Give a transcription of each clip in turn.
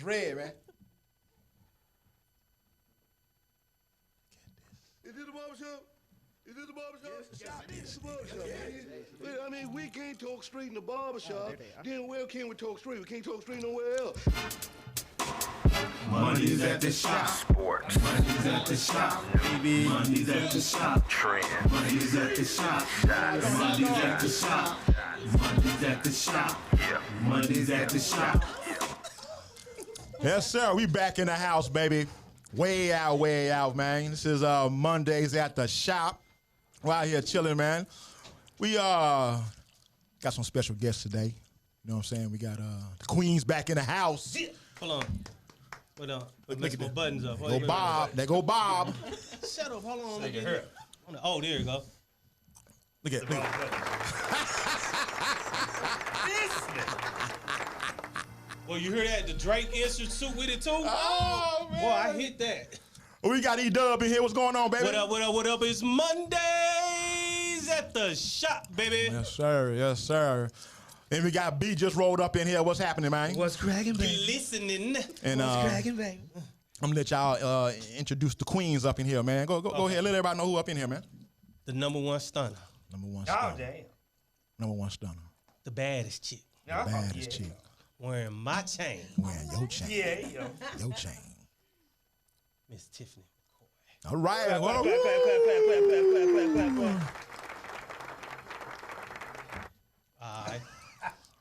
It's red, man. Is this the barbershop? Is this the barbershop? Yes, this the barbershop, man. Well, I mean, we can't talk straight in the barbershop. Then where can we talk straight? We can't talk straight nowhere else. Money's at the shop. Sports. Money's at the shop. Baby. Money's at the shop. Trend. Money's at the shop. Shots. Money's at the shop. Money's at the shop. Yeah. Money's at the shop. Yes, sir. We back in the house, baby. Way out, man. This is Mondays at the shop. We're out here chilling, man. We got some special guests today. You know what I'm saying? We got the Queens back in the house. Hold on. Hold on. Look at my buttons up. Go Bob. There go Bob. Shut up. Hold on. Oh, there you go. Look at Well, you hear that? The Drake insert suit with it too? Oh, man. Boy, I hit that. We got E-Dub in here. What's going on, baby? What up, what up, what up? It's Mondays at the shop, baby. Yes, sir. Yes, sir. And we got B just rolled up in here. What's happening, man? What's cracking, You baby? listening? And What's cracking, baby? I'm gonna let y'all introduce the Queens up in here, man. Go ahead. Let everybody know who up in here, man. The #1 stunner. Number one Oh, stunner. damn. Number one stunner. The baddest chick. The baddest chick. Wearing my chain. Wearing your chain. Yeah, yo. Your chain. Miss Tiffany McCoy. All right. Clap, Well, clap, clap, clap, clap, clap, clap, clap, clap. All right.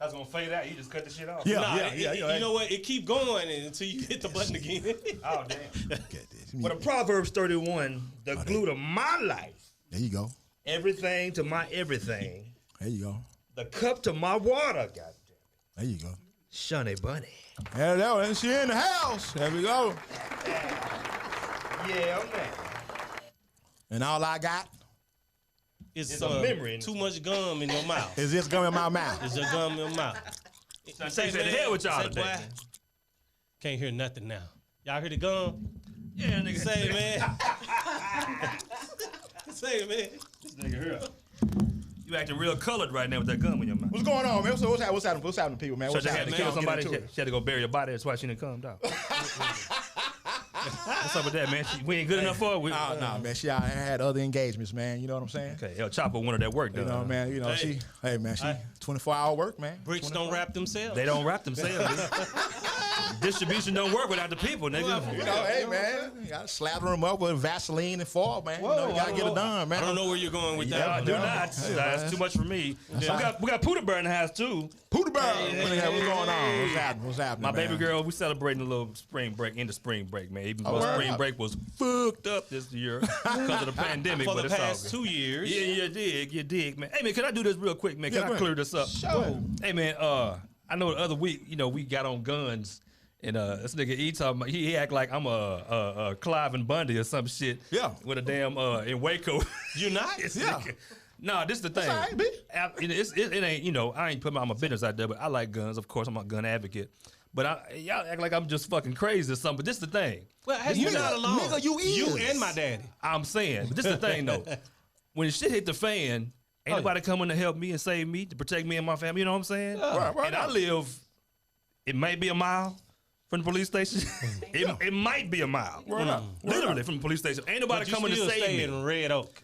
I was gonna fade out. You just cut the shit off. Yeah, Nah, yeah. you know what? It keep going until you hit the button again. Oh, damn. Look at this. But a Proverbs 31, the glue to my life, There you go. everything to my everything, There you go. the cup to my water, goddamn. There you go. Shunny Bunny. There you go. And she in the house. There we go. Yeah, man. And all I got It's a memory. too much gum in your mouth. is this gum in my mouth. Is there gum in your mouth? Say the hell with y'all Say, today. boy, can't hear nothing now. Y'all hear the gum? Yeah, nigga. Say, man. Say, man. Nigga, here. You acting real colored right now with that gum in your mouth. What's going on, man? What's happening? What's happening, people, man? So What's she had happening? to kill Get somebody. into it. She had to go bury her body. That's why she didn't come, dog. What's up with that, man? We ain't good enough for her. Oh, no, man. She had other engagements, man. You know what I'm saying? Okay, El Chapo wanted that work You done. know, man. You know, Hey. she 24-hour work, man. Bricks don't wrap themselves. They don't wrap themselves. Distribution don't work without the people, nigga. You know, hey, man. You got to slather them up with Vaseline and foil, man. Whoa, you know, you got to get it done, man. I don't know where you're going with Yeah, that. do not. That's too much for me. We got Pooter Bear in the house too. Pooter Bird. What's going on? What's happening? My man? baby girl, we celebrating a little spring break, into spring break, man. Even though word spring up. break was fucked up this year because of the pandemic, For but the it's all past good. 2 years. Yeah, you dig, man. Hey, man, can I do this real quick, man? Can Yeah, I go clear ahead. this up? Sure. Hey, man, I know the other week, you know, we got on guns, and this nigga E talking about, he act like I'm a Clive and Bundy or some shit. Yeah. With a damn, in Waco. You're not? Yeah. Nah, this is the thing. all right, B. It ain't, you know, I ain't putting my business out there, but I like guns. Of course, I'm a gun advocate. But y'all act like I'm just fucking crazy or something. But this is the thing. Well, hey, you're not alone. nigga, you is. and my daddy. I'm saying, but this is the thing though. When shit hit the fan, ain't nobody coming to help me and save me, to protect me and my family. You know what I'm saying? Right, And I live, it might be a mile from the police station. it might be a mile. Literally from the police station. Ain't nobody But you coming to still save stay me. in Red Oak.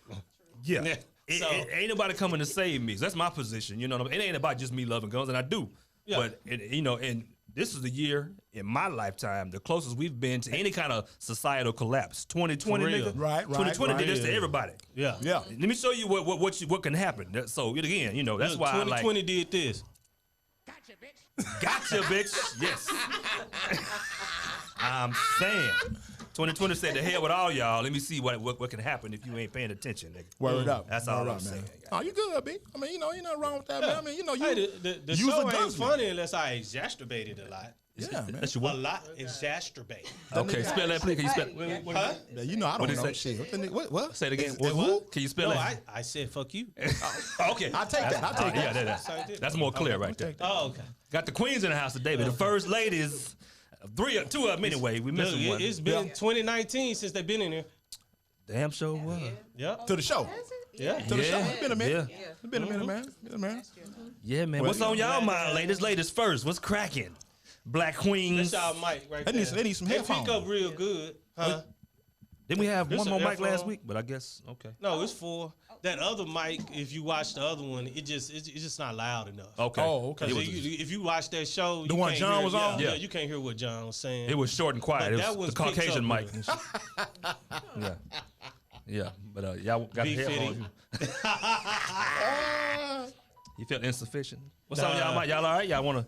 Yeah. Yeah. So- Ain't nobody coming to save me. So that's my position. You know what I mean? It ain't about just me loving guns, and I do. Yeah. But, you know, and this is the year in my lifetime, the closest we've been to any kind of societal collapse. 2020, For real. nigga. Right, 2020 did this to Yeah. everybody. Yeah. Yeah. Let me show you what can happen. So, again, you know, that's Look, why I like... 2020 did this. Gotcha, bitch. Yes. I'm saying. 2020 said, the hell with all y'all. Let me see what can happen if you ain't paying attention, nigga. Word up. That's all Word I'm up, saying. man. Oh, you good, B? I mean, you know, ain't nothing wrong with that, man. I mean, you know, you Hey, the use show a ain't gunsmith. funny unless I exacerbate it a lot. Yeah, man. That's your A what? lot exacerbate. Okay, spell that, please. Can you spell Huh? Yeah, you know, I don't What'd he know say? shit. What the nigga- What? Say it again. Is What? who? Can you spell No, it? I said fuck you. Okay. I'll take that. I'll take Yeah, that. that's more clear right there. take that. Oh, okay. Got the queens in the house today, but the first ladies, two of them anyway. We Look, missing one. it's been 2019 since they've been in here. Damn sure was. Yep. To the show. Yeah. To the show. It's been a minute. Yeah. It's been a minute, man. Been a minute. Yeah, man. What's on y'all mind, ladies? Ladies first. What's cracking? Black Queens. That's y'all mic right They there. need some They pick headphones. up real good, huh? Didn't we have This one a more mic last earphone? week? But I guess okay. No, it's 4. That other mic, if you watch the other one, it's just not loud enough. Okay. Oh, okay. Because It was, if you watch that show, The you one can't John hear, was yeah, on? yeah, Yeah. you can't hear what John was saying. it was short and quiet. But It that was the one picks Caucasian up mic. with Yeah. Yeah. But y'all got the B-fitting. headphones. You feel insufficient? What's up, y'all? Nah. Y'all all right? Y'all want to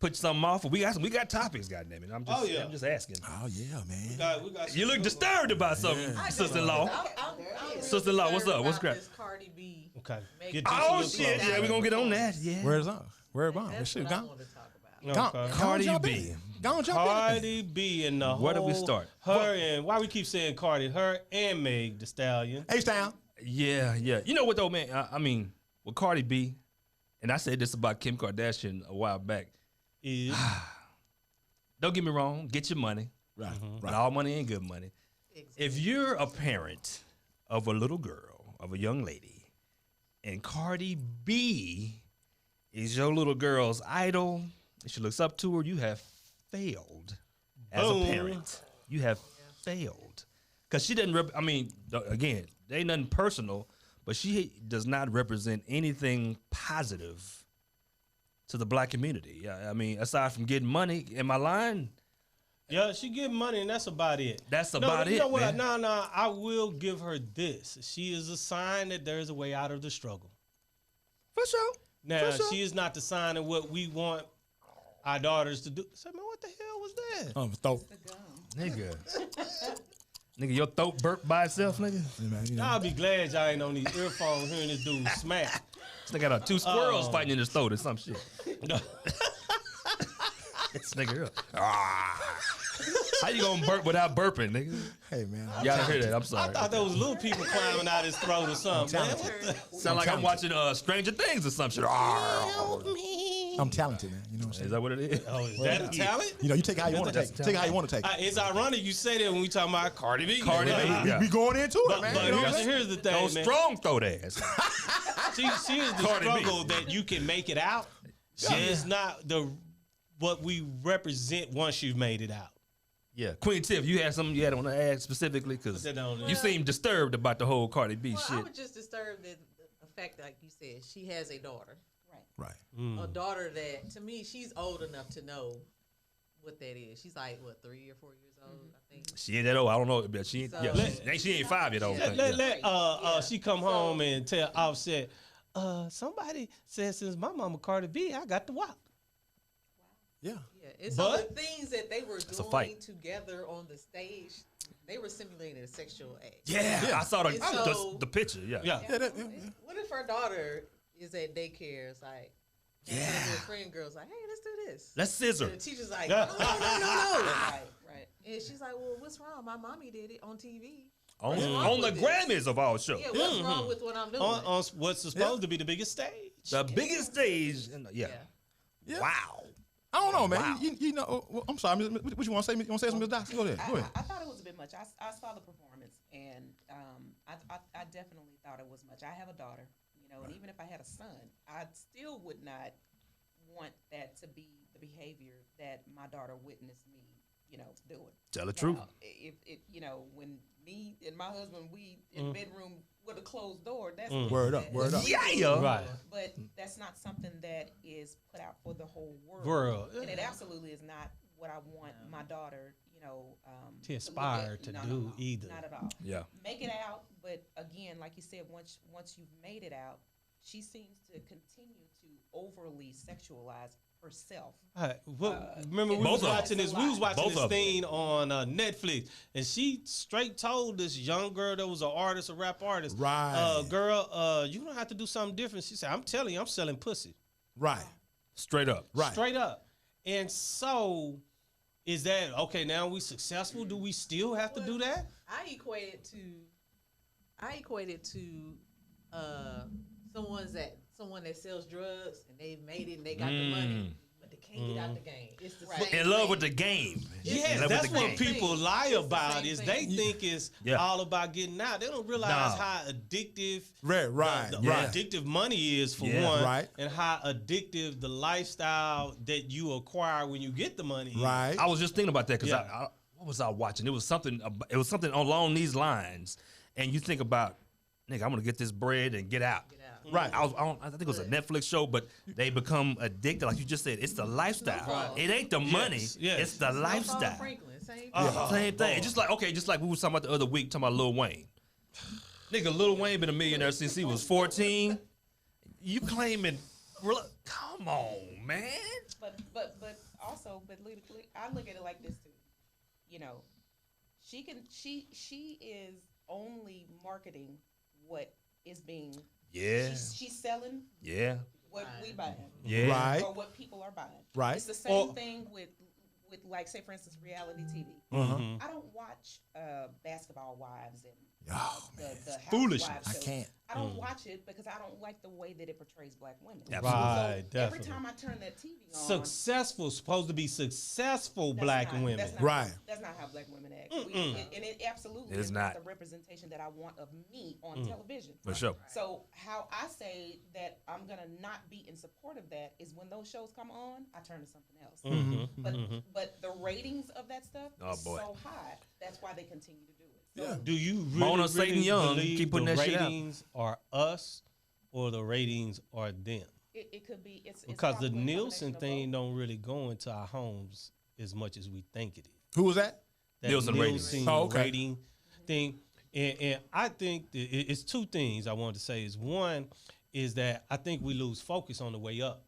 put something off? We got topics, goddammit. I'm just asking. Oh yeah, man. We got You look disturbed about something, sister-in-law. I'm Sister-in-law, what's up? What's crap? crap? Cardi B. Okay. Make Get this this a Oh little shit! closer. Yeah, we gonna get on that. Yeah. Where's on? Where bomb? That's Shit, what I gone. want to talk about. Okay. Cardi jump B. in. Go on, jump in. Cardi B and the whole. Where do we start? Her and why we keep saying Cardi? Her and Meg The Stallion. H-Town. Yeah. You know what though, man? I mean, with Cardi B, and I said this about Kim Kardashian a while back. Is Don't get me wrong, get your money. Right, But all money ain't good money. Exactly. If you're a parent of a little girl, of a young lady, and Cardi B is your little girl's idol, and she looks up to her, you have failed as Boom. a parent. You have failed. Because she doesn't, again, there ain't nothing personal, but she does not represent anything positive to the black community. Yeah, I mean, aside from getting money, am I lying? yeah, she get money and that's about it. That's No, about you it, know what? man. No, I will give her this. She is a sign that there is a way out of the struggle. For sure. Now, For sure. she is not the sign of what we want our daughters to do. Say, man, what the hell was that? Throat. Nigga. Nigga, your throat burped by itself, nigga. Yeah, man, you know. I'll be glad y'all ain't on these earphones hearing this dude smack. This nigga got two squirrels fighting in his throat or some shit. No. This nigga up. How you gonna burp without burping, nigga? Hey, man. Y'all hear that? I'm I sorry. thought there was little people climbing out his throat or something. Man, what the? Sound like I'm watching Stranger Things or some shit. I'm talented, man. You know what I'm saying? Is that what it is? Oh, is that a talent? You know, you take it how you want to That's take it. Take it how you want to take it. It's ironic you say that when we talking about Cardi B. Cardi B. Right? Yeah. We going into it, But, man. but You know what I'm saying? here's the thing, Those man. strong throat ass. She is the Cardi B. struggle that you can make it out. She is not what we represent once you've made it out. Yeah. Queen Tiff, you had something you had on the add specifically? Because Put that on there. you seem disturbed about the whole Cardi B Well, I shit. was just disturbed that the fact that, like you said, she has a daughter. Right. A daughter that, to me, she's old enough to know what that is. She's like, what, 3 or 4 years old, I think. She ain't that old. I don't know, but she ain't, So- she ain't 5 yet old. She come home and tell Offset, somebody said since my mama Cardi B, I got the WAP. Yeah. Yeah, it's But- all the things that they were a doing fight. together on the stage. They were simulating a sexual act. Yeah, I saw And so- the picture. Yeah. Yeah. Yeah, that, What if her daughter is at daycare? It's like, yeah, her friend girl's like, hey, let's do this. Let's scissor. And the teacher's like, Yeah. no. Right. And she's like, well, what's wrong? My mommy did it on TV. On, What's wrong on the with this? Grammys of our show. Yeah, what's wrong with what I'm doing? On what's supposed to be the biggest stage. The biggest stage. Yeah. yeah. Wow. I don't know, man. Wow. You know, I'm sorry. What you want to say? You want to say something, Ms. Doc? Go ahead. Go ahead. I thought it was a bit much. I saw the performance, and I definitely thought it was much. I have a daughter, and even if I had a son, I still would not want that to be the behavior that my daughter witnessed me, doing. Tell the truth. If when me and my husband, we in the bedroom with a closed door, that's Word up. Word up. Yeah. Right. But that's not something that is put out for the whole world. World. And it absolutely is not what I want my daughter, To aspire to do either. Not at all. Yeah. Make it out, but again, like you said, once you've made it out, she seems to continue to overly sexualize herself. Remember we Both was of them. watching this. We was watching Both this of them. thing on Netflix, and she straight told this young girl that was an artist, a rap artist, Right. girl, you don't have to do something different. She said, I'm telling you, I'm selling pussy. Right. Straight up. Right. Straight up. And so, is that okay? Now we successful? Do we still have to do that? I equate it to someone that sells drugs and they've made it and they got the money, but they can't get out the game. It's the same In love thing. with the game. Yes, Live with that's the what game. people lie It's the about. same Is thing. they think it's Yeah. all about getting out. They don't realize No. how addictive Right. the Yeah. addictive money is for Yeah. one, Right. and how addictive the lifestyle that you acquire when you get the money. is. Right. I was just thinking about that because Yeah. what was I watching? It was something. It was something along these lines, and you think about, nigga, I'm gonna get this bread and get out. Right. I think it was a Netflix show, but they become addicted, like you just said. It's the lifestyle. Snowfall. It ain't the money. yes. It's the Snowfall lifestyle. Franklin, same thing. Same thing. Just like we were talking about the other week, talking about Lil Wayne. Nigga, Lil Wayne been a millionaire since he was 14. You claiming? Come on, man. But also, I look at it like this too. You know, she is only marketing what is being. Yeah. She's selling Yeah. what we buying. Yeah. Right. Or what people are buying. Right. It's the same thing with like, say for instance, reality TV. I don't watch Basketball Wives and the Foolishness. Housewives I shows. can't. I don't watch it because I don't like the way that it portrays black women. Absolutely. Right, So every definitely. time I turn that TV on, Successful, supposed to be successful that's black not- women. That's not, Right. That's not how black women act. And it absolutely It is is not. not the representation that I want of me on television. For sure. So how I say that I'm gonna not be in support of that is when those shows come on, I turn to something else. But the ratings of that stuff Oh, is boy. so high. That's why they continue to do it. So Do you really, Mona Satan really Young, believe keep putting the that shit out. ratings are us or the ratings are them? it could be it's Because the probably a Nielsen combination of thing both. don't really go into our homes as much as we think it is. Who was that? That Nielsen ratings. Oh, okay. rating thing. And I think that it's two things I wanted to say. Is one is that I think we lose focus on the way up.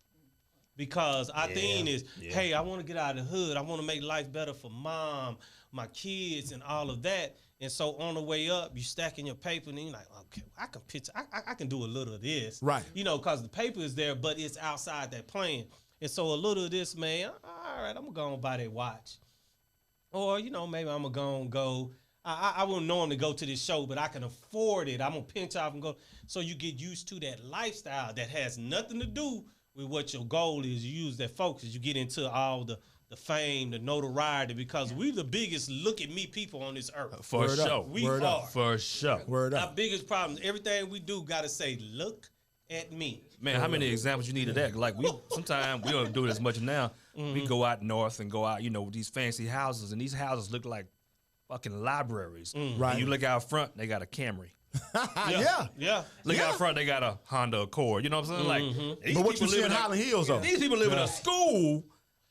Because our thing is, hey, I want to get out of the hood. I want to make life better for mom, my kids, and all of that. And so on the way up, you stacking your paper, and you're like, okay, I can pitch, I can do a little of this, Right. You know, because the paper is there, but it's outside that plan. And so a little of this, man, all right, I'm gonna go and buy that watch, or you know, maybe I'm gonna go. I wouldn't normally go to this show, but I can afford it. I'm gonna pinch off and go. So you get used to that lifestyle that has nothing to do with what your goal is. You use that focus. You get into all the fame, the notoriety, because we the biggest look at me people on this earth. For Word up. sure. We Word are. up. For sure. Word Our up. biggest problem, everything we do gotta say, look at me. Man, how many examples you need of that? Like sometimes we don't do it as much now. We go out north and go out, you know, these fancy houses, and these houses look like fucking libraries. Right. And you look out front, they got a Camry. Yeah. Yeah. Look out front, they got a Honda Accord. You know what I'm saying? Like, these But what you people see live in in Highland Hills, though? These people live in a school.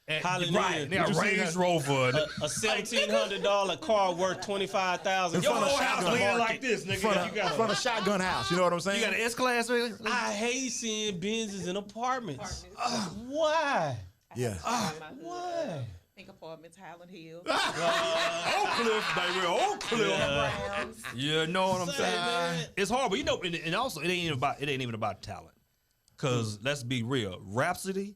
And, Hallelujah. right. They got What you see Range that- Rover. A $1,700 car worth $25,000. In Your front of whole house shotgun leaning market. like this, nigga. Front you got of shotgun house. You know what I'm saying? you got an S-Class? I hate seeing Benzes in apartments. Why? Yeah. Why? Pink Apartments, Highland Hills, Oak Cliff, baby. Oak Cliff. Browns. You know what I'm Say, saying? man. It's hard, but you know, and also it ain't even about talent. Cause let's be real, Rhapsody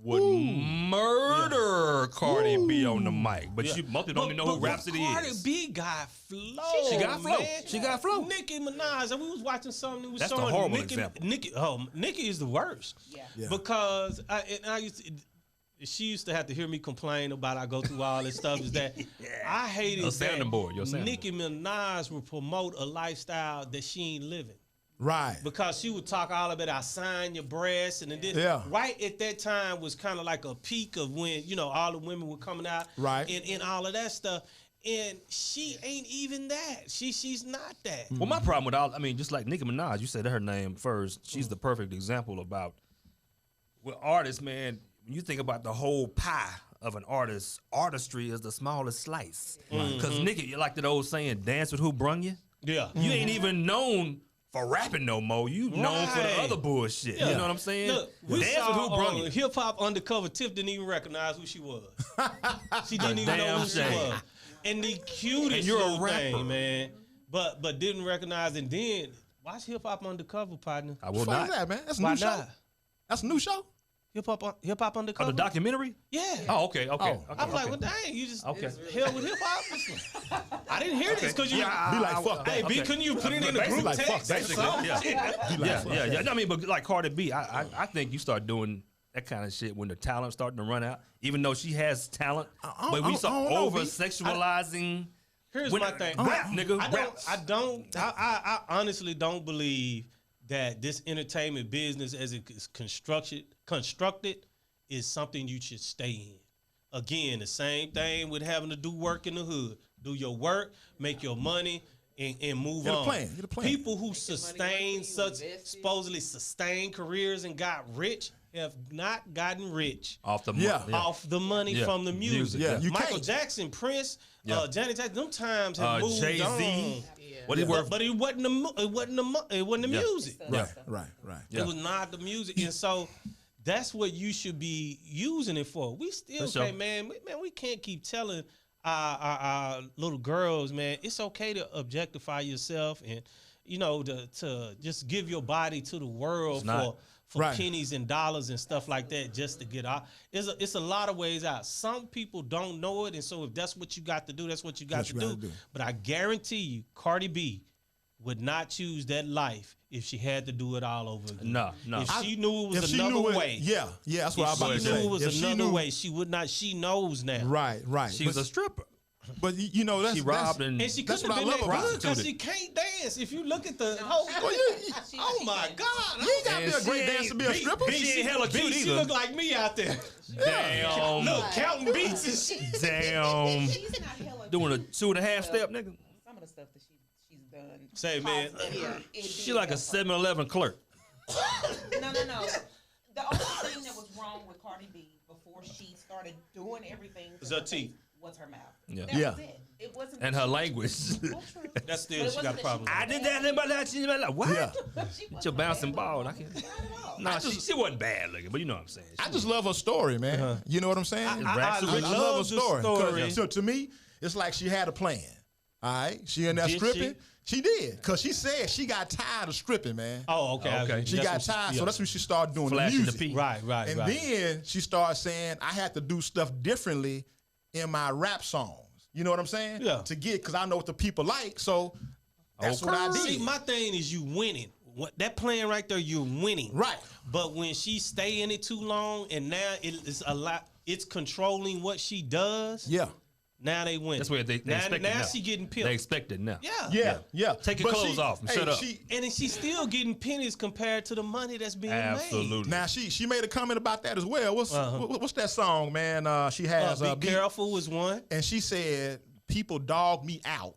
would murder Cardi B on the mic, but most people don't even know who Rhapsody Cardi is. B got flow. She got flow. Man. She got flow. Nicki Minaj, and we was watching something that was That's the showing horrible Nicki, example. Nicki is the worst. Yeah. Because I used to. She used to have to hear me complain about I go through all this stuff. Is that I hated Your sounding that board, your sounding Nicki Minaj would promote a lifestyle that she ain't living. Right. Because she would talk all about I sign your breasts and this. Yeah. Right at that time was kind of like a peak of when, you know, all the women were coming out. Right. And all of that stuff. And she ain't even that. She's not that. Well, my problem with all, I mean, just like Nicki Minaj, you said her name first. She's the perfect example about with artists, man. When you think about the whole pie of an artist, artistry is the smallest slice. Because Nicki, you like that old saying, dance with who brung you? Yeah. You ain't even known for rapping no more. You known for the Right. other bullshit. Yeah. You know what I'm saying? Look, we dance saw with who brung you. Hip Hop Undercover. Tiff didn't even recognize who she was. She didn't even know damn who she shame. was. And the cutest And you're a little rapper. thing, man. But didn't recognize. And then watch Hip Hop Undercover, partner. I What will the fuck not. is that, man? That's a Why new show. not? That's a new show. Hip Hop Oh, Undercover. the documentary? Yeah. Oh, okay, okay. Oh. okay I was like, okay. well, dang, you just Okay. hell with hip hop. I didn't hear this because you. Yeah, Be like, fuck Hey, that. B, okay. couldn't you put it in the Basically, group like, fuck text? that. or something? Yeah. Be like, fuck that. Yeah. I mean, but like Cardi B, I think you start doing that kind of shit when the talent's starting to run out. Even though she has talent, I but we don't start know, over B. sexualizing. Here's when- my thing. Rap, nigga. I honestly don't believe that this entertainment business, as it is constructed, is something you should stay in. Again, the same thing with having to do work in the hood. Do your work, make your money, and move Get a on. plan, get a plan. People who your money sustain work, such you invest it. supposedly sustained careers and got rich have not gotten rich Off the Yeah. off the money Yeah. from the music. Music, yeah. You Michael can't. Jackson, Prince, Yeah. Janet Jackson, them times have moved Jay-Z. on. Yeah. What he worth? But it wasn't the Yeah. music. Right, right, right. Yeah. It was not the music, and so that's what you should be using it for. We still For sure. say, man, we can't keep telling our little girls, man, it's okay to objectify yourself and to just give your body to the world It's not. for Right. pennies and dollars and stuff like that just to get out. It's a lot of ways out. Some people don't know it, and so if that's what you got to do, that's what you got That's to what you gotta do. do. But I guarantee you, Cardi B would not choose that life if she had to do it all over again. No. If she knew it was If she another knew it- way. yeah, that's what I was about If to she say. knew it was If she another knew- way, she would not. She knows now. Right, right. She was a stripper. but you know that's She robbed and And she That's couldn't have what I been love that about good because it. she can't dance. If you look at the whole, She- oh she my can. God, You ain't gotta be And a she great ain't dancer to be a beat- stripper. beat- She ain't hella cute She either. look like me out there. Damn. Look, counting beats and shit. Damn. She's not hella Doing a cute. 2.5 step, nigga. Some of the stuff that she's done. Say, man, She like a 7-Eleven clerk. No. The only thing that was wrong with Cardi B before she started doing everything Was her teeth. was her mouth. Yeah. That Yeah. was it. It wasn't. And her language. Well, true. That's still But it she got wasn't that problems. I did that. What? Yeah. She With your wasn't bouncing bad ball. I looking. can't. Not at all. No, she wasn't bad looking, but you know what I'm saying. I just love her story, man. You know what I'm saying? I love love her the story. 'Cause, story. So to me, it's like she had a plan. All right, she in there Did stripping. She did, cause she said she got tired of stripping, man. Oh, okay. Okay. She got tired, so that's when she started doing Flashing the the music. P. Right. And then she started saying, I had to do stuff differently in my rap songs. You know what I'm saying? Yeah. To get, because I know what the people like. So that's what I did. See, my thing is you winning. What that plan right there, you're winning. Right. But when she stay in it too long, and now it's a lot. It's controlling what she does. Yeah. Now they win. That's where they now, expect it now now. she getting They pimped. expect it now. Yeah. Take your clothes off and shut up. And then she's still getting pennies compared to the money that's being Absolutely. Now she made a comment about that as well. What's Uh-huh. what's that song, man? She has made. Be careful was one. and she said people dog me out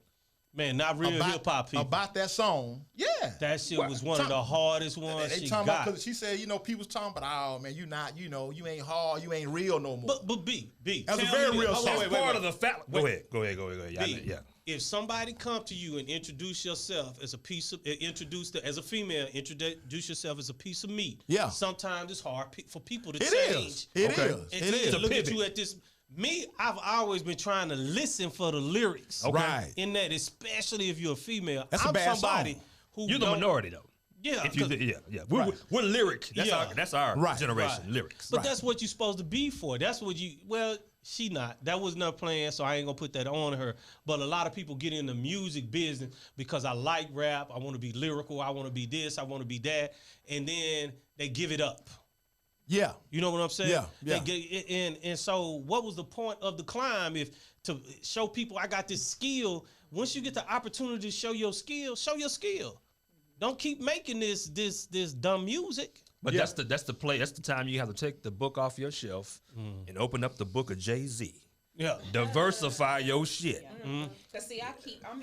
Man, not real hip hop people. about that song. Yeah, That shit was one of the hardest ones They she talking about got. because she said, people was talking about, oh man, you not, you ain't hard, you ain't real no more. But B. That's a tell very me real this- song. That's part of the fact. Go ahead. B, Yeah. If somebody come to you and introduce yourself as a piece of, as a female, introduce yourself as a piece of meat. Yeah. Sometimes it's hard for people to It change. is. It Okay. is. And It to is. look at pivot. you at this. Me, I've always been trying to listen for the lyrics. Okay. Right. In that, especially if you're a female. That's a I'm bad somebody song. who You're the don't- minority though. Yeah. If you, 'cause- yeah. We're lyric. That's our Right. generation. Right. Lyrics. But that's what you're supposed to be for. That's what you. Well, she not. That was not planned, so I ain't gonna put that on her. But a lot of people get in the music business because I like rap. I want to be lyrical. I want to be this. I want to be that, and then they give it up. Yeah. You know what I'm saying? Yeah, yeah. They get, and so what was the point of the climb? If to show people I got this skill. Once you get the opportunity to show your skill, show your skill. Don't keep making this dumb music. But that's the play. That's the time you have to take the book off your shelf and open up the book of Jay-Z. Yeah. Diversify your shit. Cause see, I'm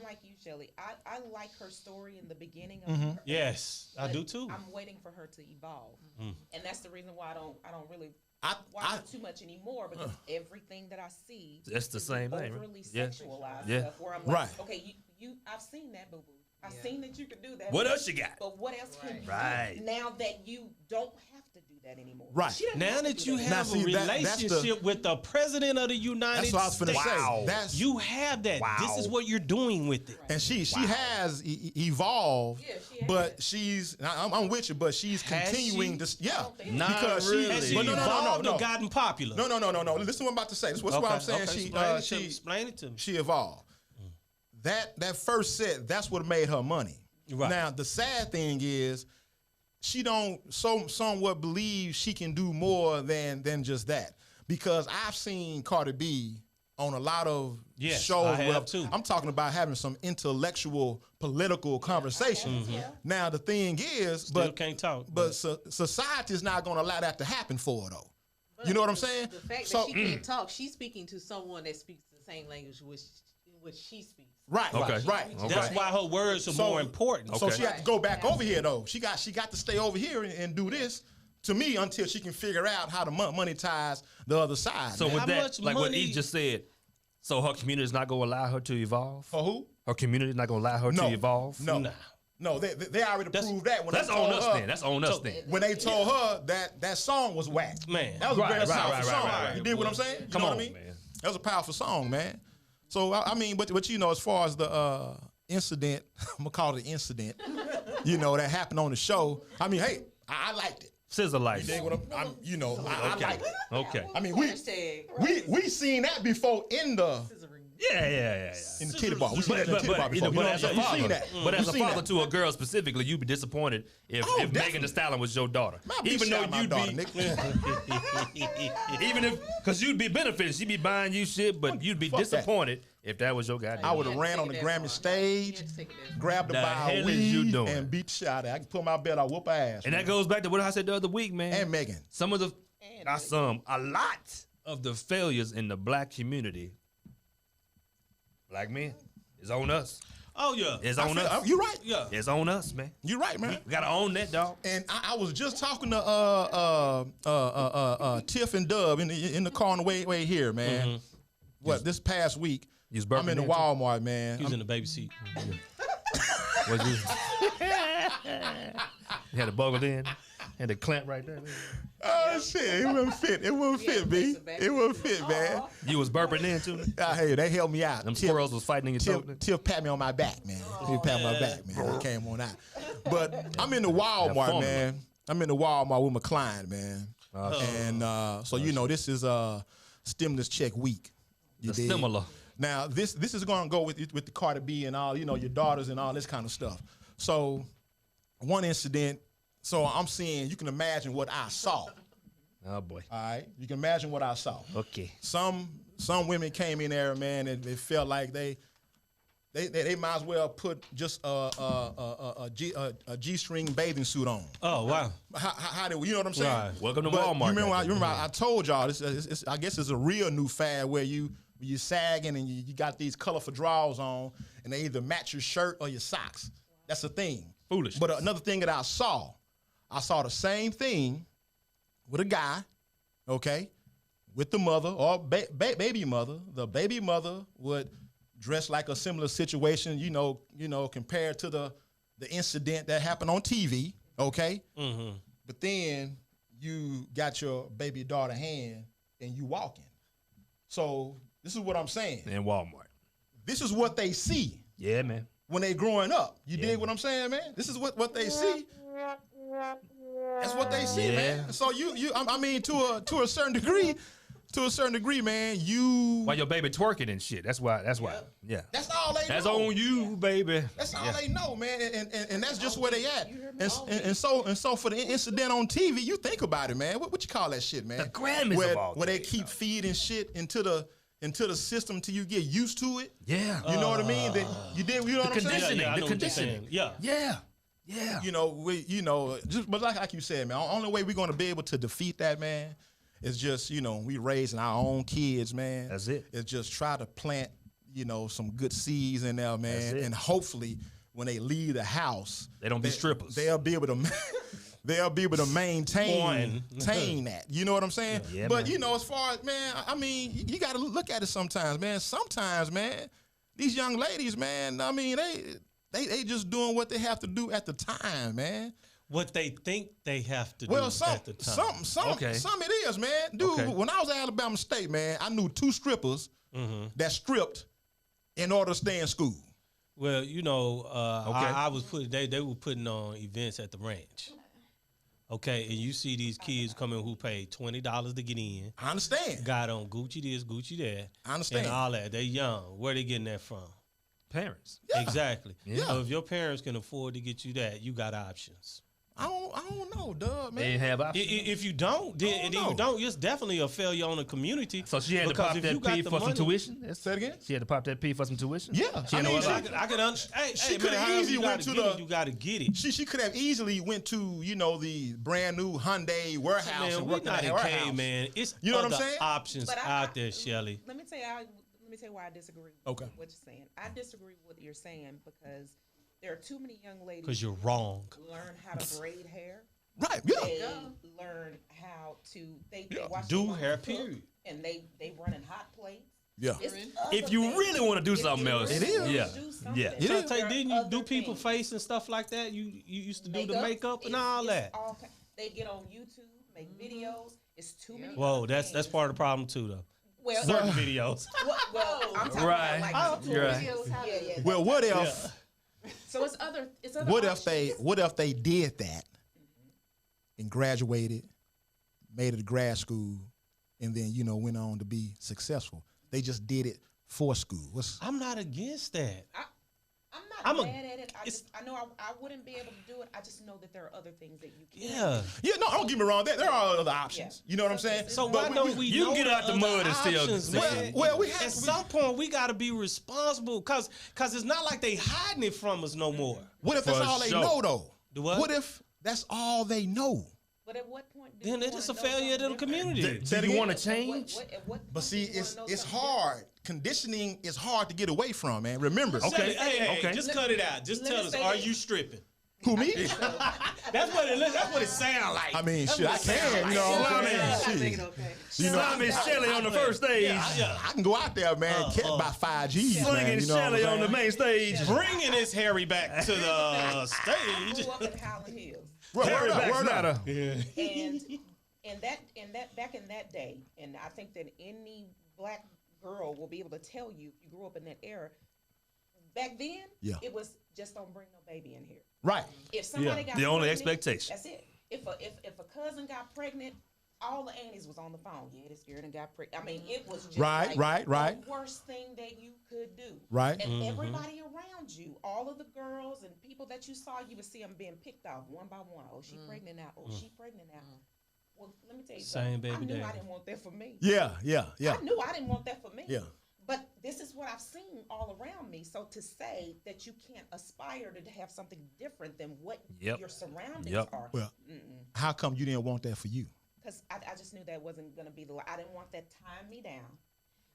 like you, Shelly. I like her story in the beginning of Mm-hmm. her. Yes, I but do too. I'm waiting for her to evolve, and that's the reason why I don't really I- watch I- her too much anymore because everything that I see That's the is same thing, right? overly Yeah. sexualized Yeah. stuff. Where I'm like, Right. okay, you I've seen that, boo boo. I've seen that you can do that. What else you got? But what else can you Right. do now that you don't have to do that anymore? Right. She doesn't Now have to that do you that. have see, a that's the- relationship with the president of the United That's what I was States, finna Wow. say. That's you have that. This is what you're doing with it. and she has evolved, Yeah, she has. but she's I'm with you, but she's Has continuing she? to yeah Not because really. Has she she but no evolved or gotten popular? no Listen to what I'm about to say. This is what I'm saying. Okay, explain it to me. She evolved. That first set, that's what made her money. Right. Now the sad thing is, she don't somewhat believe she can do more than just that. Because I've seen Cardi B on a lot of Yes, shows. I have where too. I'm talking about having some intellectual, political conversation. Now the thing is, Still but can't talk. but society is not going to allow that to happen for her though. You know what I'm saying? The fact So- that she can't talk, she's speaking to someone that speaks the same language which she speaks. Right, Okay. right. That's why her words are So- more important. So Okay. she had to go back over here though. She got to stay over here and do this to me until she can figure out how to monetize the other side. So man. with How that, much like what money- E just said, so her community is not going to allow her to evolve. For who? Her community is not going to allow her No. to evolve. No, Nah. no, they already proved that when That's they on told us her, then. That's on us then. when they told her that song was whack. Man. That was a Right, very right, powerful right, song. right, right. You did what I'm saying? You Come know on, what I mean? man. That was a powerful song, man. So I mean, but you know, as far as the incident, I'm gonna call it an incident. You know, that happened on the show. I mean, hey, I liked it. Scissor life. You dig what I'm you know, I like it. Okay. I mean, Hashtag we seen that before in the Yeah, yeah, yeah, yeah. in the titty bar. We seen that in the But, titty bar but, you know, before. but You as know a what I'm saying? father, We seen that. but as We a seen father that. to a girl specifically, you'd be disappointed if Oh, Megan definitely. Thee Stallion was your daughter. Man, I be Even though shot my you'd daughter, be, nigga. even if, because you'd be benefiting, she'd be buying you shit, but you'd be Fuck that. disappointed if that was your I goddamn. would have ran on the Grammy stage, grabbed her The by hell a is you weed, doing? and beat the shit out of her. I can pull my belt out, whoop her ass. And man. that goes back to what I said the other week, man. And Megan. Some of the, not some, a lot of the failures in the black community, black men, is on us. Oh yeah. It's I on feel- us. You're right. Yeah. It's on us, man. You're right, man. We gotta own that, dog. And I was just talking to Tiff and Dub in the car on the way here, man. What this past week? You was I'm burping in the there, too? Walmart, man. He was in the baby seat. Was you? You had a buckled in, had a clamp right there. Oh shit, it wouldn't fit. It wouldn't fit, B. It wouldn't fit, man. You was burping in too. Hey, they helped me out. Them Tiff- squirrels was fighting in your throat. Tiff pat me on my back, man. Tiff pat me on my back, man. I came on out. But I'm in the Walmart, formula. man. I'm in the Walmart with my client, man. And so you know, this is stimulus check week. You The dig? stimulus. Now this is gonna go with the Cardi B and all, you know, your daughters and all this kind of stuff. So one incident. So I'm seeing. You can imagine what I saw. Oh boy. All right, you can imagine what I saw. Okay. Some women came in there, man, and it felt like they might as well put just a G-string bathing suit on. Oh wow. How do you know what I'm saying? Right. Welcome to But Walmart. You remember, goddamn. I told y'all this. I guess it's a real new fad where you sagging and you got these colorful drawers on, and they either match your shirt or your socks. That's the thing. Foolishness. But another thing that I saw the same thing with a guy, okay, with the mother or baby mother. The baby mother would dress like a similar situation, you know, compared to the incident that happened on TV, okay. Mm-hmm. But then you got your baby daughter hand and you walking. So this is what I'm saying. In Walmart. This is what they see Yeah, man. when they growing up. You dig what I'm saying, man? This is what they see. That's what they see, Yeah. man. So I mean, to a certain degree, man, you. Why your baby twerking and shit? That's why. Yeah. That's all they That's know. on you, baby. That's all they know, man, and that's just where they at. And so for the incident on TV, you think about it, man. What you call that shit, man? The Grammys where, of all where they things, keep feeding shit into the system till you get used to it. Yeah. You know what I mean? That you did. You know what I'm saying? conditioning. Yeah, I The know what you're conditioning. saying. Yeah. Yeah. Yeah. Just but like you said, man. The only way we're gonna be able to defeat that, man, is just we raising our own kids, man. That's it. It's just try to plant, some good seeds in there, man, That's it. and hopefully when they leave the house, They don't be strippers. They'll be able to. They'll be able to maintain that. You know what I'm saying? Yeah, but man. as far as I mean, you got to look at it sometimes, man. Sometimes, man, these young ladies, man. I mean, they just doing what they have to do at the time, man. What they think they have to Well, do at the time. some Okay. it is, man. Dude, Okay. when I was at Alabama State, man, I knew 2 strippers that stripped in order to stay in school. Well, Okay. I was putting they were putting on events at the ranch. Okay, and you see these kids coming who paid $20 to get in, I understand. got on Gucci this, Gucci that, I understand. and all that. They young. Where they getting that from? Parents. Exactly. Yeah. So if your parents can afford to get you that, you got options. I don't know, Dub, They man. didn't have options. If you don't, then know. you don't. It's definitely a failure on the community. So she had to Because pop if you that got P the for some money- tuition? That's- Say it again? She had to pop that P for some tuition? Yeah, She I had no mean, other she- option? I could hey, She man, coulda however easily you went gotta to get the- it, you got to get it. She could have easily went to, you know, the brand new Hyundai warehouse Man, and we worked in not that in warehouse. K, man. It's You know what I'm other saying? options But out there, Shelly. Let me tell you why I disagree Okay. with what you're saying. I disagree with what you're saying because there are too many young ladies Because you're wrong. who learn how to braid hair. Right, yeah. They learn how to they watch Do their mama hair, cook, period. and they running hot plates. Yeah. It's If other you things. really want to do If something you else, really It wanna yeah, do something, yeah. It So is. Tay, didn't you there are do other people things. face and stuff like that? You used to do the makeup and It's- all it's that. all they get on YouTube, make videos. It's too many. Whoa, other that's things. part of the problem too, though. Well, Certain videos. well, I'm talking Right. about like You're right. Yeah. Well, what if So it's other. what options. if they did that and graduated, made it to grad school, and then, you know, went on to be successful? They just did it for school. I'm not against that. I'm I'm not a- mad at it. it's- I know I wouldn't be able to do it. I just know that there are other things that you can. Yeah. Yeah, no, don't get me wrong. There are other options. Yeah. You know what I'm saying? So But why don't we? you know can get out the other mud and still- options, Well, man? well, we have at to- some point we got to be responsible, cause it's not like they hiding it from us no more. What if that's For all they sure. know, though? Do what? What if that's all they know? But at what point? Do Then you it is wanna a know failure of the something different? community. Say it Do you again? want to change? At what But point see, do you wanna it's know it's something hard. Conditioning is hard to get away from, man. Remember. Okay. Hey, Okay. just cut it out. Just let tell me us, say are this. you stripping? Who, me? That's what it sounds like. I mean, shit, I can, you know what I'm saying? Shit. You know, Slimy Shelly on the first stage. Yeah. I can go out there, man, catch about 5 G's, man. Slinging You know what I'm Shelly on the saying? main stage. Bringing this Harry back to the I stage. grew up in Highland Hills, Word Harry up, word up. Baxnatter. and that back in that day, and I think that any black girl will be able to tell you if you grew up in that era. Back then, Yeah. it was just don't bring no baby in here. Right. If somebody got The only pregnant, expectation. That's it. If a cousin got pregnant, all the aunties was on the phone. Yeah, this girl done got pregnant. I mean, it was just Right, like right. the worst thing that you could do. Right. And everybody around you, all of the girls and people that you saw, you would see them being picked off one by one. Oh, she pregnant now. Oh, she pregnant now. Well, let me tell you Same something. I baby knew daddy. I didn't want that for me. Yeah, yeah, yeah. I knew I didn't want that for me. Yeah. But this is what I've seen all around me. So to say that you can't aspire to have something different than what Yep. your surroundings Yep. are, Well, how come you didn't want that for you? because I just knew that wasn't going to be the way. I didn't want that tying me down.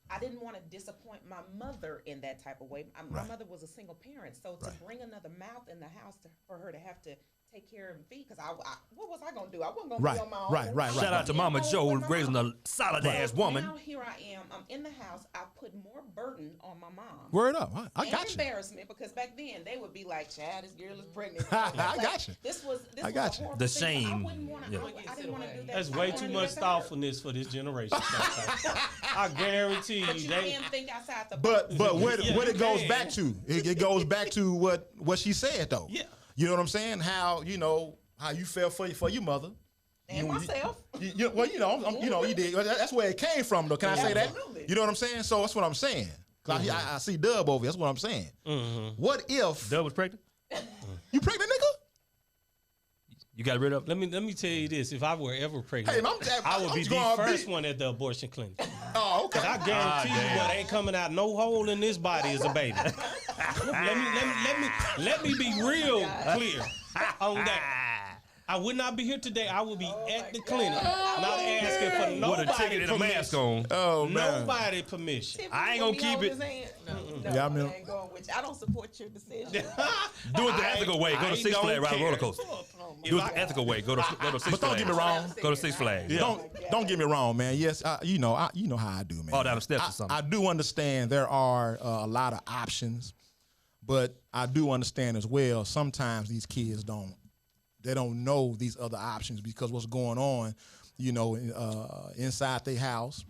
I didn't want to disappoint my mother in that type of way. My mother was a single parent, so to bring another mouth in the house for her to have to take care and feed, because I what was I going to do? I wasn't going to be on my own. Right. Shout out to Mama Joe raising a solid ass woman. Now here I am. I'm in the house. I put more burden on my mom. Word up. I And got you. embarrassment, because back then they would be like, "Child, this girl is pregnant." I got you. This was I got a you. horrible The thing. shame. I wouldn't want to. Yeah. I didn't want to do that. That's I way didn't too wanna much do that to her. thoughtfulness for this generation. I guarantee But you, you they. can't think outside the But box. what Yeah, what you it goes can. back to, it goes back to what she said though. Yeah. You know what I'm saying? How how you felt for your mother. And myself. Well, you did. That's where it came from, though. Can I say that? Absolutely. You know what I'm saying? So that's what I'm saying. 'Cause I see Dub over here. That's what I'm saying. What if Dub was pregnant? you pregnant, nigga? You got rid of Let me tell you this: if I were ever pregnant, Hey, I would I'm be the going first big. one at the abortion clinic. Oh, okay. I guarantee you, what ain't coming out no hole in this body is a baby. let me be real clear on that. I would not be here today. I would be at the clinic, not asking for with nobody a ticket and a mask permission. on. Oh man. Nobody permission. I ain't gonna keep it. No, Yeah, I mean- I ain't going with you. I don't support your decision. Do it the ethical way. Go to I Six don't Flags, ride a care. roller coaster. If Do it I- the ethical way. Go to Six But Flags. don't get me wrong. Go to Six Flags. Don't get me wrong, man. Yes, you know how I do, man. Fall down the steps or something. I do understand there are a lot of options, but I do understand as well. Sometimes these kids don't know these other options because what's going on, inside their house,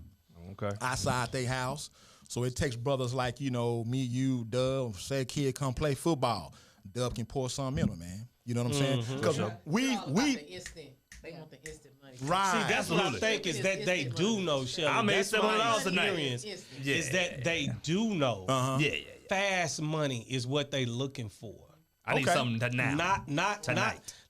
Okay. outside their house. So it takes brothers like me, you, Dub. Say a kid come play football, Dub can pour something in him, man. You know what I'm saying? Because It's all about the instant. They want the instant money. right. See, that's what I Absolutely. think is that they do know, Shelly. I made That's my $700 tonight. experience. Instant. Is that they do know Uh-huh. Yeah. fast money is what they looking for. I need Okay. something now.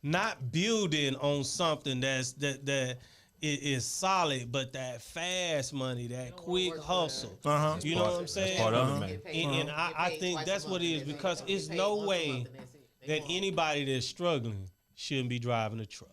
Not building on something that is solid, but that fast money, that quick hustle. You know what I'm saying? part of it, man. And I think that's what it is, because it's no way that anybody that's struggling shouldn't be driving a truck.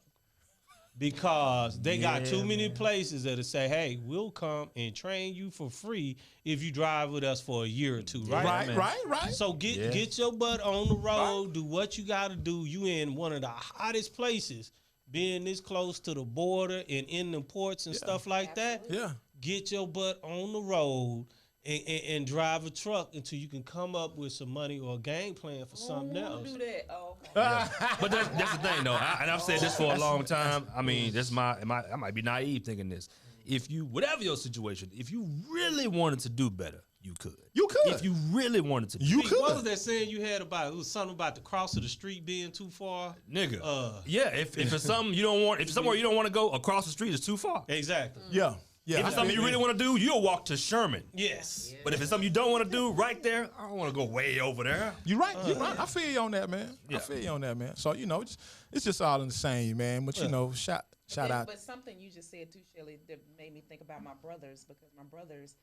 Because they got too many places that'll say, hey, we'll come and train you for free if you drive with us for a year or two, right? Right. So get your butt on the road, do what you got to do. You in one of the hottest places, being this close to the border and in the ports and stuff like that. Yeah. Get your butt on the road and drive a truck until you can come up with some money or a game plan for something We'll else. do that. Oh, okay. But that's the thing, though. And I've said this for a long time. I mean, I might be naive thinking this. If you, whatever your situation, if you really wanted to do better, you could. You could. If you really wanted to, You What was could. that saying you had about? It was something about the cross of the street being too far. nigga. Yeah, if it's something you don't want, if somewhere you don't want to go, across the street is too far. Exactly. Yeah. Yeah. If it's something you really want to do, you'll walk to Sherman. Yes. But if it's something you don't want to do, right there, I don't want to go way over there. You're right. You're right. I feel you on that, man. Yeah. I feel you on that, man. So it's just all in the same, man. But shout out. But something you just said too, Shelly, that made me think about my brothers, because my brothers,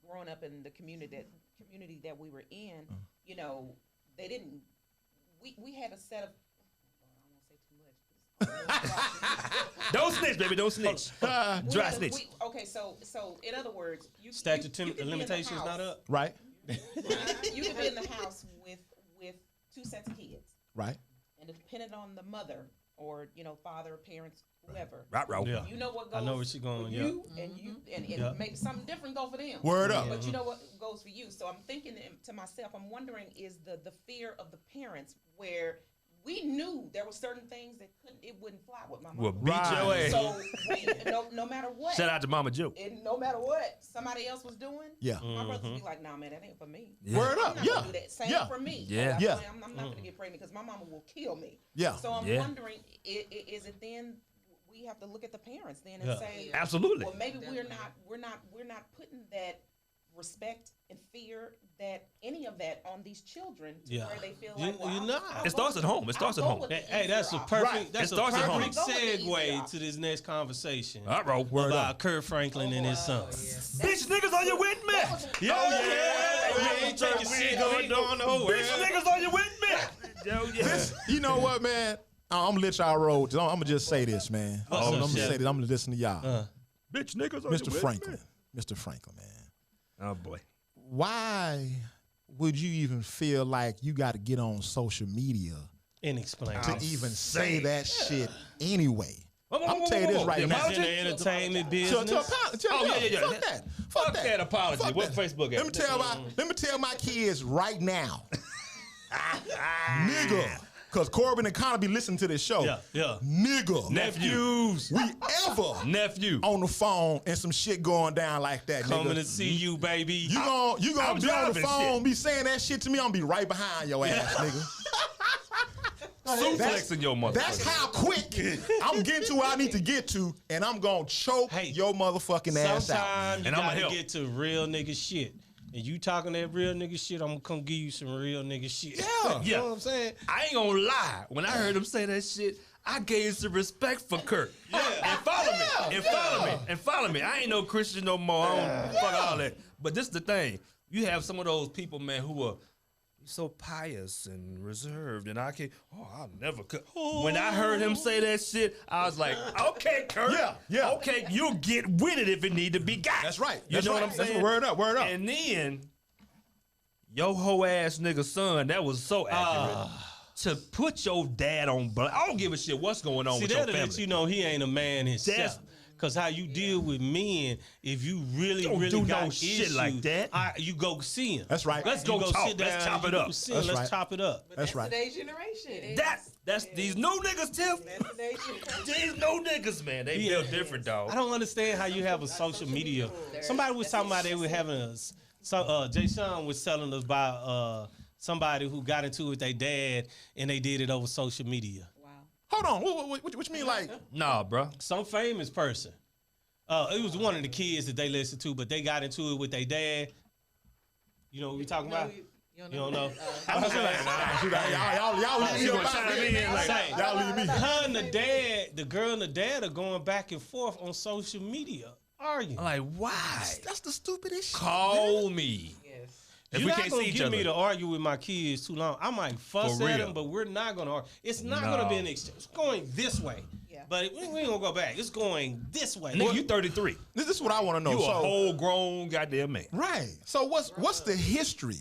growing up in the community that we were in, you know, they didn't. We had a set of. Don't snitch, baby. Don't snitch. Dry snitch. Okay, so in other words, you Statute you could be in the limitations not house- up. Right. You could be in the house with two sets of kids, Right. and depending on the mother or father, parents, whoever. Right. Yeah. You know what goes I know where she's going, for yeah. you, and you and Yeah. maybe something different go for them. Word up. But you know what goes for you. So I'm thinking to myself, I'm wondering, is the fear of the parents where we knew there were certain things that it wouldn't fly with my mom. We'll beat your ass. So no matter what, Shout out to Mama Joe. and no matter what somebody else was doing, Yeah. my brothers would be like, "Nah, man, that ain't for me." Yeah. Word I'm up. not Yeah. gonna do that. Same Yeah. for me. Yeah. Yeah. I'm not gonna get pregnant because my mama will kill me. Yeah. So I'm Yeah. wondering, is it then we have to look at the parents then and Yeah. say, Absolutely. well, maybe we're not putting that respect and fear that any of that on these children to Yeah. where they feel You- like, well, you're I'll- not. I'll It starts go at home. It with- starts I'll at go home. with the Hey, that's a easier perfect. option. That's It a starts at home. perfect Go with the easier segue option. to this next conversation All right, bro. about Kurt Franklin and his son. Bitch niggas on your with me. We ain't taking shit. We ain't going nowhere. Bitch niggas on your with me. Yo, yeah. You know what, man? I'm gonna let y'all roll. I'm gonna just say this, man. What's I'm up, gonna Chef? say this. I'm gonna listen to y'all. Bitch niggas on Mr. your Franklin. Mr. Franklin, man. Oh boy. Why would you even feel like you got to get on social media And explain. to even say that shit anyway? I'm gonna tell you this right The now. It's in the entertainment To business. Oh, yeah. Fuck that. Fuck that apology. Fuck What that. Facebook at? Let me tell my kids right now, nigga, because Corbin and Connor be listening to this show. Yeah. Nigga, Nephews. we ever Nephew. on the phone and some shit going down like that, Coming nigga. to see you, baby. You gonna I'm be on the driving phone, shit. be saying that shit to me, I'm gonna be right behind your ass, nigga. Suplexing your mother. That's how quick I'm getting to where I need to get to, and I'm gonna choke Hey, your motherfucking ass out. Sometimes you And I'ma gotta help. get to real nigga shit. And you talking that real nigga shit, I'm gonna come give you some real nigga shit. Yeah. You know what I'm saying? I ain't gonna lie. When I heard him say that shit, I gave some respect for Kurt. Yeah. And follow me. And follow me. And follow me. I ain't no Christian no more. I don't fuck all that. But this is the thing. You have some of those people, man, who are so pious and reserved, and I can't. Oh, I'll never could. When I heard him say that shit, I was like, okay, Kurt. Yeah. Okay, you'll get with it if it need to be got. That's right. You That's know right. what I'm That's saying? word up. And then, yo hoe ass nigga son, that was so accurate. To put your dad on blast. I don't give a shit what's going on See, with your that'll let family. you know he ain't a man himself. That's- Cause how you deal with men, if you really, Don't really do got no shit issues, like that. You go see him. That's right. Let's You go talk. sit Let's down, chop it you up. go see him, That's let's right. chop it up. That's right. Today's generation. That's these new niggas, Tiff. That's today's generation. These new niggas, man. They built different, dog. I don't understand how you have a social media. Somebody was talking about they were having Jay Sean was telling us about somebody who got into it with their dad and they did it over social media. Wow. Hold on. What you mean, like? Nah, bro. Some famous person. It was one of the kids that they listened to, but they got into it with their dad. You know what we talking about? You You don't know? Y'all leave me gonna chime in like, Say, Y'all leave me. her and the dad, the girl and the dad are going back and forth on social media arguing. I'm like, why? That's the stupidest shit. Call me. Yes. If You're we not can't gonna see each get me other. to argue with my kids too long. I might fuss For at real. them, but we're not gonna argue. It's not gonna be an exchange. It's going this way. Yeah. But we ain't gonna go back. It's going this way. Nigga, you 33. This is what I want to know. You a So, whole grown goddamn man. right. So what's the history?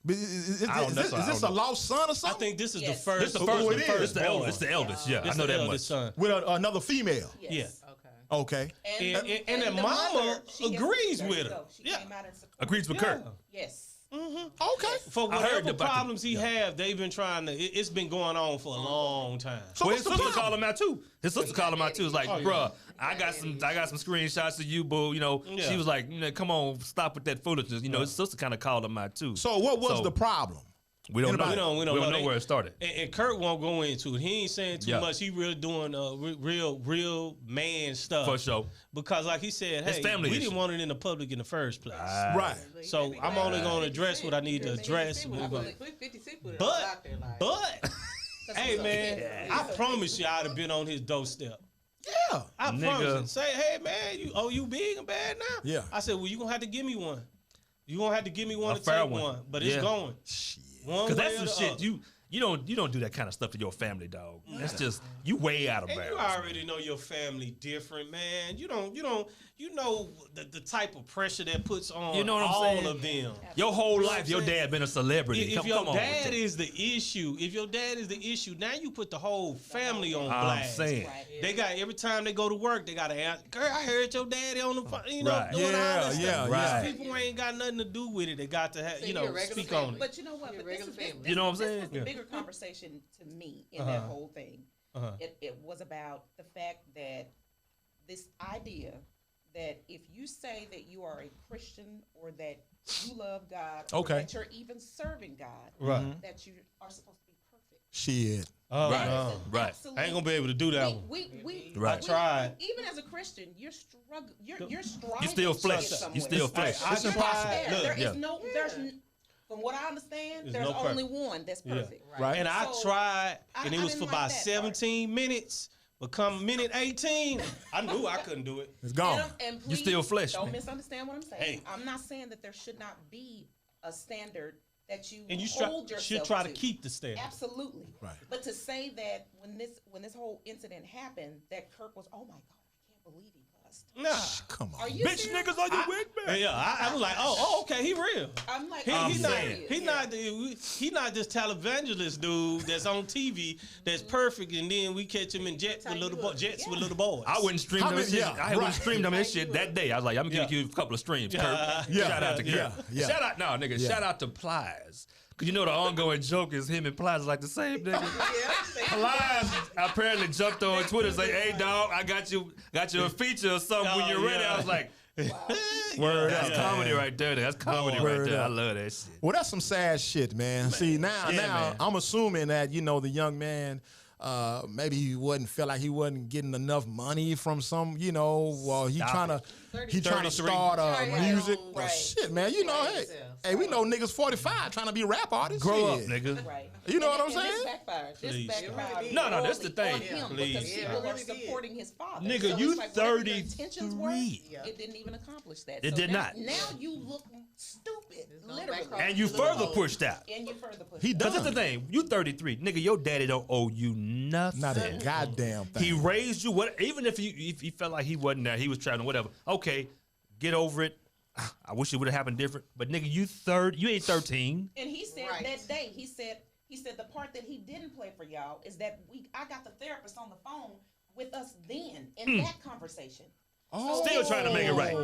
Is I don't know. this a lost son or I something? think this is the Yes. first. This the Oh, first it one. is. It's the eldest. It's the eldest. Yeah, This I know the that much. eldest son. With another female. Yes. Yeah. Okay. Okay. And the mama she has- agrees there with you her. go. She Yeah. came out and supported. Agrees with Yeah. Kurt. Yes. Okay. For I heard whatever about the- problems he have, they've been trying to. It's been going on for a long time. So Well, what's his the sister problem? called him out too. His sister called him out too. It's like, Oh, yeah. bruh, I got some screenshots of you, boo. You know, Yeah. she was like, come on, stop with that foolishness. You know, his sister kind of called him out too. So what was So- the problem? we don't know. Anybody- We don't know. know where it started. And Kurt won't go into it. He ain't saying too Yeah. much. He really doing real man stuff. For sure. Because like he said, It's hey, family we issue. didn't want it in the public in the first place. Right. So I'm only going to address what I need to address. But, hey man, I promise you I'd have been on his doorstep. Yeah. I Nigga. promise you. Say, hey man, you big and bad now? Yeah. I said, well, you gonna have to give me one. You gonna have to give me one A to fair take one. one. But it's Yeah. going. One Because way that's or some the shit other. you don't do that kind of stuff to your family, dog. That's just you way out of And bounds. you already know your family different, man. You know the type of pressure that puts on You know what I'm all saying? of them. Your whole You know life, what your I'm saying? dad been a celebrity. If Come your on. dad is the issue, now you put the whole family on I'm blast. saying. Right. They got every time they go to work, they gotta ask, girl, I heard your daddy on the phone, Right. doing all Yeah, this yeah, stuff. yeah. These people ain't got nothing to do with it. They got to have, So you're a regular speak family. on it. But you know what? Your But this regular is this, family. You know what I'm this saying? was the Yeah. bigger conversation to me in that whole thing. It was about the fact that this idea that if you say that you are a Christian or that you love God, or Okay. that you're even serving God, Right. that you are supposed to be perfect. Shit. Oh, Right. no. Right. Absolute- I ain't gonna be able to do that one. We Right. I tried. Even as a Christian, you're struggling. You're striving. You still to flesh. get You somewhere. still flesh. I You're not tried. there. Look, There is yeah. no. There's. From what I understand, There's there's no only one that's Yeah. perfect. Right. And I So, tried, and it I was didn't for like about that part. 17 minutes. But come minute 18, I knew I couldn't do it. It's gone. And You still flesh, Don't man. misunderstand what I'm saying. Hey. I'm not saying that there should not be a standard that you And you hold yourself should try to keep the standard. Absolutely. Right. But to say that when this whole incident happened, that Kirk was, oh my God, I can't believe he cussed. Nah. Come on. Are you Bitch serious? niggas on your wig, man. Yeah, I was like, oh, okay, he real. I'm like, He, are he you not, serious? he not this televangelist dude that's on TV that's perfect, and then we catch him in jets with little boys. I wouldn't stream How them many- shit. yeah, I wouldn't right. stream them this shit that day. I was like, I'm gonna give you a couple of streams, Kurt. Yeah. Shout out to Kurt. Yeah. Shout out, no, nigga. Yeah. Shout out to Plies. Cause you know the ongoing joke is him and Plies is like the same nigga. Plies apparently jumped on Twitter and say, "Hey dog, I got you a feature or something when Oh, you're ready." yeah. I was like, Word that's up. comedy right there. That's comedy right Word there. I up. love that shit. Well, that's some sad shit, man. See, now man. I'm assuming that, the young man, maybe he felt like he wasn't getting enough money from some, well, he Stop trying to it. 33. start Right. music. Right. Well, shit, man, Right. hey, we know niggas 45 trying to be rap artists. Grow up, Shit. nigga. Right. You know what I'm And this saying? backfired. Please. This backfired. No, that's the horribly thing. on him Please. because Yeah, people it are really did. supporting his father. Nigga, So you it's like whatever your intentions were, 33. Yeah. it didn't even accomplish that. It So did now, not. Now you look stupid, no literally. background. And you further Oh. pushed out. And you further push. He it. done. Cause that's the thing. You 33, nigga. Your daddy don't owe you nothing. Not a goddamn thing. He raised you. What? Even if he felt like he wasn't there, he was trying to whatever. Okay, get over it. I wish it would have happened different. But nigga, you ain't 13. And he said Right. that day, he said the part that he didn't play for y'all is that I got the therapist on the phone with us then in that conversation. Oh. Still trying to make it right.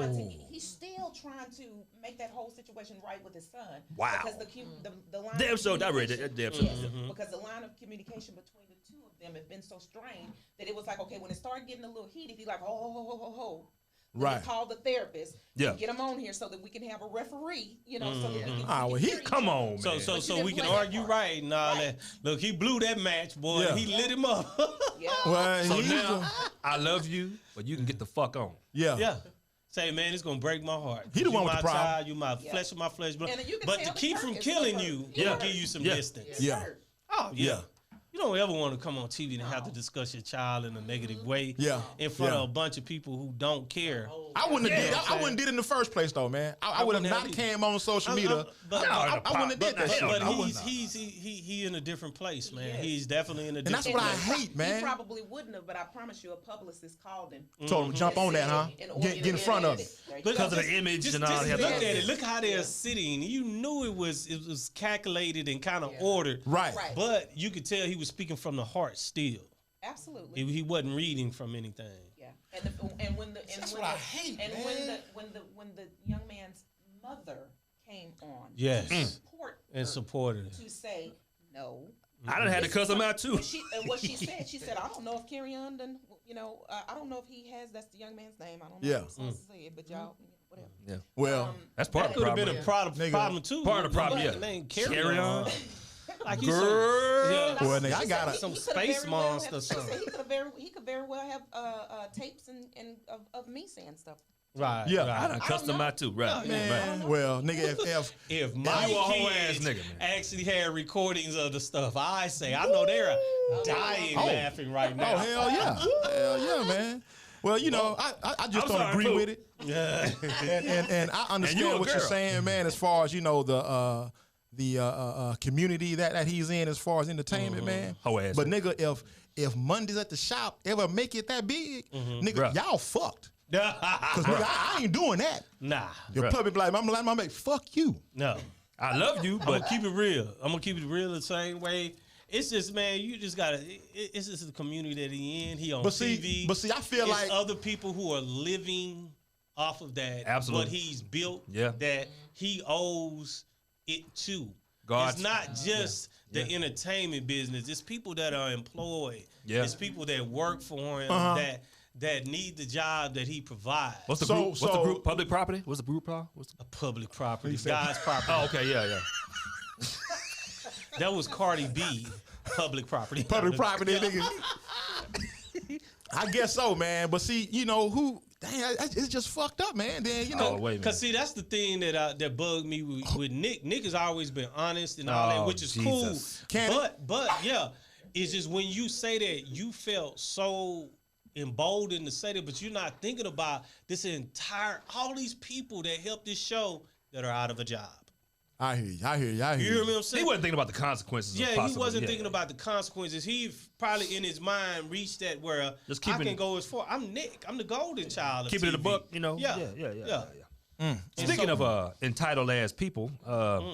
He's still trying to make that whole situation right with his son. Wow. Because the line Damn of sure, I read communication- that damn sure. Yes, because the line of communication between the two of them have been so strained that it was like, okay, when it started getting a little heated, he's like, ho. Then Right. he called the therapist. Yeah. Get him on here so that we can have a referee, so that we can, Ah, well, we can he- hear each Come other. on, man. So But you we didn't can play that argue part. right and all Right. that. Look, he blew that match, boy. Yeah. He lit him up. Yeah. Well, So he's now I love you, but you can get the fuck on. yeah. yeah. Say, man, it's gonna break my heart. He the You one with my the problem. child, you my flesh of my flesh, blood. And you can But tell to the keep from parents killing hurt. you, Yeah. it'll give you some Yeah. distance. Yeah. Hurt. Oh yeah. Yeah. You don't ever want to come on TV and have to discuss your child in a negative way. Yeah. In front Yeah. of a bunch of people who don't care. I wouldn't have Yeah, did. I I'm wouldn't did it in the first place though, man. I would have wouldn't not have came on social media. but- I wouldn't have did that shit. But I wouldn't. he in a different place, man. Yes. He's definitely in a And different that's what I place. hate, man. He probably wouldn't have, but I promise you, a publicist called him. Told him to jump on that, huh? In order Get in to front of get it. at it. Because of the image and all Just that. look at Yes. it. Look how they're sitting. You knew it was calculated and kind of ordered. Right. Right. But you could tell he was speaking from the heart still. Absolutely. He wasn't reading from anything. Yeah, and when the That's what I hate, and man. when the young man's mother came on, Yes. to support And her, supported it. to say no. I done had to cuss him out too. And what she said, I don't know if Kerryon done, I don't know if he has. That's the young man's name. I don't know. Yeah. If I'm supposed to say it, but y'all, whatever. Yeah. Well, That's part of the Could have problem. been a problem too. Part of the problem, But yeah. Name Carry on. Like you Girl. yeah. Well, nigga, I got some He could've space very well monster have- something. He could very well have tapes and of me saying stuff. Right. Yeah, right. I done cussed him out too. Right. man. Right. Well, nigga, if If my You a whole kids ass nigga, man. actually had recordings of the stuff I say, I know they're dying Oh. laughing right now. oh hell yeah, hell yeah, man. Well, you know, I just I'm don't sorry, agree too. with it, Yeah. and I understand you a what you're girl. saying, man. As far as the community that he's in, as far as entertainment, man. Whole ass But nigga, if Mondays at the shop ever make it that big, nigga, Bruh. y'all fucked. Cause nigga, I ain't doing that. Nah. Your Bruh. public like, I'm like, fuck you. No. I love you, I'm but gonna keep it real. I'm gonna keep it real the same way. It's just, man, you just gotta. It's just the community that he in. He on But see, TV. I feel It's like other people who are living off of that. Absolutely. What he's built. Yeah. That he owes it to. God's- It's not just the entertainment business. It's people that are employed. Yeah. It's people that work for him that need the job that he provides. what's the So- group? What's the so- group? Public property? What's the group called? What's the, A public property, said- God's property. oh, okay, yeah. That was Cardi B. Public property. public property, nigga. I guess so, man. But see, you know who? Dang, it's just fucked up, man. Then you know, Oh, wait a minute. Cause see, that's the thing that bugged me with Nick. Nick has always been honest and all that, Oh, which is Jesus. cool. But yeah, it's just when you say that you felt so emboldened to say that, but you're not thinking about this entire all these people that helped this show that are out of a job. I hear you. You hear me? I'm saying? He wasn't thinking about the consequences. of Yeah, he possible- wasn't yeah. thinking about the consequences. He probably in his mind reached that where Just I keeping- can go as far. I'm Nick. I'm the golden child. Of Keeping it a TV. buck, you know. Yeah, Yeah. And Speaking so- of entitled ass people, y'all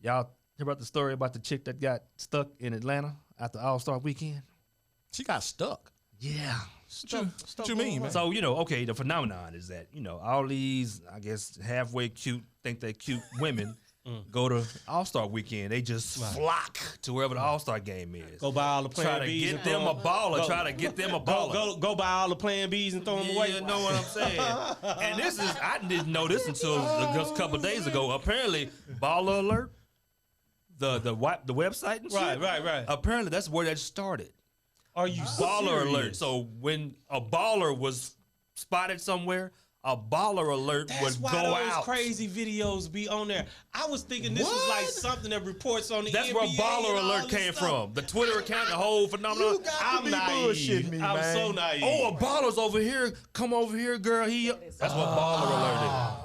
hear about the story about the chick that got stuck in Atlanta after All-Star Weekend? She got stuck. Yeah. What you mean, man? So, okay, the phenomenon is that, all these, I guess, halfway cute, think they cute women go to All-Star Weekend. They just flock to wherever the All-Star game is. Go buy all the Try Plan to Bs get and throw them a baller. Try to get them a baller. Go buy all the Plan Bs and throw them away. You know what I'm saying? And this is, I didn't know this until just a couple of days ago. Apparently, Baller Alert, the website and shit. Right. Apparently, that's where that started. Are you Baller serious? Alert. So when a baller was spotted somewhere, a Baller Alert That's would why go those out. crazy videos be on there. I was thinking this was like something that reports on the That's NBA where and Baller all Alert this came stuff. from. The Twitter account, the whole phenomenon. You got to I'm be naive. bullshitting me, I'm man. so naive. Oh, a baller's over here. Come over here, girl. That's what Baller Alert is.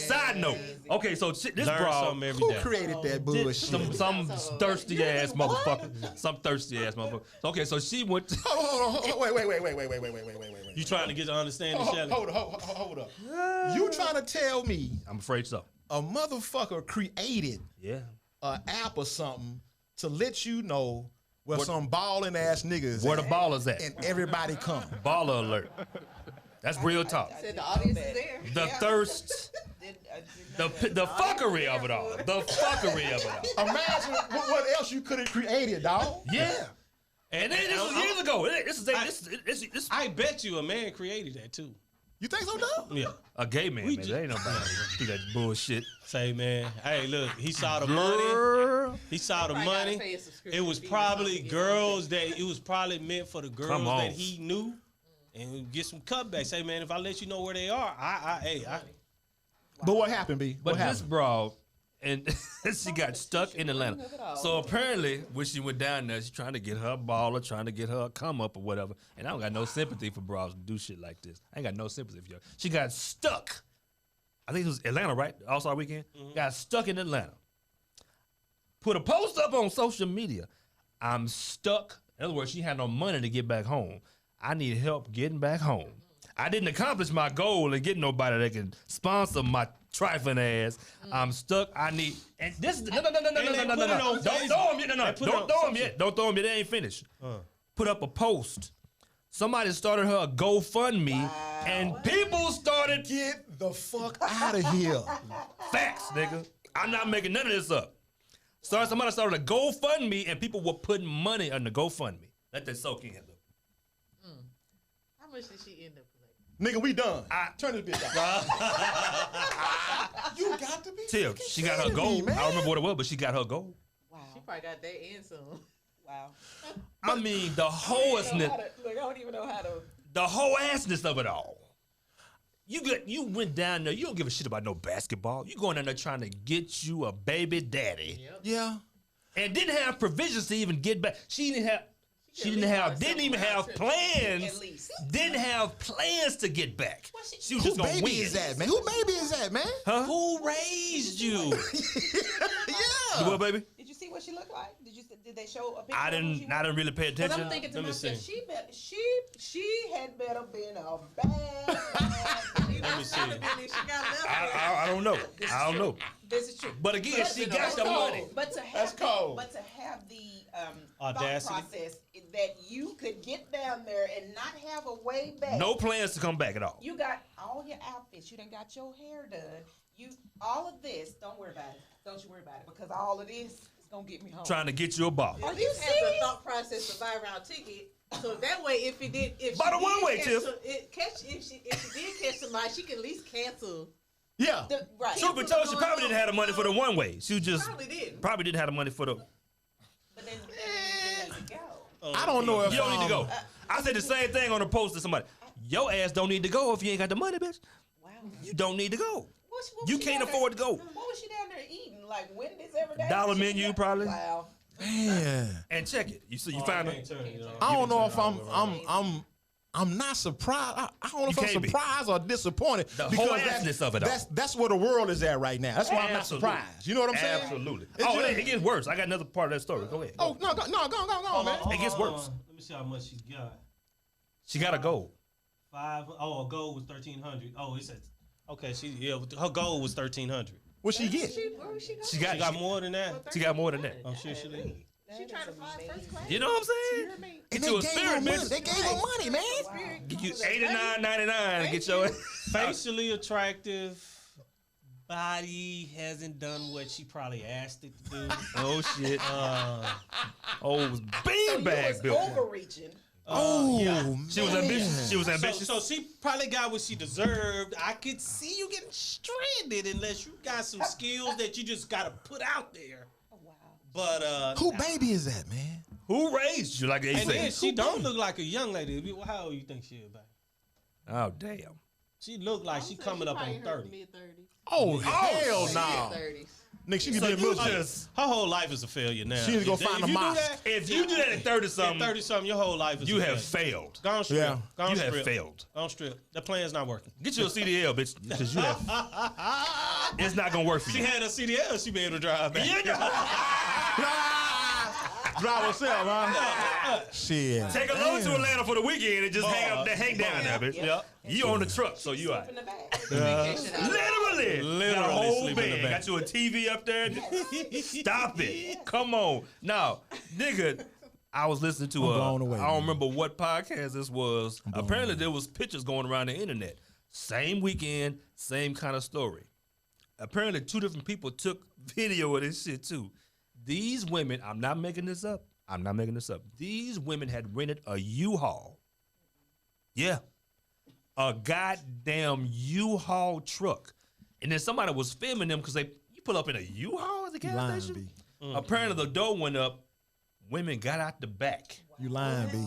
Side note. Okay, so this Learn broad. something every Who day. created that bullshit? Some thirsty ass motherfucker. Some thirsty ass motherfucker. Okay, so she went. Hold on. Wait. You trying to get to understanding, Shelly? Hold up. You trying to tell me I'm afraid so. a motherfucker created Yeah. an app or something to let you know where some balling ass niggas Where the at, ballers at? and everybody come. Baller Alert. That's real talk. Said the audience is there. The thirst, the fuckery of it all. The fuckery of it all. Imagine what else you could have created, dog. Yeah. And then this was years ago. This I bet you a man created that too. You think so, dog? Yeah. a gay man, We man. just- There ain't nobody do that bullshit. Say, man, hey, look, he saw the money. Girl. He saw the Probably gotta money. pay a subscription It was fee or probably something to get girls that it was probably meant for the girls on. that he knew. and get some cutbacks. Hey man, if I let you know where they are, I But what happened, B? But What this happened? broad, and she got stuck in Atlanta. So apparently, when she went down there, she's trying to get her baller, trying to get her come up or whatever. And I don't got no sympathy for broads to do shit like this. I ain't got no sympathy for you. She got stuck. I think it was Atlanta, right? All-Star Weekend. Got stuck in Atlanta. Put a post up on social media. I'm stuck. In other words, she had no money to get back home. I need help getting back home. I didn't accomplish my goal and get nobody that can sponsor my trifling ass. I'm stuck. I need, and this is no. And they put it on Don't throw him yet. No. They put it Don't on throw him social. yet. Don't throw him yet. They ain't finished. Put up a post. Somebody started her a GoFundMe, and people started Get the fuck out of here. facts, nigga. I'm not making none of this up. Somebody started a GoFundMe, and people were putting money on the GoFundMe. Let that soak in. How much did she end up collecting? Nigga, we done. Turn this bitch out. You got to be. Till fucking she got her kidding me, goal. man. I don't remember what it was, but she got her goal. Wow. She probably got that and some. Wow. I mean, the I wholeness, don't even know how to. the whole assness of it all. You went down there. You don't give a shit about no basketball. You going down there trying to get you a baby daddy, Yeah. and didn't have provisions to even get back. She didn't have. She at least bought Didn't even something have out plans. At least. Didn't have plans to get back. She was Who just gonna baby win. is that, man? Who baby is that, man? Huh? Who raised you? Yeah. What, baby? Did you see what she looked like? Did they show a picture? I of who she didn't. I didn't really pay Because attention. I'm thinking to Let me myself, see. she had better been a bad. Let me see. She got left. I don't know. I don't know. This is true. But again, she got the money. But to have That's cold. But to have the Audacity. thought process that you could get down there and not have a way back. No plans to come back at all. You got all your outfits. You done got your hair done. You all of this. Don't worry about it. Don't you worry about it because all of this is gonna get me home. Trying to get you a ball. Are At you least have the serious? thought process to buy a round ticket. So that way, if it did, if Buy she the did one-way, catch Tiff. some- if she did catch somebody, she can at least cancel. Yeah. Right. Truth be told, she probably didn't have the money for the one way. She just Probably didn't. probably didn't have the money for the. But then you need to go. I don't know if You don't need to go. I said the same thing on the post to somebody. Your ass don't need to go if you ain't got the money, bitch. Wow. You don't need to go. What You was she can't down there- afford to go. What was she down there eating? Like Wendy's every day? Dollar She menu, got- probably. Wow. Man. And check it. You see, you Oh, find I her. can't turn it on. I don't know if I'm not surprised. I don't know if I'm can't be. surprised or disappointed. The because whole that's- assness of it all. That's where the world is at right now. That's why I'm not Absolutely. surprised. You know what I'm saying? Absolutely. It's Oh, just- it gets worse. I got another part of that story. Go ahead. Oh no, go on, man. It gets worse. Let me see how much she's got. She got a goal. Her goal was 1,300. Oh, it says okay. Her goal was 1,300. What she get? Where was she going? She She got got more than that. She got more than that. I'm sure she did. She tried to fly first class. You know what I'm saying? And Get they you a gave her spirit, money. bitch. They gave her money, man. Get you $89.99 to get your. Facially attractive. Body hasn't done what she probably asked it to do. Oh shit. Oh, it was So you beanbag was built. overreaching. Oh, yeah. She was ambitious. She was ambitious. So she probably got what she deserved. I could see you getting stranded unless you got some skills that you just got to put out there. Oh, wow. But who baby is that, man? Who raised you like they and then said? she don't look like a young lady. How old you think she is, baby? Oh damn. She look like she coming up on 30. Mid-30s. Oh, hell no. Mid-30s. Nigga, she could So be a you military. just Her whole life is a failure now. She need to go find a mosque. if you do that at 30 At something, 30 something, your whole life is you a have failure. failed. Go on strip. Yeah. Go on You strip. have failed. Go on strip. The plan's not working. Get you a CDL, bitch, because you have. It's not gonna work for She you. had a CDL. She be able to drive back. Drive herself, huh? Shit. Take a load to Damn. Atlanta for the weekend and just hang down there, bitch. Yep. You on the truck, so you all right. In the back. Literally. Literally Got a whole sleep in the bed. back. Got you a TV up there. Stop it. Come on. Now, nigga, I was listening to I'm blown away, I don't man. remember what podcast this was. Apparently there was pictures going around the internet. Same weekend, same kind of story. Apparently 2 different people took video of this shit too. These women, I'm not making this up. These women had rented a U-Haul. Yeah. A goddamn U-Haul truck. And then somebody was filming them because you pull up in a U-Haul at the gas lying, station? B. Apparently the door went up. Women got out the back. You lying, B.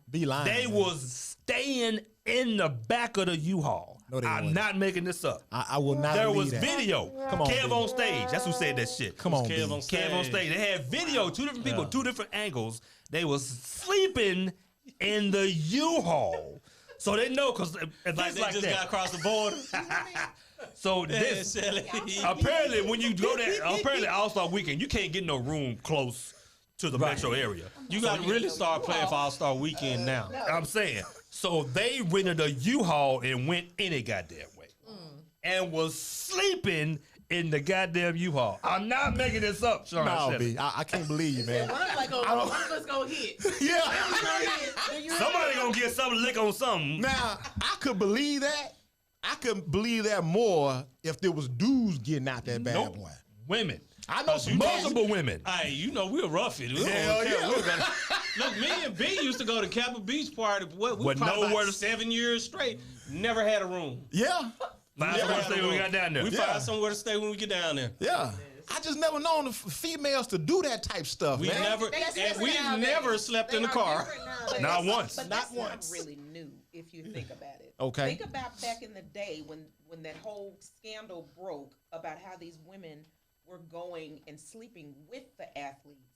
Be lying. They man. was staying in the back of the U-Haul. No, they I'm wasn't. not making this up. I will not. There believe was that. video. Come on, Kev B. on stage. That's who said that shit. Come on, Kev B. on Kev on stage. They had video, two different people, Yeah. two different angles. They was sleeping in the U-Haul. So they know because Like advice they like just that. got across the border. So this Shelly. apparently when you go there, apparently All-Star Weekend, you can't get no room close to the metro area. You got to really start playing for All-Star Weekend now. I'm saying. So they rented a U-Haul and went any goddamn way. And was sleeping in the goddamn U-Haul. I'm not making this up, Sean. No, Shelley. B. I can't believe you, man. One of us gonna hit. Yeah. Somebody gonna get some lick on something. Now I could believe that. I could believe that more if there was dudes getting out that bad Nope. boy. Women. I know some Multiple women. Hey, you know we'll rough it. We don't Hell care. yeah. We're gonna- Look, me and B used to go to Kappa Beach party. What we With probably nowhere about to- 7 years straight. Never had a room. Yeah. Find Never somewhere to had stay a when we room. got down there. We Yeah. find somewhere to stay when we get down there. Yeah. I just never known the females to do that type stuff, We man. never, and we never slept in the car. Not once. But Not that's once. not really new if you think about it. Okay. Think about back in the day when that whole scandal broke about how these women were going and sleeping with the athletes,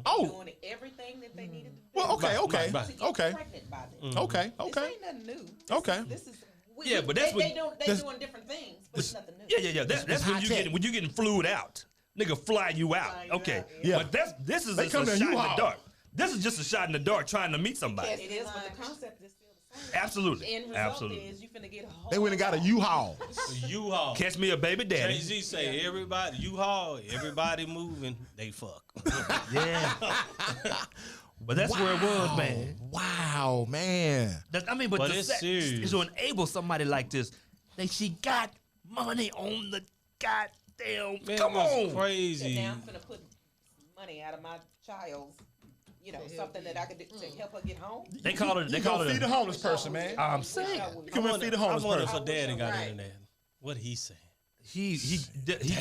Oh. doing everything that they needed to do. Well, okay, okay, Right. to get okay, pregnant by them. okay, This okay. ain't nothing new. Okay. This is Yeah, but that's they what- doing different things, but it's nothing new. Yeah. That's when high you tech. getting flued out. Nigga fly you out. Fly you Okay. out, yeah. But this is They just a come shot to in the U-Haul. dark. This is just a shot in the dark trying to meet somebody. Yes, it is, but the concept is still the same. Absolutely. The end result Absolutely. is you finna get a whole They went and got a U-Haul. U-Haul. Catch me a baby daddy. Jay-Z say everybody, U-Haul, everybody moving, they fuck. Yeah. But that's where it was, man. Wow, man. I mean, but But the it's sex serious. is to enable somebody like this. She got money on the goddamn. Man, Come it was on. And crazy. now I'm finna put money out of my child's, something that I could do to help her get home. They call it. They You call gonna it. feed the homeless person, man. I'm saying. You come and feed the homeless I wonder person. if her daddy got Right. internet. What he saying? He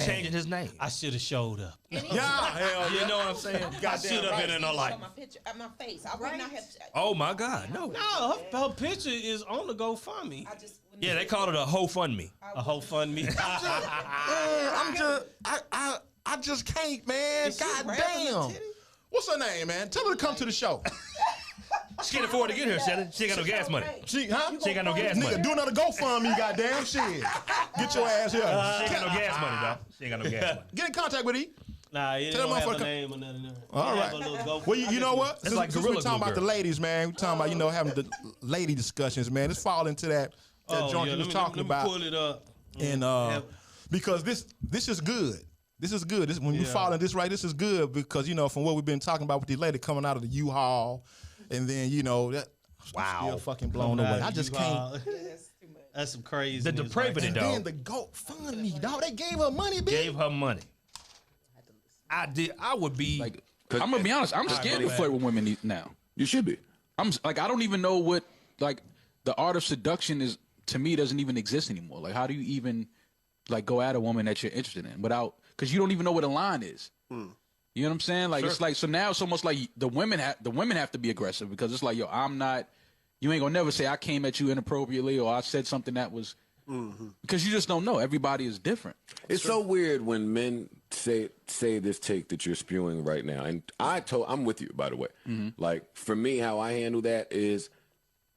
changing his name. I should have showed up. Yeah, hell You know what I'm saying? I should have been in her life. My picture, my face. I would not have. Oh my God, no. No, her picture is on the GoFundMe. I just. wouldn't Yeah, they do call it a hoe fund me. A whole fund me. Man, I just can't, man. Is she God wrapping her damn. titty? What's her name, man? Tell her to come to the show. She can't afford to get here, Shelly. She ain't got no gas money. She, huh? She ain't got no gas money. Nigga, do another GoFundMe, goddamn shit. Get your ass here. She ain't got no gas money, dog. She ain't got no gas money. Get in contact with E. Nah, it Tell don't them have a motherfucker- name or nothing. All right. Well, you know what? Since, like since we're Gorilla talking Glue about the Girl. ladies, man, we're talking about, having the lady discussions, man. It's fall into that joint you was talking about. Pull it up. And because this is good. This is good. When we follow this right, this is good because from what we've been talking about with the lady coming out of the U-Haul, and then that still fucking blown away. I just can't. it. That's too much. That's some crazy. The depravity, And dog. then the GoFundMe, dog. They gave her money, bitch. Gave her money. I did. I would be. Like, I'm gonna be honest. I'm scared to flirt with women now. You should be. I don't even know what the art of seduction is. To me, doesn't even exist anymore. Like, how do you even go at a woman that you're interested in without? Because you don't even know what a line is. You know what I'm saying? Like it's like so now it's almost like the women have to be aggressive because it's like yo, I'm not. You ain't gonna never say I came at you inappropriately or I said something that was because you just don't know. Everybody is different. It's so weird when men say this take that you're spewing right now, and I'm with you, by the way. Like for me, how I handle that is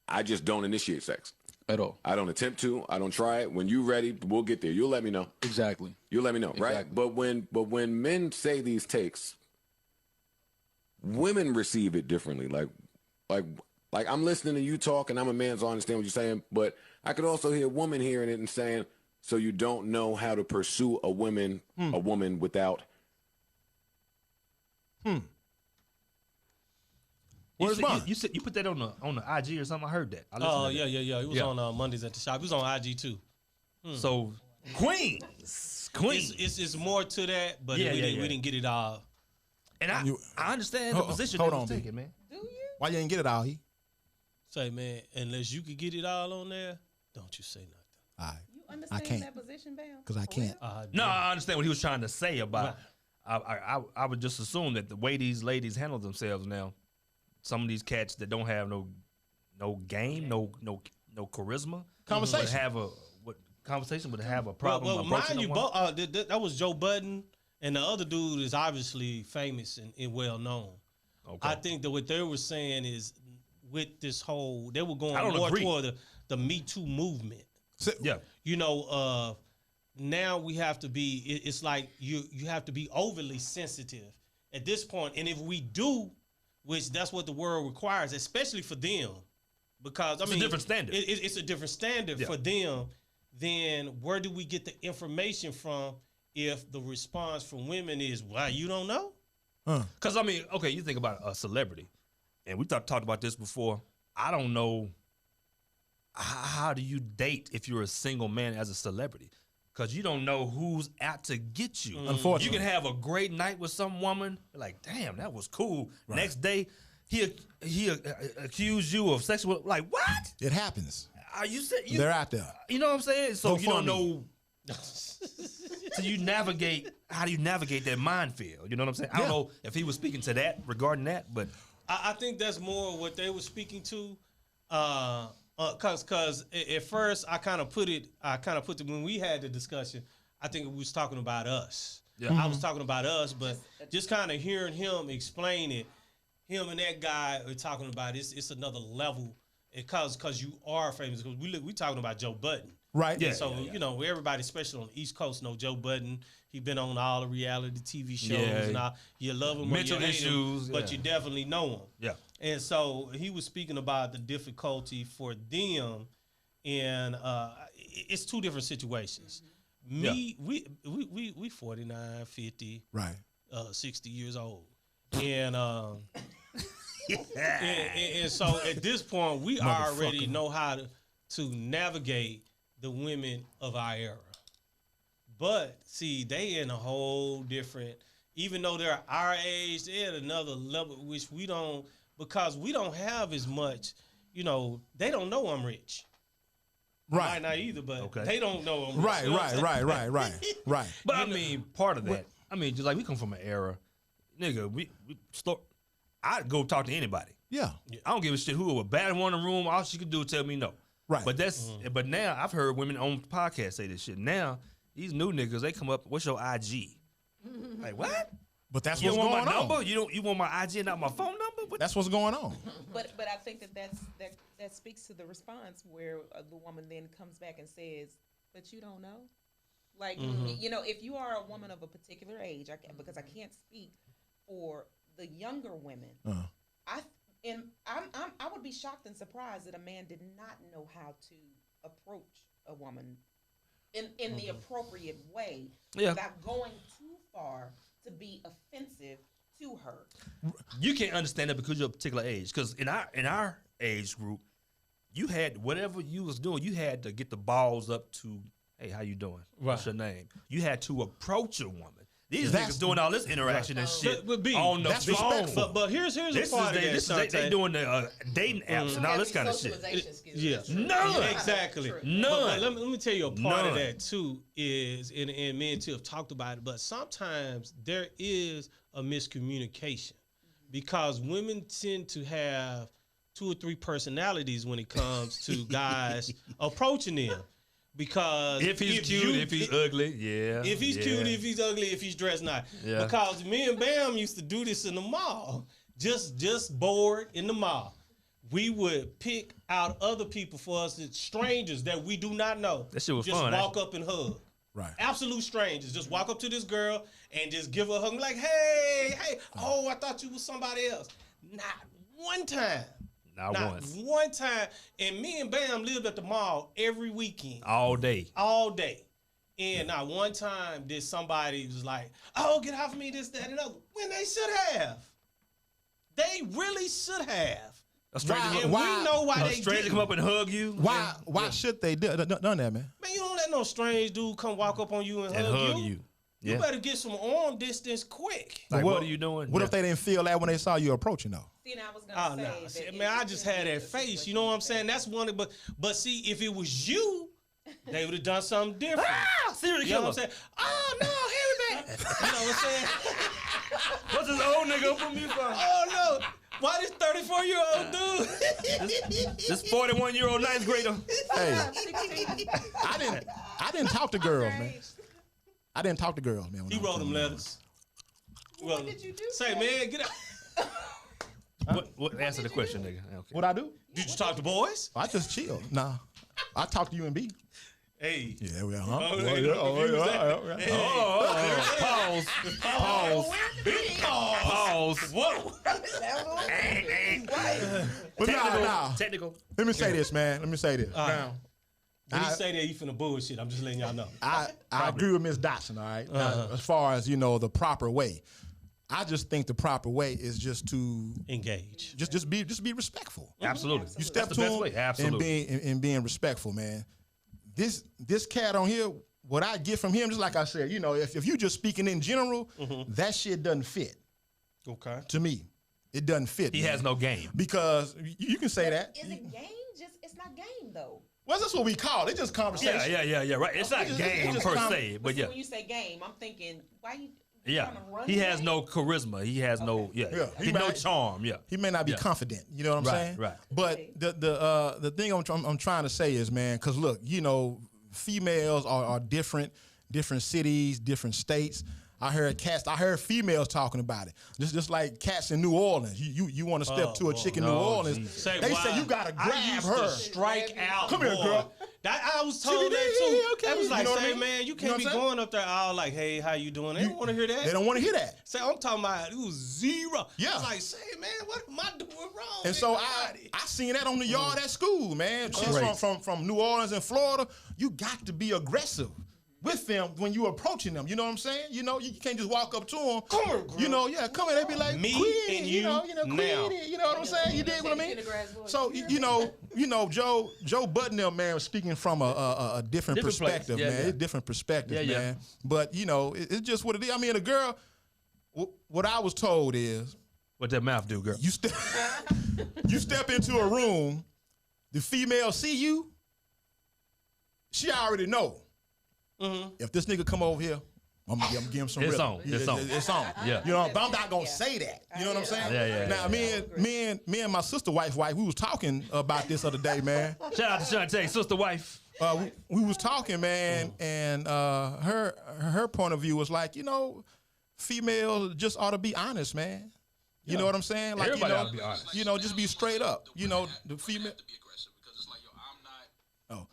I just don't initiate sex At all. I don't attempt to. I don't try it. When you ready, we'll get there. You'll let me know. Exactly. You'll let me know, right? Exactly. But when men say these takes, women receive it differently. Like I'm listening to you talk, and I'm a man, so I understand what you're saying. But I could also hear a woman hearing it and saying, "So you don't know how to pursue a woman without." Where's mine? You said you put that on the IG or something. I heard that. I listened Oh to that. yeah. It was Yeah. on Mondays at the shop. It was on IG too. So Queens. It's more to that, but Yeah, we yeah. didn't get it all. And I understand the Hold- position hold that on, was B. taken, man. Do you? Why you ain't get it all? He? Say, man, unless you could get it all on there, don't you say nothing. All right. You understand can't. that position, Bam? Because I For real? can't. No, I understand what he was trying to say about. I would just assume that the way these ladies handle themselves now, some of these cats that don't have no no game, no charisma. Conversation. Would have a conversation would have a problem. Well, approaching mind you, a woman? that was Joe Budden, and the other dude is obviously famous and well known. Okay. I think that what they were saying is with this whole, they were going I don't more agree. toward the Me Too movement. Yeah. You know, now we have to be. It's like you have to be overly sensitive at this point, and if we do, which that's what the world requires, especially for them, because I It's mean, a different standard. It's a different standard Yeah. for them. Then where do we get the information from if the response from women is, "Why you don't know"? Because, I mean, okay, you think about a celebrity, and we talked about this before. I don't know, how do you date if you're a single man as a celebrity? Because you don't know who's out to get you. Unfortunately. You can have a great night with some woman, like, damn, that was cool. Next day, he accused you of sexual, like, what? It happens. Are you saying? They're out there. You know what I'm saying? So you don't GoFundMe. know. So you navigate. How do you navigate that minefield? You know what I'm saying? I don't know if he was speaking to that regarding that, but I think that's more what they were speaking to. Cause at first I kind of put it when we had the discussion, I think we was talking about us. Yeah. I was talking about us, but just kind of hearing him explain it, him and that guy are talking about it's another level. Cause you are famous. Cause we talking about Joe Budden. Right. Yeah, so you know, everybody, especially on the East Coast, know Joe Budden. He been on all the reality TV shows and all. You love him, Mental or you hate issues, him, but yeah. you definitely know him. yeah. And so he was speaking about the difficulty for them, and it's two different situations. Me, we 49, 50, Right. 60 years old, and and so at this point we already know how to navigate the women of our era. But see, they in a whole different. Even though they're our age, they're at another level which we don't, because we don't have as much. You know, they don't know I'm rich. I Right. might not either, but Okay. they don't know I'm rich. Right. You know what I'm Right. saying? Right. But I mean, part of that. I mean, just like we come from an era, nigga. I'd go talk to anybody. Yeah. I don't give a shit who a bad one in the room. All she could do is tell me no. Right. But but now I've heard women on podcasts say this shit. Now these new niggas, they come up, what's your IG? Like what? But that's You what's want going my on. number? You want my IG and not my phone number? What? That's what's going on. But I think that speaks to the response where the woman then comes back and says, "But you don't know." Like you know, if you are a woman of a particular age, because I can't speak for the younger women, I would be shocked and surprised that a man did not know how to approach a woman in the appropriate way without going too far to be offensive to her. You can't understand that because you're a particular age. Because in our age group, you had whatever you was doing, you had to get the balls up to, hey, how you doing? What's your name? You had to approach a woman. These niggas doing all this interaction and shit But B, on the that's phone. respectful. But here's This a part of is that. they doing the dating apps and all this kind of shit. Socialization skills. Yeah. That's true. None. Yeah, Exactly. that's true. None. But let me tell you a part of None. that too is, and me and T have talked about it, but sometimes there is a miscommunication because women tend to have 2 or 3 personalities when it comes to guys approaching them. Because If he's cute, if he's ugly, yeah. if he's yeah. cute, if he's ugly, if he's dressed nice. Yeah. Because me and Bam used to do this in the mall. Just bored in the mall. We would pick out other people for us, strangers that we do not know. That shit was just fun, walk up and hug. Right. Absolute strangers. Just walk up to this girl and just give her a hug. Like, hey, oh, I thought you was somebody else. Not one time. Not once. one time. And me and Bam lived at the mall every weekend. All day. All day. And not one time did somebody was like, oh, get off me, this, that, and other. When they should have. They really should have. A stranger, Why- And why- we know why a they stranger didn't. come up and hug you. Why should they do none of that, man? Man, you don't let no strange dude come walk up on you and hug you. Yeah. You better get some arm distance quick. Like, Well, what are you doing? What if they didn't feel that when they saw you approaching though? See, and I was Oh gonna no, say see, that man! it I just can had be that a face. situation You know what I'm like saying? that. That's one. But see, if it was you, they would have done something different. Serial You know killer. what I'm saying? Oh no, Harry back. You know what I'm saying? What's this old nigga from you from? Oh no. Why this 34-year-old dude? This 41-year-old ninth grader. Hey, I didn't talk to girls, man. I didn't talk to girls, man. when He I was wrote them growing up. letters. What did you do? Say, man, get out. What answer the question, nigga? Okay. What I do? Did you talk to boys? I just chill. Nah, I talk to you and B. Hey. Yeah, well, huh? Oh, Well, they yeah, don't oh, confuse yeah, that. yeah, yeah. Hey. Pause. Pause. Big pause. Whoa. But nah. Technical. Let me say this, man. Let me say this. Now, When you say that, you finna bullshit. I'm just letting y'all know. I agree with Miss Dotson, all right? Now, as far as, the proper way. I just think the proper way is just to Engage. just be respectful. Absolutely. You step That's to the best him way. Absolutely. and being respectful, man. This cat on here, what I get from him, just like I said, if you just speaking in general, that shit doesn't fit Okay. to me. It doesn't fit. He man. has no game. Because you can say that. Is it game? It's not game though. Well, that's what we call it. It's just conversation. Yeah. Right. It's not It's game just per com- se, but yeah. When you say game, I'm thinking, why you? Yeah. trying to run He the has game? no charisma. He has no. Yeah. Yeah. He no might- charm. Yeah. He may not be Yeah. confident. You know what I'm Right, saying? right. But the thing I'm trying to say is, man, because look, females are different cities, different states. I heard females talking about it. Just like cats in New Orleans. You want to step to a chick in New Orleans? Jesus. They say you gotta I grab used her. to strike out. Come here, boy. girl. I was told CBD, that too. okay. That was like, You know what I say, mean? man, you You know can't what be I'm saying? going up there all like, hey, how you doing? They don't want to hear that. They don't want to hear that. Say, I'm talking about it was zero. Yeah. I was like, say, man, what am I doing wrong? And so Nobody. I seen that on the yard at school, man. Chicks from New Orleans and Florida, you got to be aggressive with them when you approaching them. You know what I'm saying? You can't just walk up to them. Come here, girl. Come here. They be like, Me Queenie, and you Queenie, now. you know what I'm saying? You dig what I mean? So Joe Budden, man, was speaking from a different Different place. perspective, Yeah, man. yeah. It's different perspective, Yeah, yeah. man. But it's just what it is. I mean, a girl. What I was told is, What that mouth do, girl? you step into a room, the female see you, she already know. If this nigga come over here, I'm gonna give him some It's rhythm. on. It's on. It's on. Yeah. But I'm not gonna say that. You know what I'm saying? Yeah. Now me and my sister wife, we was talking about this other day, man. Shout out to Shantae, sister wife. We was talking, man, and her point of view was like, females just ought to be honest, man. You know what I'm saying? Like, Everybody ought to be honest. Just be straight up. The female. Oh,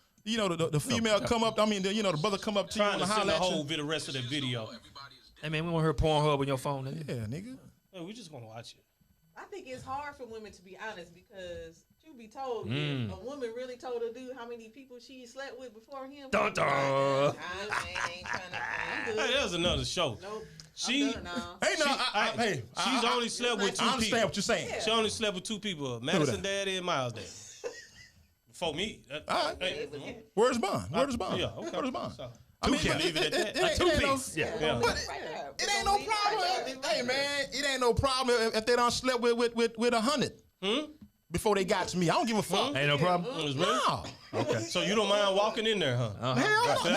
the female come up. I mean, the brother come up to you Trying and to send holler the at whole you. video, rest of the video. Hey man, we want her Pornhub on your phone, nigga. Yeah, nigga. Hey, we just gonna watch it. I think it's hard for women to be honest because you be told Mm. if a woman really told a dude how many people she slept with before him. Dun, dun. I'm good. Hey, that was another show. Nope. She- I'm done now. Hey, no, She's only slept with two I understand people. what you're saying. She only slept with two people, Madison Daddy and Miles Daddy. Before me. All right. Hey, Where's Bond? Where's Bond? yeah, okay. Where's Bond? So, I mean, Two-piece. Leave it at that. it ain't no- Yeah. yeah. But it ain't no problem. Hey man, it ain't no problem if they done slept with 100 before they got to me. I don't give a fuck. Ain't no problem. It was really? No. Okay. So you don't mind walking in there, huh? Hell no,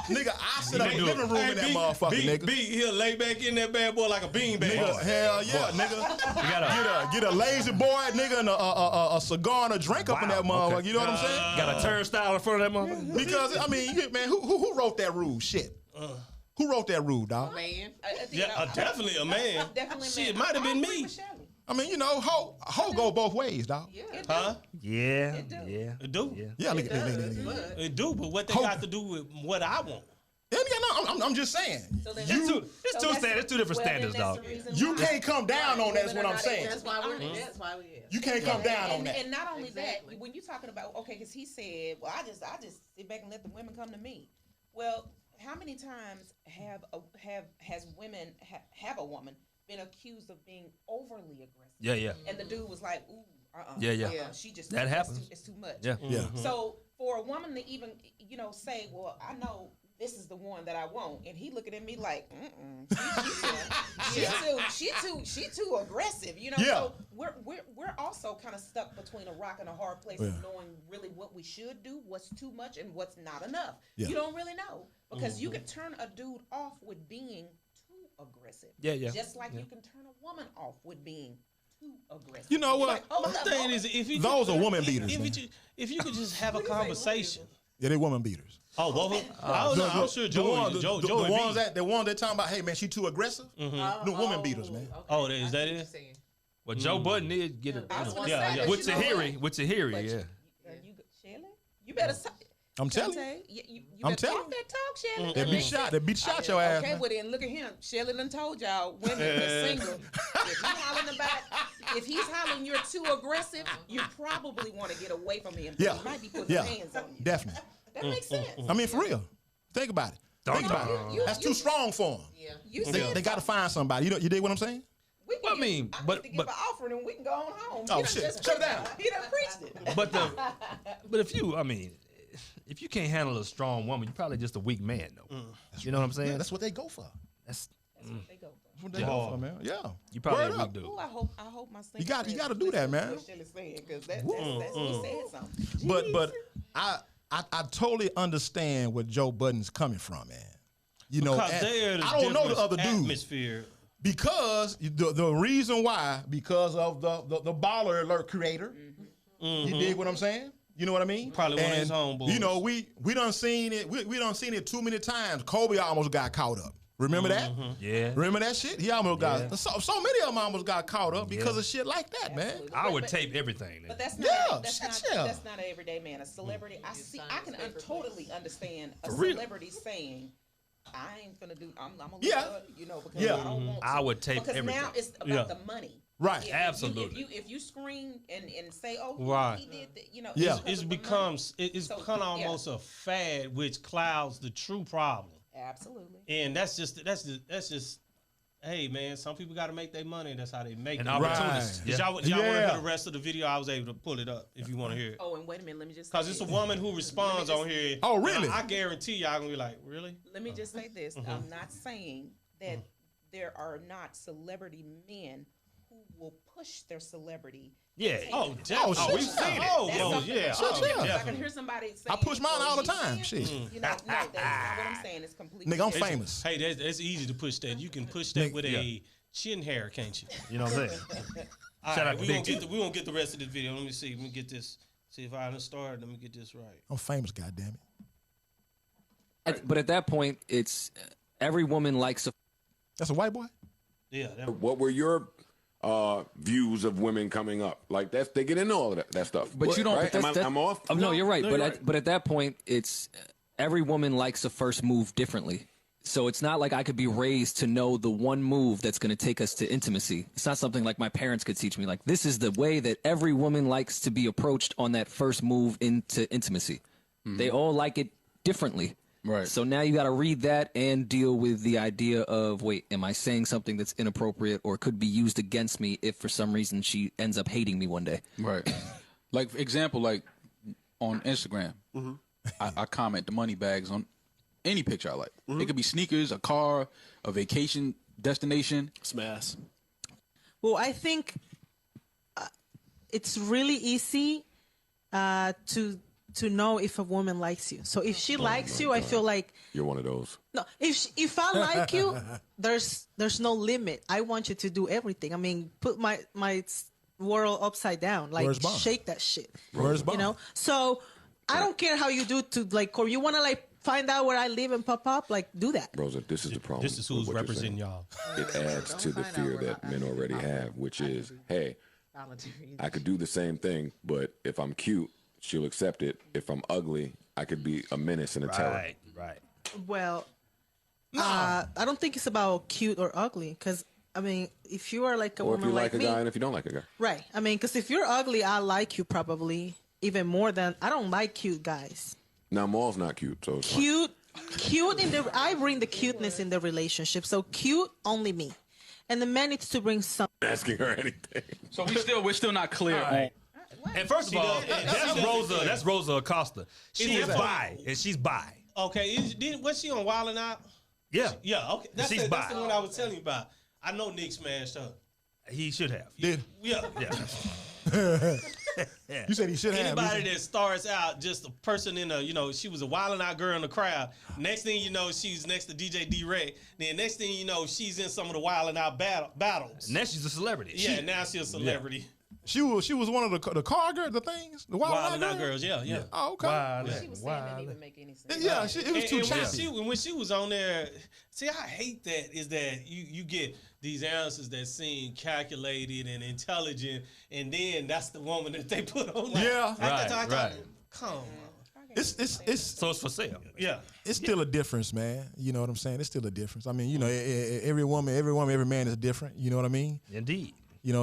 nigga, I sit up in the living room in that motherfucker, nigga. B, he'll lay back in that bad boy like a beanbag. Nigga, hell yeah, nigga. Get a lazy boy, nigga, and a cigar and a drink up in that motherfucker. okay. You know what I'm saying? Got a turnstile in front of that motherfucker. Because I mean, man, who wrote that rule? Shit. Who wrote that rule, dog? Man. Yeah, definitely a man. Definitely, Shit, man. might have I been agree me. with Shelley. I mean, hoe go both ways, dog. Huh? Yeah. do. Yeah. It do. Yeah. Yeah, nigga. But It do, but what they Hope- got to do with what I want? Yeah, no, I'm just saying. So then It's two different standards, dog. You can't come down on that. Is what I'm saying. That's why we're here. You can't come down on and, that. and not only Exactly. that, when you talking about because he said, well, I just sit back and let the women come to me. Well, how many times have a woman been accused of being overly aggressive? Yeah. And the dude was like, ooh, Yeah. she just That happens. It's too much. Yeah. Yeah. So for a woman to even say, well, I know this is the one that I want, and he looking at me like, she too aggressive, Yeah. So we're also kind of stuck between a rock and a hard place of knowing really what we should do, what's too much, and what's not enough. Yeah. You don't really know because you can turn a dude off with being too aggressive. Yeah. Just like you can turn a woman off with being too aggressive. You know what? Like, hold My up, thing hold is, if you Those are woman beaters, if, man. if you could just have a conversation. Yeah, they woman beaters. Oh, both of them? I don't know. I'm sure Joey. The ones that talking about, hey man, she too aggressive. The woman beaters, man. Okay. Oh, is that I see what it? you're saying. Well, Joe Budden did get it. I was gonna Yeah, say, yeah. but With you know Tahiri, what? with Tahiri, But yeah. Shirley, you better. I'm telling you. Shantae, you I'm better telling talk that talk, Shirley. They beat shot. They beat shot your ass. Okay, Man. well then look at him. Shirley done told y'all women that's single. If he's hollering you're too aggressive, you probably want to get away from him. Yeah. He might be putting Yeah. his hands on you. Definitely. That makes sense. I mean, for real. Think about it. Think about it. That's too strong for them. Yeah. You They said got to find somebody. You dig what I'm saying? we can Well, I give- mean, I but- need to give but- an offering and we can go on home. Oh, He done shit. just Shut it preached down. it. He done preached it. But if you, I mean, if you can't handle a strong woman, you're probably just a weak man, though. You know what I'm saying? Yeah, that's what they go for. That's They go. That's what they go for, man. Yeah. you probably Word a weak up. dude. Ooh, I hope my single You got friends to do that, listen to man. what Shirley's saying, 'cause that's he said something. But I totally understand where Joe Budden's coming from, man. You know, Because and they're I don't know the different other dudes. atmosphere. Because the reason why, because of the baller alert creator. You dig what I'm saying? You know what I mean? Probably one of his homeboys. You know, we done seen it. We done seen it too many times. Kobe almost got caught up. Remember that? Yeah. Remember that shit? He almost got so many of them almost got caught up because of shit like that, man. Absolutely. I would But- tape everything. But Then. that's not Yeah, that's shit, not yeah. that's not an everyday man. A celebrity, I can totally understand a real. celebrity saying, "I ain't gonna do. I'm gonna Yeah. you know because Yeah. I don't want to." I would tape because everything. now it's about Yeah. the money. Right. Absolutely. If you scream and say, "Oh, Right. he did," you know, Yeah. because It's of the become money. it's So, become yeah. almost a fad, which clouds the true problem. Absolutely. And that's just hey man, some people got to make their money. That's how they make An it. opportunist. Right. Did y'all want to Yeah. hear the rest of the video? I was able to pull it up if you want to hear it. Oh, and wait a minute. Let me just. Cause say it's a this. woman who responds on here. Oh, really? I guarantee y'all gonna be like, really? Let me just say this. Mm-hmm. I'm not saying that there are not celebrity men who will push their celebrity. Yeah. Oh, shit, definitely. we've seen it. Oh, That's oh something yeah. that- Shit, Oh, yeah. I can definitely. hear somebody saying, I push mine "Well, all the you time. saying-" Shit. You know, no, that's not what I'm saying. It's completely. Nigga, I'm different. famous. Hey, that's easy to push that. You can push that with a chin hair, can't you? You know what I'm saying? All Shout right, out to we Big won't T. we won't get the rest of this video. Let me see. Let me get this. See if I done started. Let me get this right. I'm famous, goddammit. But at that point, it's every woman likes a That's a white boy? Yeah. What were your views of women coming up? Like they get into all of that stuff. But you don't. Right? But I'm off. Oh, no, you're right. No, but you're right. but at that point, it's every woman likes a first move differently. So it's not like I could be raised to know the one move that's going to take us to intimacy. It's not something like my parents could teach me. Like this is the way that every woman likes to be approached on that first move into intimacy. They all like it differently. Right. So now you got to read that and deal with the idea of, wait, am I saying something that's inappropriate or could be used against me if for some reason she ends up hating me one day? Right. Like, for example, like on Instagram, I comment the money bags on any picture I like. It could be sneakers, a car, a vacation destination. Smash. Well, I think it's really easy to know if a woman likes you. So if she likes you, I feel like You're one of those. no. If I like you, there's no limit. I want you to do everything. I mean, put my world upside down, like Where's Bond? shake that shit. Where's You Bond? know. So I don't care how you do to like, or you want to like find out where I live and pop up, like do that. Rosa, this is the problem. This is with who's what you're representing saying. y'all. It adds to the fear that men already have, which is, hey, I could do the same thing, but if I'm cute, she'll accept it. If I'm ugly, I could be a menace and a terror. Right. Well, I don't think it's about cute or ugly, because I mean, if you are like a Or if woman you like like a me, guy and if you don't like a guy. right? I mean, because if you're ugly, I like you probably even more than I don't like cute guys. Now, Maul's not cute, so it's fine. Cute in the I bring the cuteness in the relationship. So cute only me, and the man needs to bring some. Asking her anything. So we're still not clear on. And first of all, that's Rosa Acosta. She is that bi, and she's bi. Okay, was she on Wild 'N Out? Yeah. Yeah, okay. That's She's that's bi. the one I was telling you about. I know Nick smashed her. He should have. Did Yeah. Yeah. You said he should have. Anybody that starts out just a person in a, she was a wilding out girl in the crowd. Next thing you know, she's next to DJ D-Ray. Then next thing you know, she's in some of the wilding out battles. Now she's a celebrity. Yeah, now she's a celebrity. She was one of the car girls, the things, the wilding out girls. Yeah. Oh, okay. What she was saying didn't even make any sense. Yeah, it was too choppy. When she was on there, see, I hate that is that you get these answers that seem calculated and intelligent, and then that's the woman that they put on there. Yeah, right. Come on. It's so it's for sale. Yeah, it's still a difference, man. You know what I'm saying? It's still a difference. I mean, every woman, every man is different. You know what I mean? Indeed.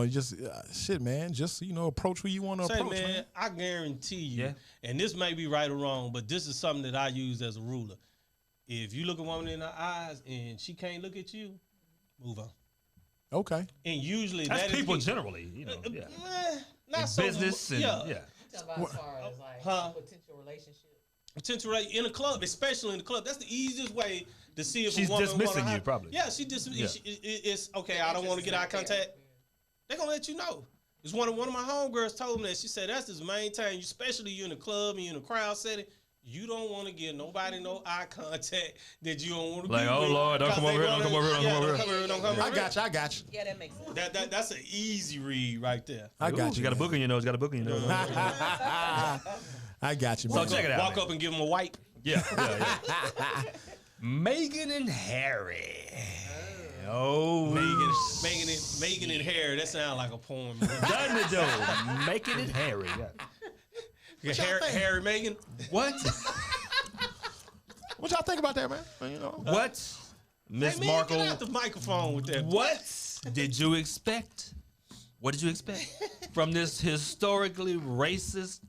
Just shit, man. Just approach who you want to approach, man. I guarantee you, and this may be right or wrong, but this is something that I use as a ruler. If you look a woman in her eyes and she can't look at you, move on. Okay. And usually that's people generally, not in so business and Talking about as far as like potential relationship. In a club, especially in the club, that's the easiest way to see if she's a woman dismissing you, probably. Yeah, it's okay. I don't want to get eye contact. They're gonna let you know. It's one of my homegirls told me that. She said that's the main time, especially you in the club and you in a crowd setting. You don't want to give nobody no eye contact that you don't want to like, oh Lord, don't come over here, don't come over here, don't come over here. I got you. Yeah, that makes sense. That's an easy read right there. I got you. You got a book in your nose. Got a book in your nose. I got you. So check it out. Walk up and give them a wipe. Yeah. Meghan and Harry. Oh, Megan and Harry. That sounds like a poem. Done it though. Making it Harry. Yeah. Harry Meghan. What? What y'all think about that, man? What? Miss Markle. Get out the microphone with that. What did you expect? What did you expect from this historically racist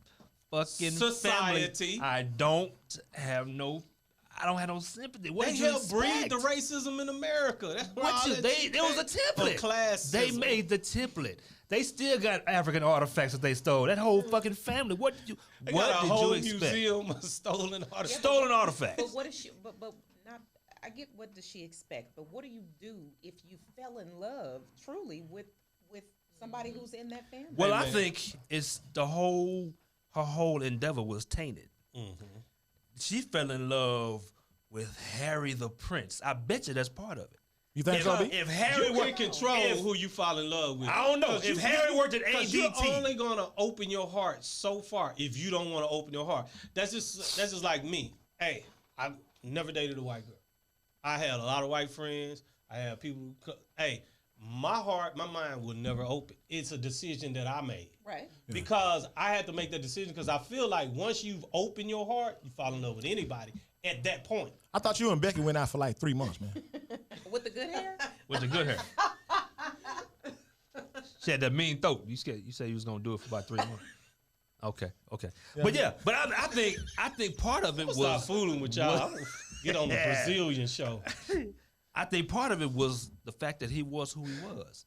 fucking society? Family? I don't have no sympathy. What they did you helped expect? breed the racism in America. That's There was a template. They made the template. They still got African artifacts that they stole. That whole fucking family. What did you expect? Museum of stolen artifacts. Stolen artifacts. But what is she? But not. I get what does she expect, but what do you do if you fell in love truly with somebody who's in that family? Well, I think it's her whole endeavor was tainted. Mm-hmm. She fell in love with Harry the Prince. I bet you that's part of it. You think so? If Harry were control who you fall in love with, I don't know. If Harry worked at ADT, you're only gonna open your heart so far. If you don't want to open your heart, that's just like me. Hey, I never dated a white girl. I had a lot of white friends. I had people. Hey, my mind will never open. It's a decision that I made. Right. Because I had to make that decision because I feel like once you've opened your heart, you fall in love with anybody at that point. I thought you and Becky went out for like 3 months, man. With the good hair? With the good hair. She had that mean throat. You said you was gonna do it for about 3 months. Okay. Yeah. But I think part of it was stop fooling with y'all. Get on the Brazilian show. I think part of it was the fact that he was who he was.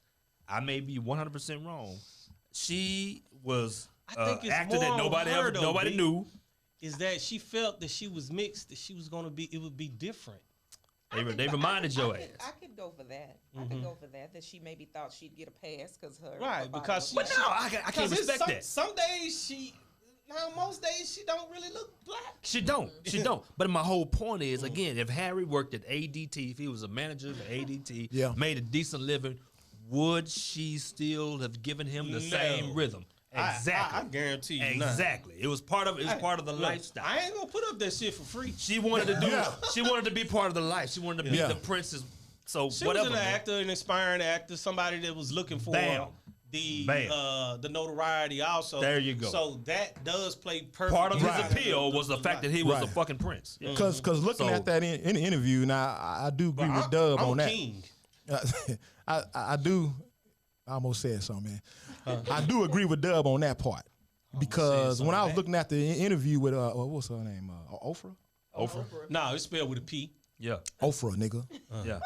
I may be 100% wrong. She was actor that nobody knew. Is that she felt that she was mixed, that she was gonna be, it would be different. They reminded your ass. I could go for that. I could go for that. That she maybe thought she'd get a pass because her. Right, because I can't respect that. Some days most days she don't really look black. She don't. But my whole point is, again, if Harry worked at ADT, if he was a manager for ADT, made a decent living, would she still have given him the same rhythm? Exactly. I guarantee you. Exactly. It was part of the lifestyle. I ain't gonna put up that shit for free. She wanted to do. She wanted to be part of the life. She wanted to be the princess. So she whatever. was an actor, an aspiring actor, somebody that was looking for the notoriety also. There you go. So that does play perfect. Part of his appeal was the fact that he was a fucking prince. Because looking at that in the interview, now I do agree with Dub on that. King. I do. I almost said something, man. I do agree with Dub on that part because when I was looking at the interview with what's her name, Oprah. No, it's spelled with a P. Yeah, Oprah, nigga. Yeah.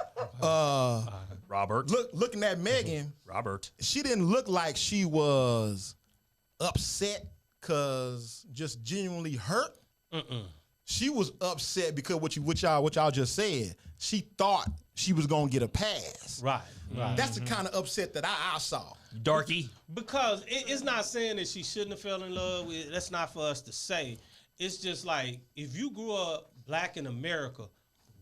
Robert. Looking at Megan, Robert. She didn't look like she was upset because just genuinely hurt. She was upset because what y'all just said. She thought she was gonna get a pass. Right. That's the kind of upset that I saw. Darky. Because it's not saying that she shouldn't have fell in love with. That's not for us to say. It's just like, if you grew up black in America,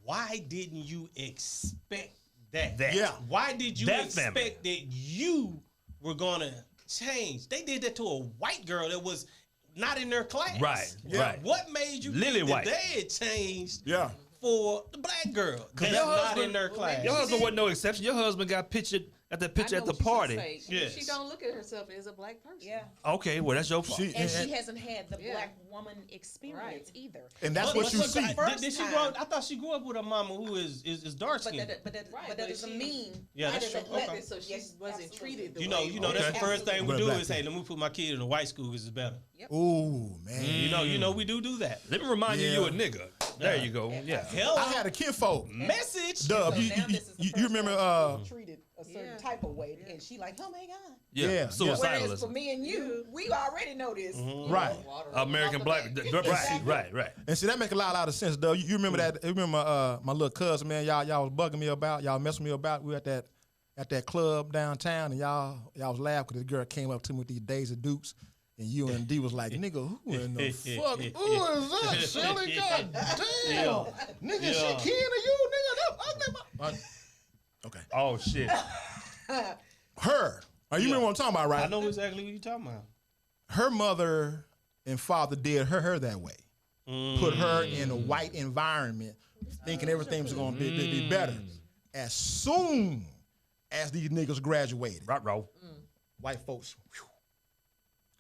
why didn't you expect that? Yeah. Why did you That expect family. that you were gonna change? They did that to a white girl that was not in their class. Right, right. What made you Lily think White. that they had changed Yeah. for the black girl that's your not husband- in their class? Your husband wasn't no exception. Your husband got pictured at the picture I at know the what you party. should say. Yes. She don't look at herself as a black person. Yeah. Okay, well that's your fault. She- And she hasn't had the Yeah. black woman experience either. And that's But- what but you look, see. Did she grow up? I thought she grew up with a mama who is dark But skinned. that But doesn't she- mean. Yeah, that's that true. doesn't- Okay. So she Yes, wasn't absolutely. treated the You way. know, that's the first thing we But do black is, hey, let me put my kid in a white school because it's better. Ooh, man. You know, we do that. Let me remind Yeah. you a nigga. There you go. Yeah. Hell, I had a kinfolk. message. Dub, So you, now you, this is the you first remember time treated a certain Yeah. type of way, and she like, oh my god. Yeah. Yeah. Whereas for Suicidalism. me and you, we already know this. right. American black. Right. And see, that make a lot of sense, though. You remember that? You remember my little cousin, man? Y'all was bugging me about. Y'all messing me about. We were at that club downtown, and y'all was laughing because this girl came up to me with these Daisy Dukes, and UND was like, "Nigga, who in the fuck? Who is that? Shelly? God damn, nigga, Yeah. she kin to you, nigga? That ugly. Okay, Oh shit. her. You remember what I'm talking about, right? I know exactly what you're talking about. Her mother and father did her that way. Put her in a white environment, thinking everything was going to be better. As soon as these niggas graduated, Right, row. white folks,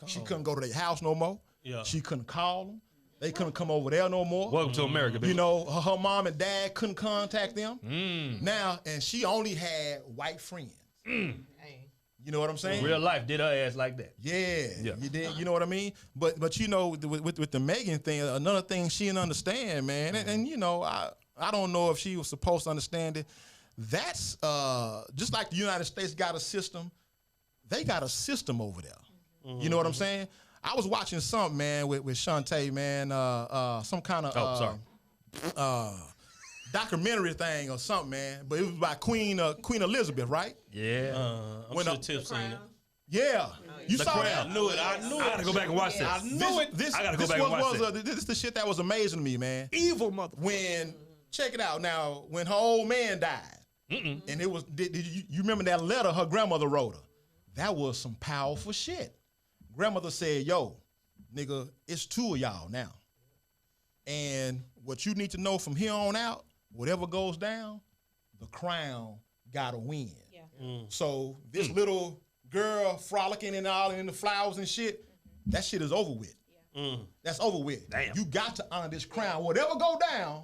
she couldn't go to their house no more. Yeah. She couldn't call them. They couldn't come over there no more. Welcome to America, baby. You know, her mom and dad couldn't contact them. Now, and she only had white friends. You know what I'm saying? Real life did her ass like that. Yeah, you did. You know what I mean? But you know, with the Megan thing, another thing she didn't understand, man. And you know, I don't know if she was supposed to understand it. That's just like the United States got a system. They got a system over there. You know what I'm saying? I was watching something, man, with Shantae, man. Some kind of documentary thing or something, man. But it was by Queen Elizabeth, right? Yeah. I'm When sure a- Tiff seen it. Yeah, you The saw Crown. that. I knew it. I knew I gotta it. go back and watch Yes. this. I knew it. I gotta go back and watch This is the shit that was amazing to me, man. Evil mother. When check it out now, when her old man died, and it was did you remember that letter her grandmother wrote her? That was some powerful shit. Grandmother said, "Yo, nigga, it's two of y'all now, and what you need to know from here on out, whatever goes down, the crown gotta win." Yeah. So this little girl frolicking and all in the flowers and shit, that shit is over with. That's over with. Damn. You got to honor this crown. Whatever go down,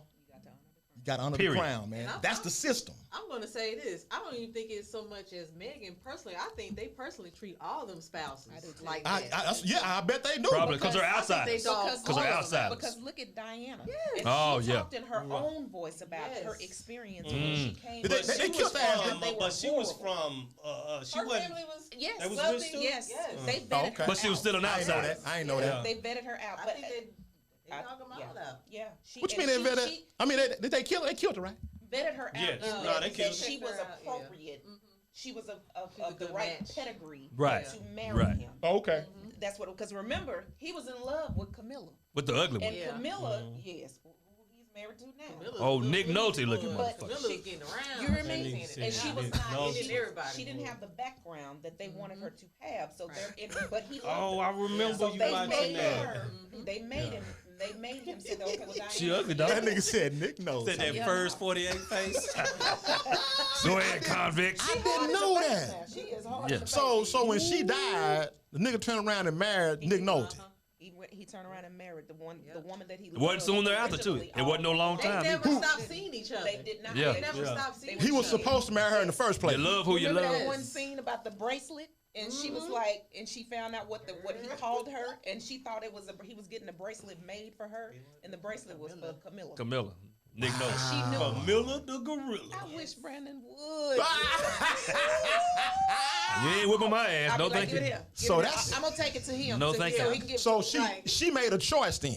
you got to honor Period. the crown, man. That's the system. I'm gonna say this. I don't even think it's so much as Megan personally. I think they personally treat all them spouses like that. I bet they do. Probably because they're I think they outsiders. dog Because they're all of them. outsiders. Because look at Diana. Yes. And Oh, she yeah. talked in her own voice about Yes. her experience when she came. They- But they she killed was that ass. from. They were But she was horrible. from. She Her wasn't. family was. Yes, That was wealthy, rich too? yes. Yes. They vetted okay. her But she was out. still an I ain't know outsider. that. I ain't know that. They vetted her out. I But think they dog them all out. yeah. She, What you and mean they she- vetted? she I mean, did they kill her? They killed her, right? vetted her out. Yes. in No, that they that killed she her. was Checked her out, yeah. appropriate. She was of a the good right match. pedigree Right. to marry Right. him. Oh, okay. That's what. Because remember, he was in love with Camilla, With the ugly and one. Yeah. Camilla, yes, who he's married to now. Camilla's Oh, a good Nick Nolte looking woman. motherfucker. Camilla's getting around. You remember? And And she was Nick not. Nolte. She, Getting everybody she didn't would. have the background that they wanted her to have. So but he loved Oh, her. I remember So you they watching made that. her. They made him. They made him say, "Okay, well, Diana, She ugly, dog. That nigga said Nick knows. Said that Yeah. first 48 face. Go ahead, convicts. I didn't know that. She is hard. Yeah. in the So face. when she died, the nigga turned around and married Nick Nolte. He turned around and married the woman that he It wasn't soon thereafter, too. originally It wasn't no long They time. never stopped seeing each other. They did not. Yeah. They never Yeah. stopped seeing He each was other. supposed to marry her in the first place. You love who you Remember love. that one scene about the bracelet, and she was like, and she found out what he called her, and she thought it was he was getting a bracelet made for her, and the bracelet was for Camilla. Camilla. Nick knows. She knew. Camilla the gorilla. I wish Brandon would. You ain't whipping my ass. I'll No, be like, thank "Give it you. here. Give So it here. that's- I'm gonna take it to him. No, so, thank so you. he can give So right. she made a choice then.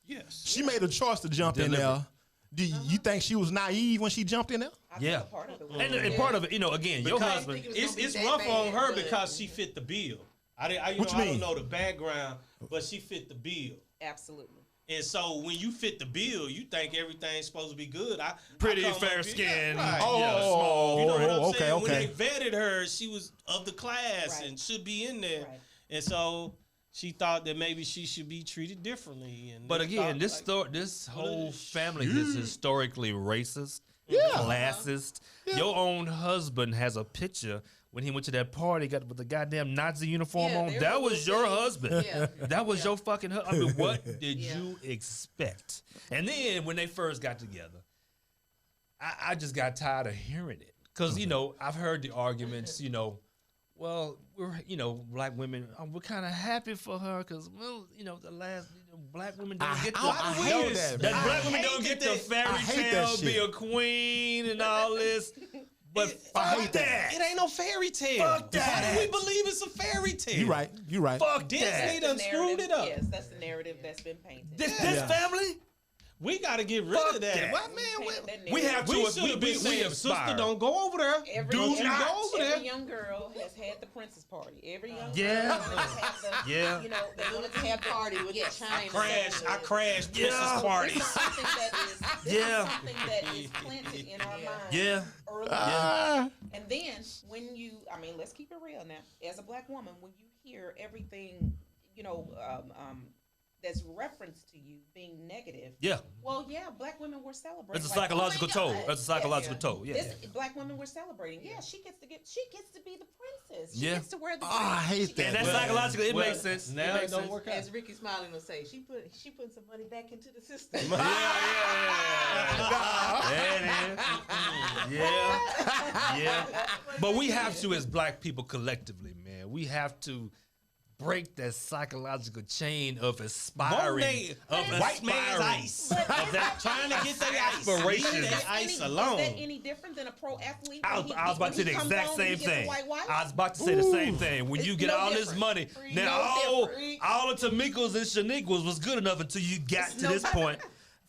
Yes. She made a choice to jump in Deliberate. there. Do you think she was naive when she jumped in there? Yeah. Part of it. And part of it, again, your Because husband. it's rough on her because she fit the bill. I What you mean? don't know the background, but she fit the bill. Absolutely. And so when you fit the bill, you think everything's supposed to be good. Pretty, I come fair up here- skin. Right. Oh, You know what I'm okay, saying? okay. When they vetted her, she was of the class and should be in there. Right. And so she thought that maybe she should be treated differently. And But they again, thought, this whole family is historically racist, Yeah. classist. Your own husband has a picture when he went to that party, got with the goddamn Nazi uniform Yeah, on. there That was was a your thing. husband. Yeah. That was your fucking husband. I mean, what did Yeah. you expect? And then when they first got together, I just got tired of hearing it. Because, I've heard the arguments, well, we're, black women, we're kind of happy for her because, the last, black women don't get the, I hate that, man. black women don't get the fairy hate tale, that be shit. a queen and all this. But I fuck hate that. it ain't no fairy tale. Fuck that. How do we believe it's a fairy tale? You right. You right. Fuck Disney that. done screwed it up. Yes, that's the narrative that's been painted. This Yeah. family? We got to get rid Fuck of that. that. What, man? We have to. We should have been saying, sister, aspire. don't go over there. Every, Don't every, you go over there. every young girl has had the princess party. Every young Yeah. girl has had the, Yeah. they wanted to have the Party with the China. I crashed Yeah. princess parties. This is something that is, Yeah. something that is planted in our minds Yeah. early Ah. on. And then when let's keep it real now. As a black woman, when you hear everything, that's referenced to you being negative. Yeah. Well, yeah, black women were celebrating. That's a like, psychological oh my toll. God. That's a psychological toll. Yeah. This, black women were celebrating. Yeah, she gets to be the princess. She Yeah. gets to wear the. I hate that. And that's man. psychological. It Well, makes sense. now it it makes don't sense. work out. As Ricky Smiling will say, she put some money back into the system. Yeah. But we have to, as black people collectively, man, we have to break that psychological chain of aspiring. White man's ice. Of that, trying to get their ice. Aspiration. Leave their ice Is alone. that any different than a pro athlete? I was about to say the exact same thing. White wife? I was about to say the same thing. When It's you get no all this different. money, No now different. all the Tamikos and Shaniquas was good enough until you got It's to no this different. point.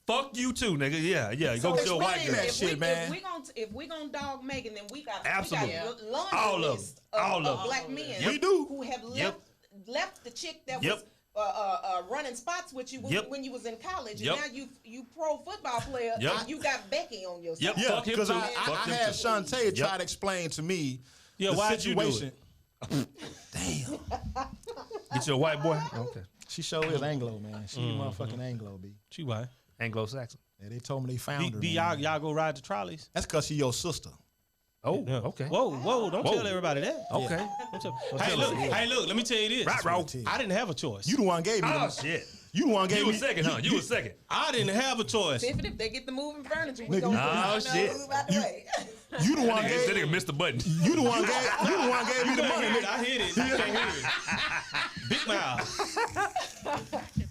Fuck you too, nigga. Yeah. So Go get your white explain girl. that shit, man. If we gonna dog Megan, then we got Absolutely. We got laundry All of them. list All of of them. black men We do. who have Yep. left the chick that Yep. was running spots with you Yep. when you was in college, Yep. and now you pro football player, Yep. and you got Becky on your side. Yep. Yeah, Fuck him because too. I Fuck him had too. Shantae Yep. try to explain to me Yeah, the why'd you do situation. Damn. Get your white boy. Okay. She sure is Anglo, man. She motherfucking Anglo, B. She white. Anglo-Saxon. Yeah, they told me they found her. B, man. y'all go ride the trolleys? That's because she your sister. Oh, Yeah. okay. Whoa, don't Whoa. tell everybody that. Okay. Hey, look, let me tell you this. Right, bro. I didn't have a choice. You the one gave me Oh, the shit. You the one gave You me was second, huh? You was second. I didn't have a choice. Tiffany, if they get the moving furniture, we Nigga, gonna Oh, shit. move out the way. You the one That gave nigga missed the button. you the one gave me the money, nigga. I hit it. You can't hear it. Big mouth.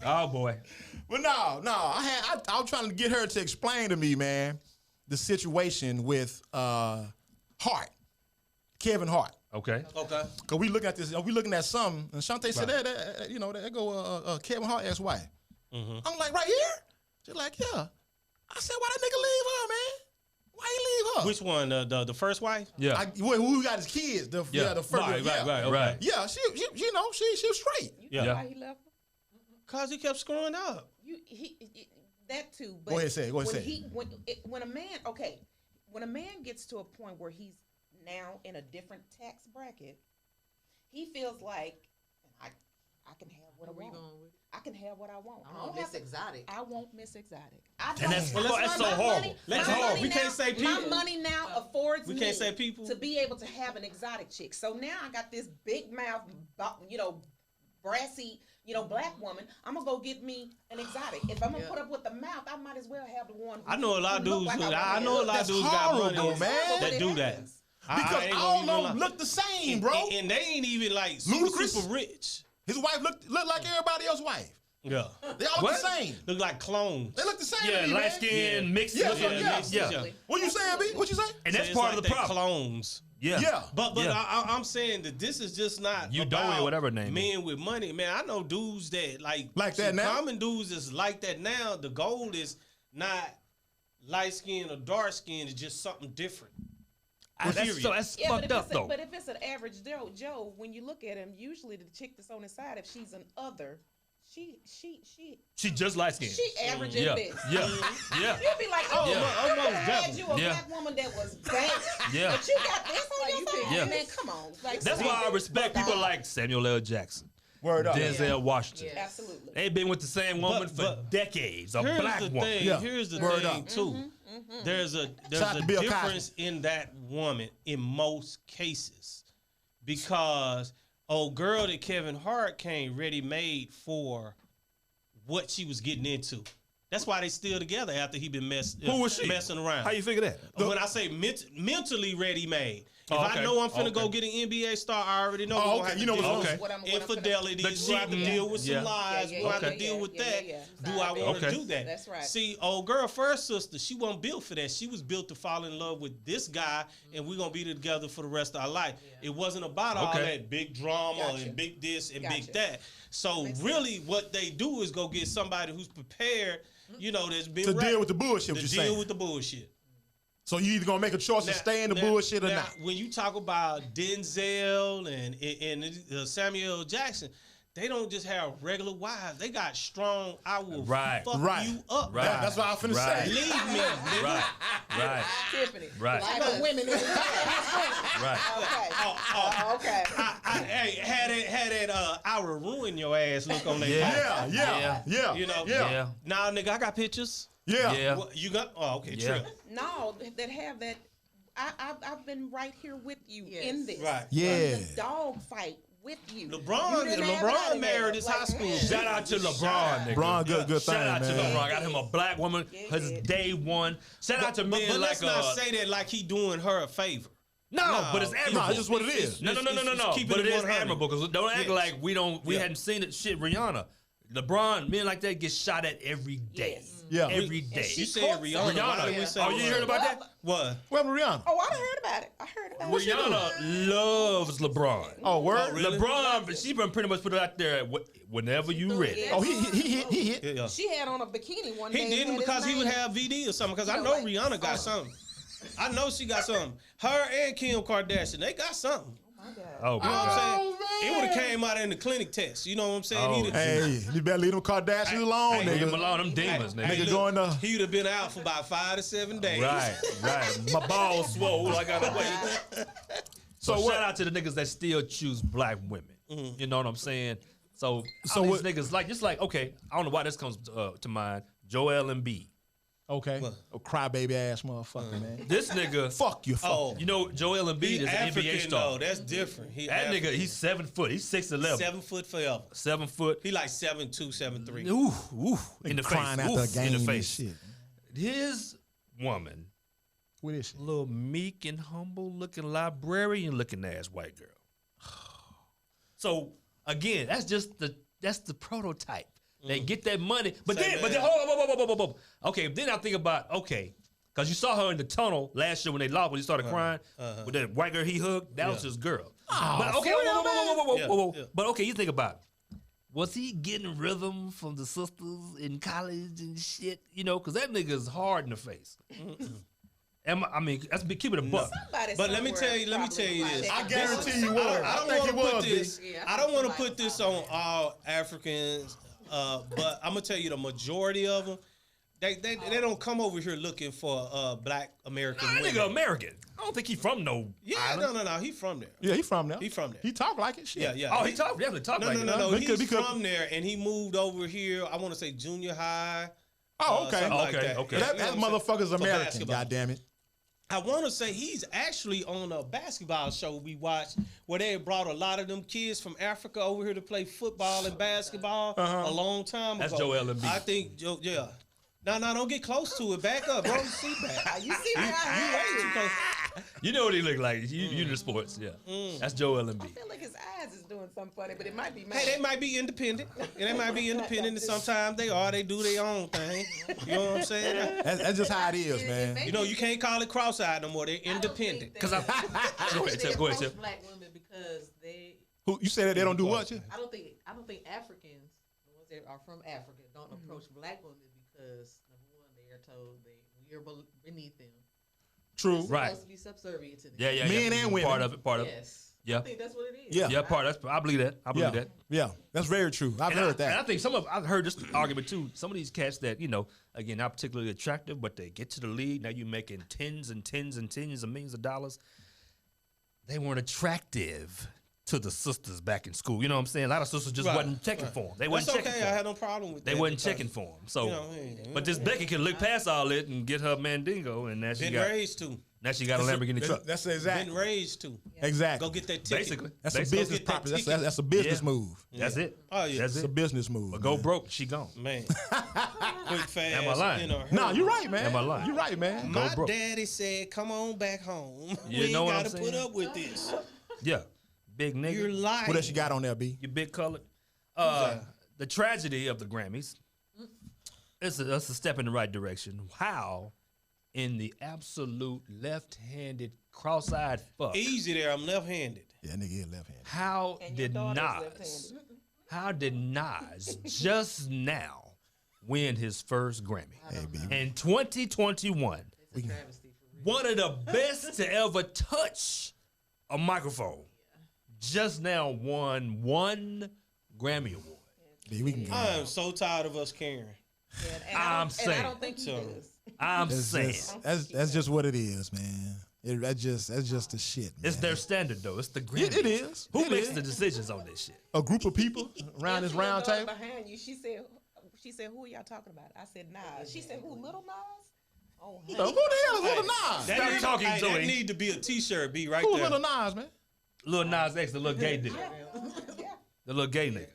Oh, boy. But no, I was trying to get her to explain to me, man, the situation with Hart, Kevin Hart. Okay. Okay. Cause we looking at this, we looking at something, and Shantae said that go Kevin Hart ex-wife. I'm like, right here? She's like, yeah. I said, why that nigga leave her, man? Why he leave her? Which one? The first wife? Yeah. Who got his kids? The first. Right. Right. Yeah, she was straight. Yeah. Why he left? Cause he kept screwing up. That too. But Go ahead, say it. Go ahead, when say it. when a man gets to a point where he's now in a different tax bracket, he feels like I can have what I Where you want. going with it? I can have what I want. I want Miss Exotic. I want Miss Exotic. And that's so horrible. That's my horrible. money We can't now- say My people. money now affords We me can't say people. to be able to have an exotic chick. So now I got this big mouth, brassy, black woman. I'm gonna go get me an exotic. If I'm gonna put up with the mouth, I might as well have the one. I know a lot of who look dudes. like I know a lot of That's dudes got money horrible, man. that do that. Because ain't all gonna of even them lie. look the same, bro. And they ain't even like Ludacris? super rich. His wife looked like everybody else's wife. Yeah. They all look the same. Look like clones. They look the same. Yeah, to me, light man. skin, mixed. Yeah, Yeah. What you saying, B? What you say? And that's It's part like of the they problem. Clones. Yeah. Yeah. But Yeah. I'm saying that this is just not You about Doe, whatever name men with money. Man, I know dudes that like that now? Common dudes is like that now. The goal is not light skin or dark skin is just something different. That's fucked up though. But if it's an average Joe, when you look at him, usually the chick that's on his side, if she's an other, she just light skinned. She average at best. Yeah. You'll be like, oh, I could have had you a Yeah. black woman that was bad. Yeah. But you got this on your side. Yeah. Man, come on. Like, That's why I respect people like Samuel L. Jackson, Word up. Denzel Washington. Yeah. Absolutely. They've been with the same woman for decades. A Here's black the woman. thing. Yeah. Here's the Word thing up. too. There's a Shout out to Bill Cosby. difference in that woman in most cases because old girl that Kevin Hart came ready made for what she was getting into. That's why they still together after he been Who was she? messing around. How you figure that? When I say mentally ready made. If Oh, okay. I know I'm finna Okay. go get an NBA star, I already know Oh, we're gonna okay. have You to know deal what's with what I'm infidelity. The We'll have to cheating. deal with some Yeah. lies. We'll have to deal with that. Do I want to Okay. do that? That's right. See, old girl first sister, she wasn't built for that. She was built to fall in love with this guy, and we're gonna be together for the rest of our life. It wasn't about all Okay. that big drama Gotcha. and big this and Gotcha. big that. So really, what they do is go get somebody who's prepared. You know, that's been To deal with the bullshit, To what you're deal saying. with the bullshit. So you either gonna make a choice to stay in the bullshit or now, not. When you talk about Denzel and Samuel L. Jackson, they don't just have regular wives. They got strong. I will fuck you up. Right. That's what I was finna say. Leave me, nigga. Right. Tiffany. Right. Like the women in the Right. Okay. Hey, had that I will ruin your ass look on their face. Yeah. You know. Yeah. Nah, nigga, I got pictures. Yeah. What, you got? Oh, okay. Yeah. Trip. No, that have that. I've been right here with you Yes. in this. Right. Yeah. In the dog fight with you. LeBron married his high school. Shout out to LeBron, nigga. LeBron, good Shout thing, out to man. LeBron. Got him a black woman. His day one. Shout out to men but like let's not say that like he doing her a favor. No, but it's admirable. No, it's just what it is. No. keeping But it it is 100. admirable because don't act Yes. like we hadn't seen it. Shit, Rihanna, LeBron, men like that get shot at every day. Yeah. Every day. You said Rihanna. Why did we say Oh, you heard about that? What? Where Rihanna? Oh, I heard about it. I heard about it. Rihanna loves LeBron. Oh, word. really? LeBron, but she been pretty much put it out there whenever you ready. Oh, he hit. Yeah. She had on a bikini one He day. didn't and had because his he would name. have VD or something. Because I You know know, Rihanna got something. I know she got something. Her and Kim Kardashian, they got something. Oh, You know what I'm saying? It would have came out in the clinic test. You know what I'm saying? Oh, He'd have- Hey, you better leave them Kardashians alone, Leave him nigga. alone, them demons, Hey, nigga. Nigga look, going to- He would have been out for about 5 to 7 days. Right. My balls swole. I gotta wait. So what- shout out to the niggas that still choose black women. You know what I'm saying? So So all what- these niggas like okay, I don't know why this comes to mind. Joel Embiid. Okay. A crybaby ass motherfucker, man. This nigga, Fuck you, fuck. Oh, you know, Joel Embiid he is an African NBA star. though. That's different. He That nigga, African. he's 7 foot. He's 6'11". 7 foot forever. 7 foot. He like 7'2", 7'3". Ooh, in the crying face. after a Oof, game in the and face. shit. His woman, What is she? little meek and humble looking librarian looking ass white girl. So again, that's the prototype. They get that money, but Say then that. hold on. Okay, then I think about because you saw her in the tunnel last year when they lost when he started crying with that white girl he hugged. That was his girl. But okay, whoa. Yeah. But okay, you think about it. Was he getting rhythm from the sisters in college and shit? You know, because that nigga's hard in the face. I mean, that's keep it a buck. Somebody But let me somewhere tell you probably this. like I that. guarantee you was. I don't think want he to put was, this. B. Yeah, I don't want to somebody put this on all Africans, but I'm gonna tell you the majority of them. They don't come over here looking for black American That women. nigga American. I don't think he from no Yeah, island. no. He from there. Yeah, he from there. He from there. He talk like it. Shit. Yeah. Oh, he definitely talk No, like no, it. no, no. He He's could- he could- from there, and he moved over here. I want to say junior high. Oh, okay. something like Okay, that. okay. You That know what I'm saying? motherfucker's For American. basketball. God damn it. I want to say he's actually on a basketball show we watched where they brought a lot of them kids from Africa over here to play football and basketball a long time That's ago. Joel Embiid. I think, yeah. No, don't get close to it. Back up, bro. Sit back. You see me? You way too close. You know what he look like. You in the sports, yeah. That's Joel I Embiid. feel like his eyes is doing something funny, but it might be mine. Hey, they might be independent. And sometimes they are. They do their own thing. You know what I'm saying? That's just how it is, man. You know, you can't call it cross-eyed no more. They're independent. Because I go ahead, Tim, go ahead, Tim. Black women because they. Who you say that they don't do what? I don't think Africans, the ones that are from Africa, don't approach black women because number one, they are told we you're beneath them. True. You're Right. supposed to be subservient to them. Yeah. Men and women. Part of it. Yes. Yeah. I think that's what it is. Yeah. Yeah, part. I believe that. I believe that. Yeah, that's very true. I've heard And I that. think I've heard this argument too. Some of these cats that, again, not particularly attractive, but they get to the league. Now you're making tens and tens and tens of millions of dollars. They weren't attractive to the sisters back in school. You know what I'm saying? A lot of sisters just wasn't checking for them. They wasn't That's checking okay. for I them. had no problem with that. They wasn't because checking for them. So, you know what I mean? but this Becky can look past all it and get her mandingo, and now she Been got raised to. now she got a Lamborghini truck. That's exactly. Been raised to. Exactly. Go get that ticket. Basically, That's a Basically. business get that property. That's, ticket. that's a business Yeah. move. That's it. Oh yeah. That's It's a it. business move. But go man. broke, she gone. Man. Quick, fast. Am I lying? Nah, you're right, man. Am I lying? You're right, man. Go My broke. daddy said, "Come on back home. You we ain't know what I'm gotta put saying? up with this. Yeah, big nigga. You're lying." What else you got on there, B? You big colored. The tragedy of the Grammys. It's a step in the right direction. How, in the absolute left-handed, cross-eyed fuck, Easy there. I'm left-handed. Yeah, nigga is left-handed. how And your did daughter's Nas? left-handed. How did Nas just now win his first Grammy Hey, B. in 2021? It's a travesty for real. One of the best to ever touch a microphone. Just now won one Grammy Award. B, we can go. I am so tired of us caring. And I'm and saying. I don't think he So- does. I'm That's saying. just, that's just what it is, man. That's just the shit, man. It's their standard, though. It's the Grammys. It is. Who It makes is. the decisions on this shit? A group of people around this Your round daughter table. behind you. She said, "Who are y'all talking about?" I said, "Nas." She said, "Who? Little Nas?" Oh, Who the hell is Little Nas? Stop need, talking hey, to that him. need to be a T-shirt. Be right Who's there. Little Nas, man? Lil Nas X, the little gay nigga. The little gay nigga.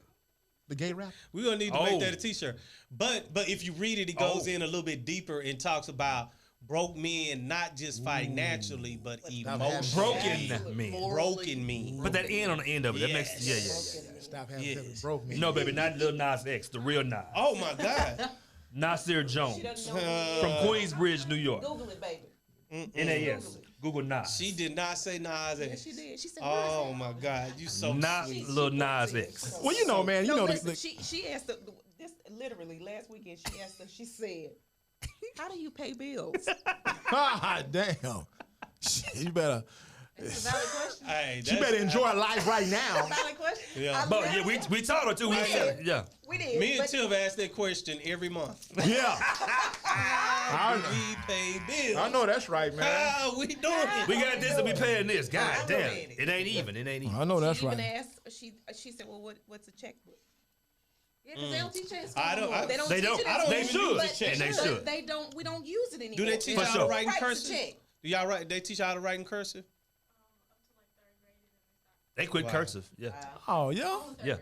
The gay rapper. We're gonna need to Oh. make that a T-shirt. But if you read it, it goes in a little bit deeper and talks about broke men not just financially, but emotionally. Broken men. Broken men. Put that N on the end of it. That makes Yes. yeah. Stop having Yes. sex broke me. No, baby, not Lil Nas X, the real Nas. Oh my God. Nasir Jones from Queensbridge, New York. Google it, baby. NAS. Google Nas. She did not say Nas X. She did. She said, Oh my God, you so Not sweet. Lil Nas X. Well, you know, man. You know, listen, the, she asked this literally last weekend. She asked her. She said, "How do you pay bills?" ah, damn. Shit, you better. It's a valid question. Hey, She better enjoy life right now. Valid question. Yeah. But yeah, we told her too. We said, yeah. We did. Me and but Tiff ask that question every month. Yeah. We pay bills. I know that's right, man. How we doing it? We got this and we paying this. God I'm damn. ready. It ain't even. It ain't even. I know that's she even right. asked. She said, "Well, what's a checkbook?" Yeah, because they don't teach that in school I don't- anymore. I- They don't. They teach don't. it in I don't school, They even should. use but- the check. And they but should. They don't. We don't use it anymore. Do they teach For how sure. to write in Write the cursive? check. Do y'all write? They teach how to write in cursive? They quit cursive. Yeah. Oh, yeah. Yeah.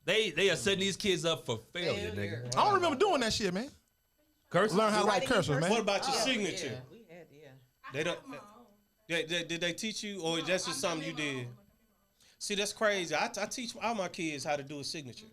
They are setting these kids up for failure, Failure. nigga. I don't remember doing that shit, man. Cursive. Learn how to write Writing in cursive, man. What about your Oh, signature? Yeah, we had, They don't. Did they teach you, or that's just something you did? See, that's crazy. I teach all my kids how to do a signature.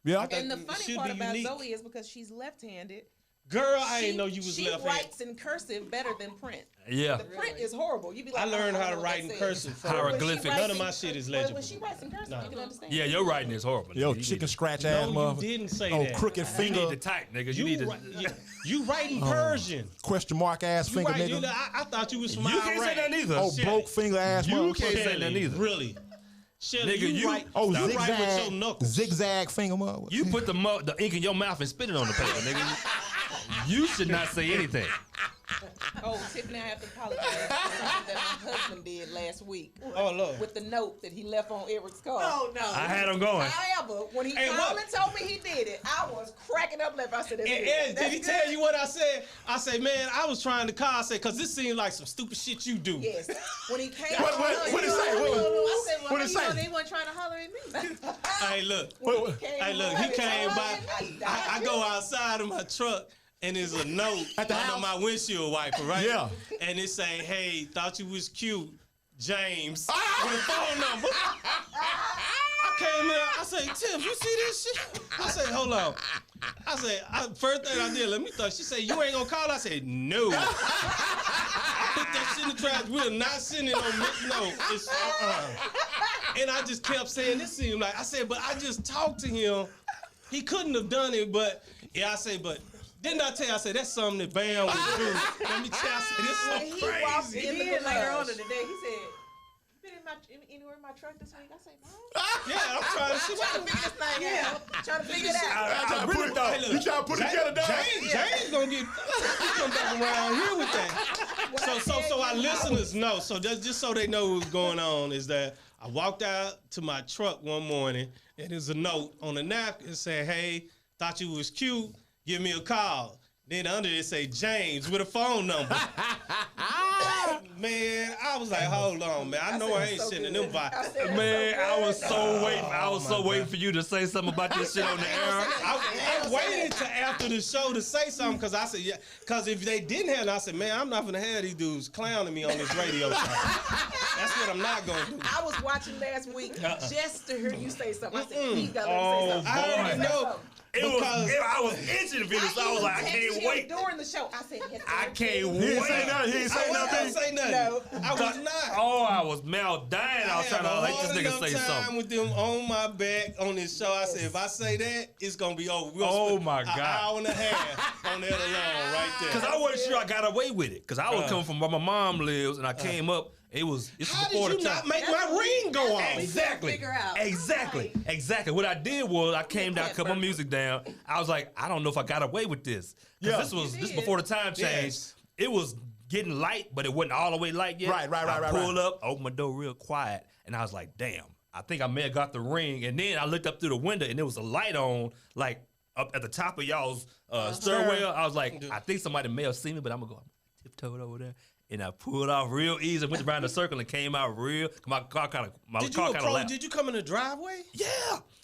Yeah. And the It funny should part be about unique. Zoe is because she's left-handed. Girl, I didn't know you was She left-handed. writes in cursive better than print. Yeah. The print is horrible. You be like, I learned "Oh, how don't to know write what in that cursive. says." first. Hieroglyphics. When she None of writes my in- shit is when legible. she writes in cursive, No. you can understand. Yeah, your writing is horrible. Yo, nigga. You chicken need scratch No, ass you mother. didn't say Oh, that. crooked You finger. need to type, nigga. You need to. You writing Persian. Question mark ass You finger, right, nigga. I thought you was from You can't say that neither. Oh, Shelly. broke finger ass You mother. can't say that neither. Really? Shelly, Nigga, you- write, Oh, you write with your zigzag. knuckles. Zigzag finger mother. You put the ink in your mouth and spit it on the paper, nigga. You should not say anything. Oh, Tiffany, I have to apologize for something that my husband did last week. Oh, Lord. With the note that he left on Eric's car. Oh, no. I had him going. However, when he Hey, finally what? told me he did it, I was cracking up laughing. I said, "That's And, good. did he That's tell good." you what I said? I said, man, I was trying to call. I said, because this seemed like some stupid shit you do. Yes. When he came What it say? I said, well, What it you know, say? they weren't trying to holler at me. Hey, look. What- Hey, look, he came by. I go outside of my truck, and there's a note At the under house? my windshield wiper, right? Yeah. And it say, hey, thought you was cute, James, Ah! with a phone number. I came in, I say, Tim, you see this shit? I say, hold on. I said, first thing I did, let me thought. She said, you ain't gonna call? I said, no. I put that shit in the trash. We're not sending on this. No. It's, And I just kept saying, this seemed like, I said, but I just talked to him. He couldn't have done it, but, yeah, I say, but Didn't I tell you? I said that's something that Bam would do. Let me tell you, I said this He so walked crazy. in Then later on in the the day, he said, "You been anywhere in my truck this week?" I said, "No." Yeah, I'm trying to see what Trying to figure this thing out. Trying to figure it out. You trying to put it together, dog? James gonna get he come back around here with that. So our listeners know. So just so they know what's going on is that I walked out to my truck one morning and there's a note on the napkin saying, "Hey, thought you was cute. Give me a call." Then under it say James with a phone number. Man, I was like, hold on, man. I know I ain't sending them vibes. Man, I was so waiting for you to say something about this shit on the air. I waited till after the show to say something because I said, yeah, because if they didn't have it, I said, man, I'm not gonna have these dudes clowning me on this radio show. That's what I'm not gonna do. I was watching last week just to hear you say something. I said, he's got to Oh, say something. I already know. I was itching for this. So I was like, I can't wait. During the show, I said, I can't wait. He ain't say nothing. He ain't say I nothing. didn't say nothing. No. I was not. Oh, I was mal dying. I was trying to let this nigga enough say time something. with them on my back on this show. I said, if I say that, it's gonna be over. We'll Oh, spend my an God. hour and a half on that alone right there. Because I wasn't sure I got away with it. Because I was coming from where my mom lives, and I came up. It's How before did you the time. not make my ring go off? Exactly. Figure out. Exactly. What I did was I came down, cut my music down. I was like, I don't know if I got away with this. Because this before the time change. Yes. It was getting light, but it wasn't all the way light yet. Right. I pulled up, opened my door real quiet, and I was like, damn, I think I may have got the ring. And then I looked up through the window, and there was a light on, like up at the top of y'all's stairwell. I was like, I think somebody may have seen me, but I'm gonna go tiptoed over there. And I pulled off real easy, went around the circle and came out real. My car kind of laughed. Did you come in the driveway? Yeah,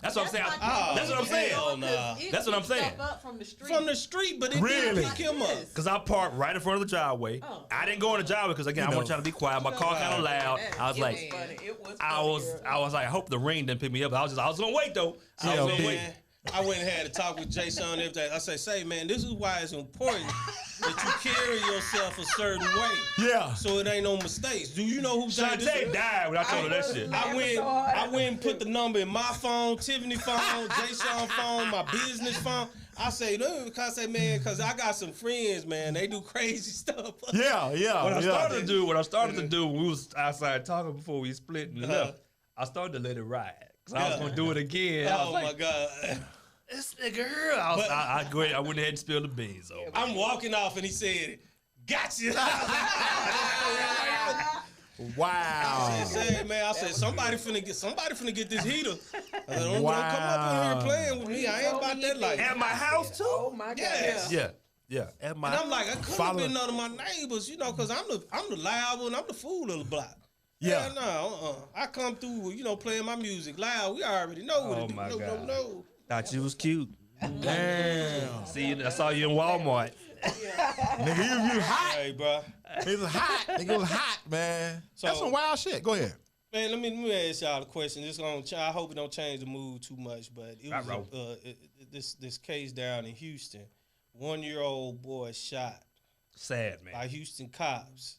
that's what I'm saying. Oh, That's what I'm saying. hell nah. That's what I'm saying. Up from the street. From the street, but it Really? didn't pick him up. Because I parked right in front of the driveway. I didn't go in the driveway because again, I wasn't trying to be quiet. My car kind of loud. I was like, I was like, I hope the ring didn't pick me up. I was gonna wait though. I was gonna wait. I went and had a talk with Jason and everything. I say, man, this is why it's important that you carry yourself a certain way. Yeah. So it ain't no mistakes. Do you know who Jason Shantae died when I told her that shit. I went and put the number in my phone, Tiffany phone, Jason phone, my business phone. I say, no, because I got some friends, man. They do crazy stuff. Yeah. What I started to do when we was outside talking before we split and left, I started to let it ride. Cause I was gonna do it again. Oh my God. This nigga here. I went ahead and spilled the beans. So. I'm walking off and he said, "Gotcha." Wow. I said, man, I said somebody finna get this heater. I said, don't come up in here playing with me. I ain't about that life. At my house too. Oh my God. Yes. Yeah. At my. And I'm like, I couldn't have been none of my neighbors, because I'm the loud one. I'm the fool of the block. Yeah. I come through, playing my music loud. We already know what it do. my God. No. Thought you was cute. Damn. See, I saw you in Walmart. Nigga, you hot. Hey, bro. It was hot. Nigga, it was hot, man. That's some wild shit. Go ahead. Man, let me ask y'all a question. I hope it don't change the mood too much, but it was this case down in Houston. 1-year-old boy shot. Sad, man. By Houston cops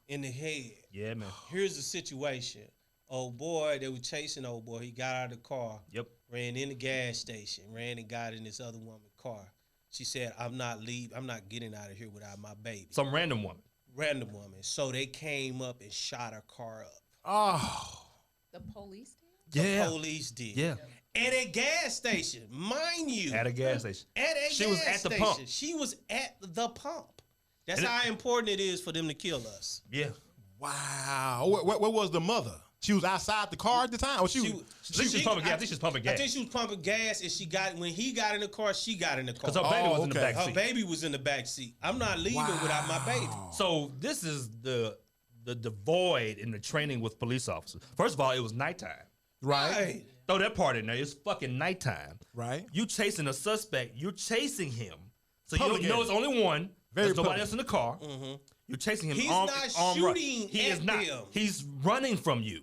in the head. Yeah, man. Here's the situation. Old boy, they were chasing old boy. He got out of the car. Yep. Ran in the gas station. Ran and got in this other woman's car. She said, I'm not getting out of here without my baby. Some random woman. Random woman. So they came up and shot her car up. Oh. The police did? Yeah. The police did. Yeah. At a gas station, mind you. At a gas station. She was at the pump. She was at the pump. That's how important it is for them to kill us. Yeah. Wow. Where was the mother? She was outside the car at the time? Or she was pumping gas. I think she was pumping gas. I think she was pumping gas, and when he got in the car, she got in the car. Because her baby was in the back seat. Her baby was in the back seat. I'm not leaving without my baby. So this is the void in the training with police officers. First of all, it was nighttime. Right. Throw that part in there. It's fucking nighttime. Right. You chasing a suspect. You're chasing him. So Public you know it's only one. There's nobody public. else in the car. Mm-hmm. You're chasing him. He's armed, not armed shooting He at is not. them. He's running from you.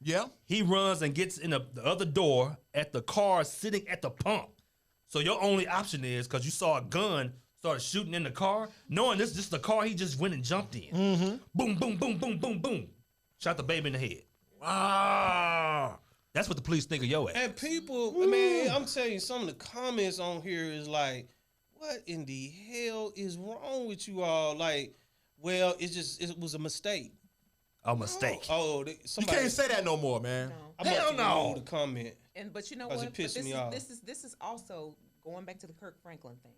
Yeah. He runs and gets in the other door at the car sitting at the pump. So your only option is, because you saw a gun, started shooting in the car, knowing this is the car he just went and jumped in. Mm-hmm. Boom, boom, boom, boom, boom, boom. Shot the baby in the head. Wow. That's what the police think of your ass. And people, I mean, I'm telling you, some of the comments on here is like, what in the hell is wrong with you all? Like, well, it was a mistake. A mistake. Oh, You somebody. can't say that no more, man. I must have removed the comment. But you know 'Cause what? it pissed But me off. This is also going back to the Kirk Franklin thing.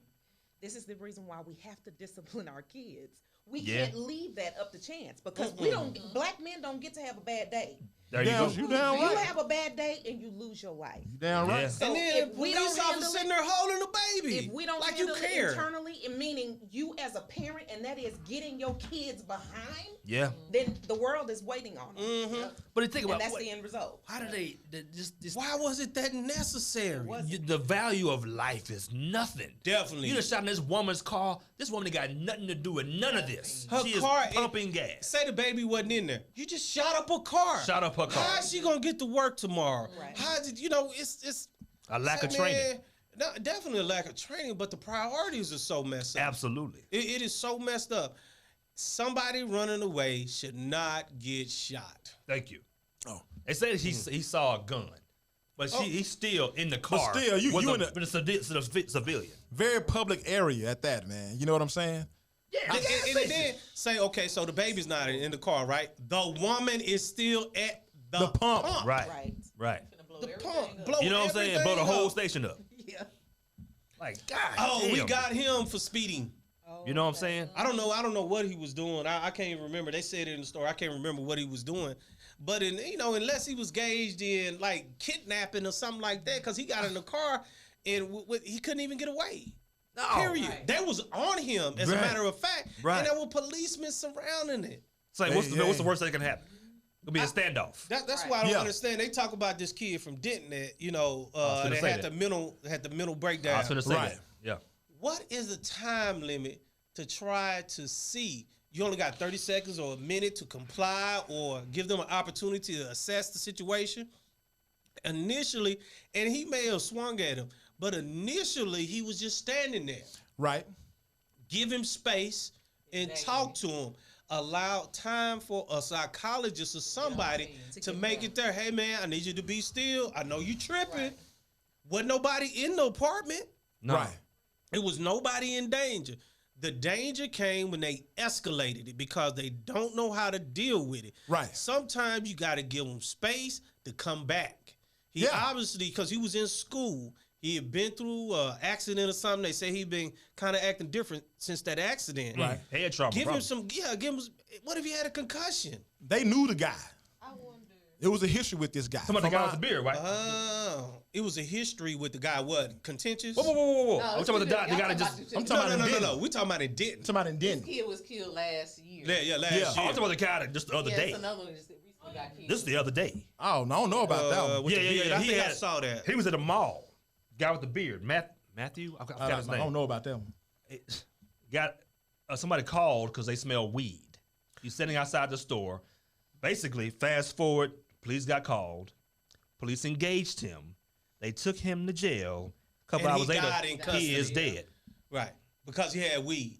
This is the reason why we have to discipline our kids. We can't leave that up to chance because we don't. Black men don't get to have a bad day. There you go. You down You right. have a bad day and you lose your life. You down right. Yeah. So And then if the we don't police officer handle sitting it, there holding the baby. if we don't like you handle it care. internally, and meaning you as a parent, and that is getting your kids behind, Yeah. then the world is waiting on them. But the thing And about that's what- the end result. how do they just Why was it that necessary? the value of life is nothing. Definitely. You just shot in this woman's car. This woman ain't got nothing to do with none of this. Her She car is pumping gas. Say the baby wasn't in there. You just shot up her car. Shot up her car. How is she gonna get to work tomorrow? Right. How did it's A lack of man, training. No, definitely a lack of training, but the priorities are so messed up. Absolutely. It is so messed up. Somebody running away should not get shot. Thank you. Oh. They say he saw a gun, but he's still in the car. still, you in with a civilian. Very public area at that, man. You know what I'm saying? And then say, okay, so the baby's not in the car, right? The woman is still at the pump. Right. Right. Right. The pump. Blow You know what I'm saying? Blow the everything whole up. station up. Yeah. Like, God. Oh, we damn. got him for speeding. You know what I'm saying? I don't know what he was doing. I can't even remember. They said it in the story. I can't remember what he was doing. But unless he was gauged in like kidnapping or something like that, because he got in the car and he couldn't even get away. No. Period. They was on him, as a Right. matter of fact, Right. and there were policemen surrounding it. It's like, what's the worst that can happen? It'll be a standoff. That's why I don't understand. They talk about this kid from Denton that gonna that say had that. the mental breakdown. I was going to say Right. that. Yeah. What is the time limit to try to see? You only got 30 seconds or a minute to comply or give them an opportunity to assess the situation. Initially, and he may have swung at him, but initially he was just standing there. Right. Give him space and talk to him. Allow time for a psychologist or somebody to make it there. Hey man, I need you to be still. I know you tripping. Wasn't nobody in the apartment. No. Right. It was nobody in danger. The danger came when they escalated it because they don't know how to deal with it. Right. Sometimes you got to give them space to come back. He obviously, because he was in school, he had been through an accident or something. They say he'd been kind of acting different since that accident. Right. Head trauma. Give him probably. some, give him, what if he had a concussion? They knew the guy. It was a history with this guy. Some of the guy with the beard, right? Oh, it was a history with the guy, what, contentious? Whoa. I'm talking about the guy that just. I'm talking about in Denton. No. We talking about it didn't. I'm talking about in Denton. Kid was killed last year. Last I'm year. talking about the guy that just the other Yeah, day. it's another one that recently got killed. This is the other day. Oh, no, I don't know about that one. With the beard. I He think I had- saw that. He was at a mall. Guy with the beard. Matthew? I forgot his I name. don't know about that one. Got somebody called because they smell weed. He's sitting outside the store. Basically, fast forward, police got called. Police engaged him. They took him to jail. A couple And hours he later, died in custody. he is dead. Right. Because he had weed.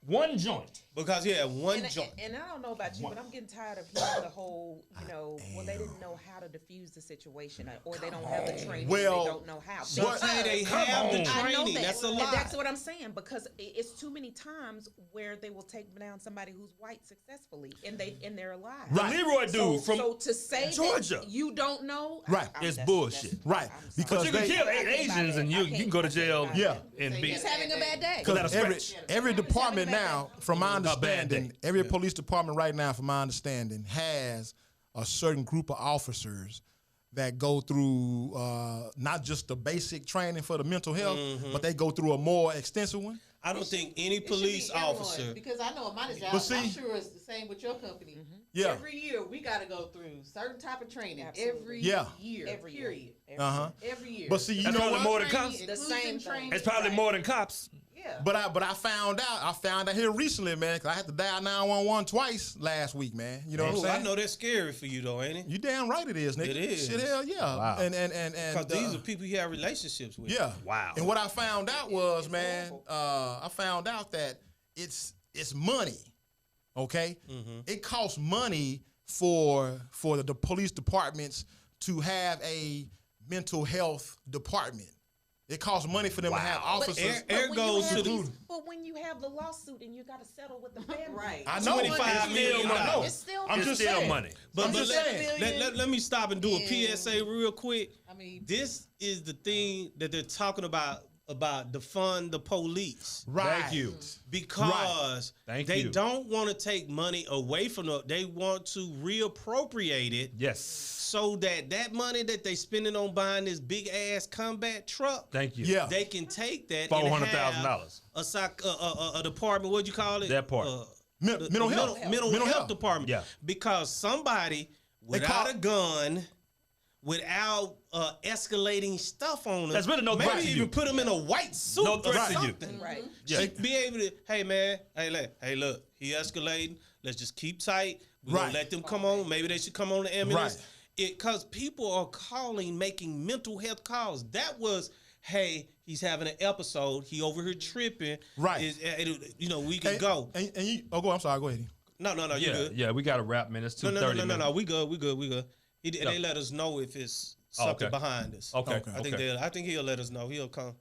One joint. Because he had one And, joint. and I don't know about you, but I'm getting tired of hearing the whole, well, they didn't know how to diffuse the situation, or they don't have the training, Well, they don't know how. Some say they have the I know training. that. That's a And lie. that's what I'm saying, because it's too many times where they will take down somebody who's white successfully, and they're alive. The Leroy dude from so to say Georgia. that you don't know, Right. It's bullshit. Right. Because But you can they, kill 8 Asians and you can go to jail Yeah. and be. he's having a bad day. Because Without a every, scratch. every department now, from my bad understanding, day. every police department right now, from my understanding, has a certain group of officers that go through not just the basic training for the mental health, but they go through a more extensive one. I don't think any It should be police everyone, officer. because I know at my job, But see- I'm sure it's the same with your company. Yeah. Every year we got to go through certain type of training. Absolutely. Every Yeah. year. Every year. Period. Uh-huh. Every year. But see, you That's know probably what? more than Training, cops. The same inclusion thing. training. It's probably more than cops. Yeah. But I found out here recently, man, because I had to dial 911 twice last week, man. You know what I'm Ooh, saying? I know that's scary for you though, ain't it? You damn right it is, nigga. It is. Shit, hell yeah. Wow. And Because these are people you have relationships with. yeah. Wow. And what I found out was, man, I found out that it's money. Okay? It costs money for the police departments to have a mental health department. It costs money for them to have officers. Air goes to the. But when you have the lawsuit and you got to settle with the family, Right. I know. $25 million. It's still I'm It's just still saying. money. But, I'm but just saying. let me stop and do a PSA real quick. I mean, This is the thing that they're talking about defund the police. Right. Thank you. Because Thank they you. don't want to take money away from them. They want to reappropriate it Yes. so that money that they spending on buying this big ass combat truck, Thank you. Yeah. they can take that $400,000. a department. What'd you call it? That part. Mental health. Mental health department. Yeah. Because somebody without a gun, without escalating stuff on them, That's really no threat maybe to even you. put them in a white suit No or threat to you. something. right? Yeah. Be able to, hey man, hey look, he escalating. Let's just keep tight. We Right. gonna let them come on. Maybe they should come on the ambulance. Right. Because people are calling, making mental health calls. That was, hey, he's having an episode. He over here tripping. Right. We can go. And you, go. I'm sorry. Go ahead. No, you Yeah, good. yeah, we got to wrap, man. It's 2:30. No. We good. They let us know if it's something Okay. behind us. Okay. I think he'll let us know. He'll come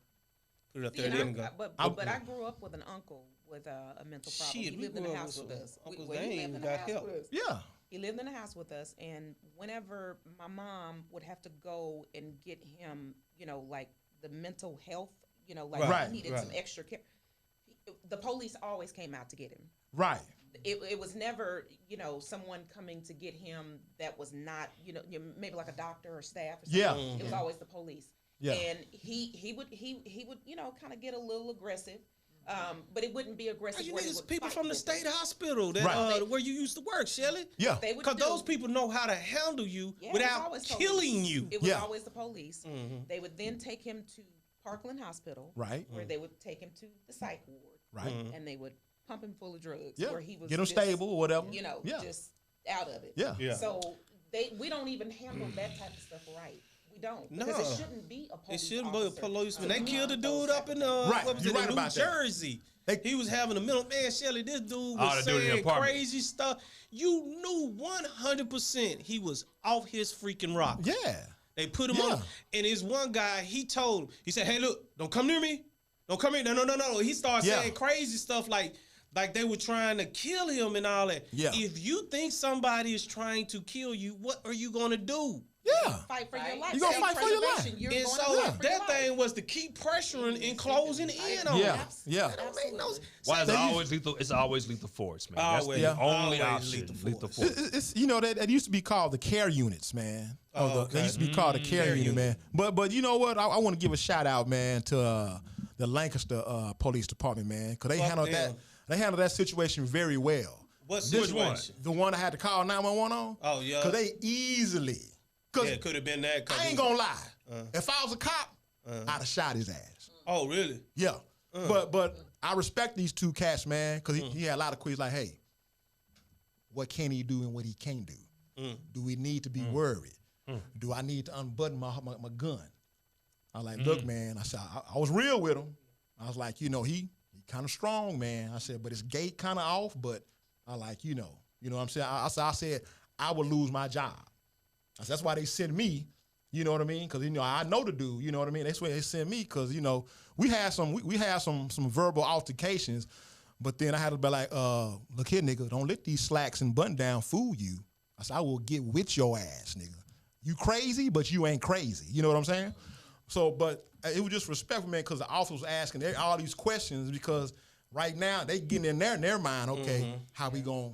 put it up there. See, Then and go. but I grew up with an uncle with a mental problem. Shit, He we lived in grew the up house with with some us. uncles, Well, they he ain't lived even in the got house help. with us. Yeah. He lived in the house with us, and whenever my mom would have to go and get him, like the mental health, like Right. he needed Right. some extra care, the police always came out to get him. Right. It was never, someone coming to get him that was not, maybe like a doctor or staff or something. Yeah. It was always the police. Yeah. And he would kind of get a little aggressive. But it wouldn't be aggressive. You where he need would people fight from the with state them. hospital that Right. where you used to work, Shelly. Yeah. They would Because do- those people know how to handle you Yeah, it was without always killing police. you. It was Yeah. always the police. They would then take him to Parkland Hospital, Right. where they would take him to the psych ward, Right. and they would pump him full of drugs, Yeah. where he was Get him just, stable or whatever. Yeah. just out of it. Yeah. Yeah. So we don't even handle that type of stuff right. We don't. No. Because it shouldn't be a It police shouldn't be a officer policeman. to They do killed the those dude type up in of things. Right. what was You're it, right in New about that. Jersey. He was having a mental man, Shelly. This dude Oh, was the dude in the saying apartment. crazy stuff. You knew 100% he was off his freaking rock. Yeah. They put him Yeah. on, and his one guy, he said, "Hey, look, don't come near me. Don't come here. No. He started Yeah. saying crazy stuff like they were trying to kill him and all that. Yeah. If you think somebody is trying to kill you, what are you gonna do? Yeah. Fight for your life. You gonna fight for your life. Self-preservation. You're And going so to fight for your that life. thing was to keep pressuring and closing in on Yeah. him. Yeah. That don't make no sense. Why is it They always lethal? It's always lethal force, man. That's Always. the only Always option. lethal Lethal force. force. It's that used to be called the care units, man. They used to be called the care unit, man. But you know what? I want to give a shout out, man, to the Lancaster Police Department, man, because they Fuck handled them. that situation very well. What This situation? The one I had to call 911 on. Oh, yeah. Because they easily. Because Yeah, it could have been that. 'cause I ain't it gonna was- lie. If I was a cop, I'd have shot his ass. Oh, really? Yeah. But I respect these two cats, man, because he had a lot of quiz like, hey, what can he do and what he can't do? Do we need to be worried? Do I need to unbutton my gun? I was like, look, man, I said, I was real with him. I was like, he kind of strong, man. I said, but his gait kind of off, but I like, you know what I'm saying? I said, I would lose my job. I said, that's why they sent me, you know what I mean? Because, I know the dude, you know what I mean? That's why they sent me because, we had some verbal altercations, but then I had to be like, look here, nigga, don't let these slacks and button down fool you. I said, I will get with your ass, nigga. You crazy, but you ain't crazy. You know what I'm saying? So, but it was just respectful, man, because the officer was asking all these questions because right now they getting in their mind, okay, how we gonna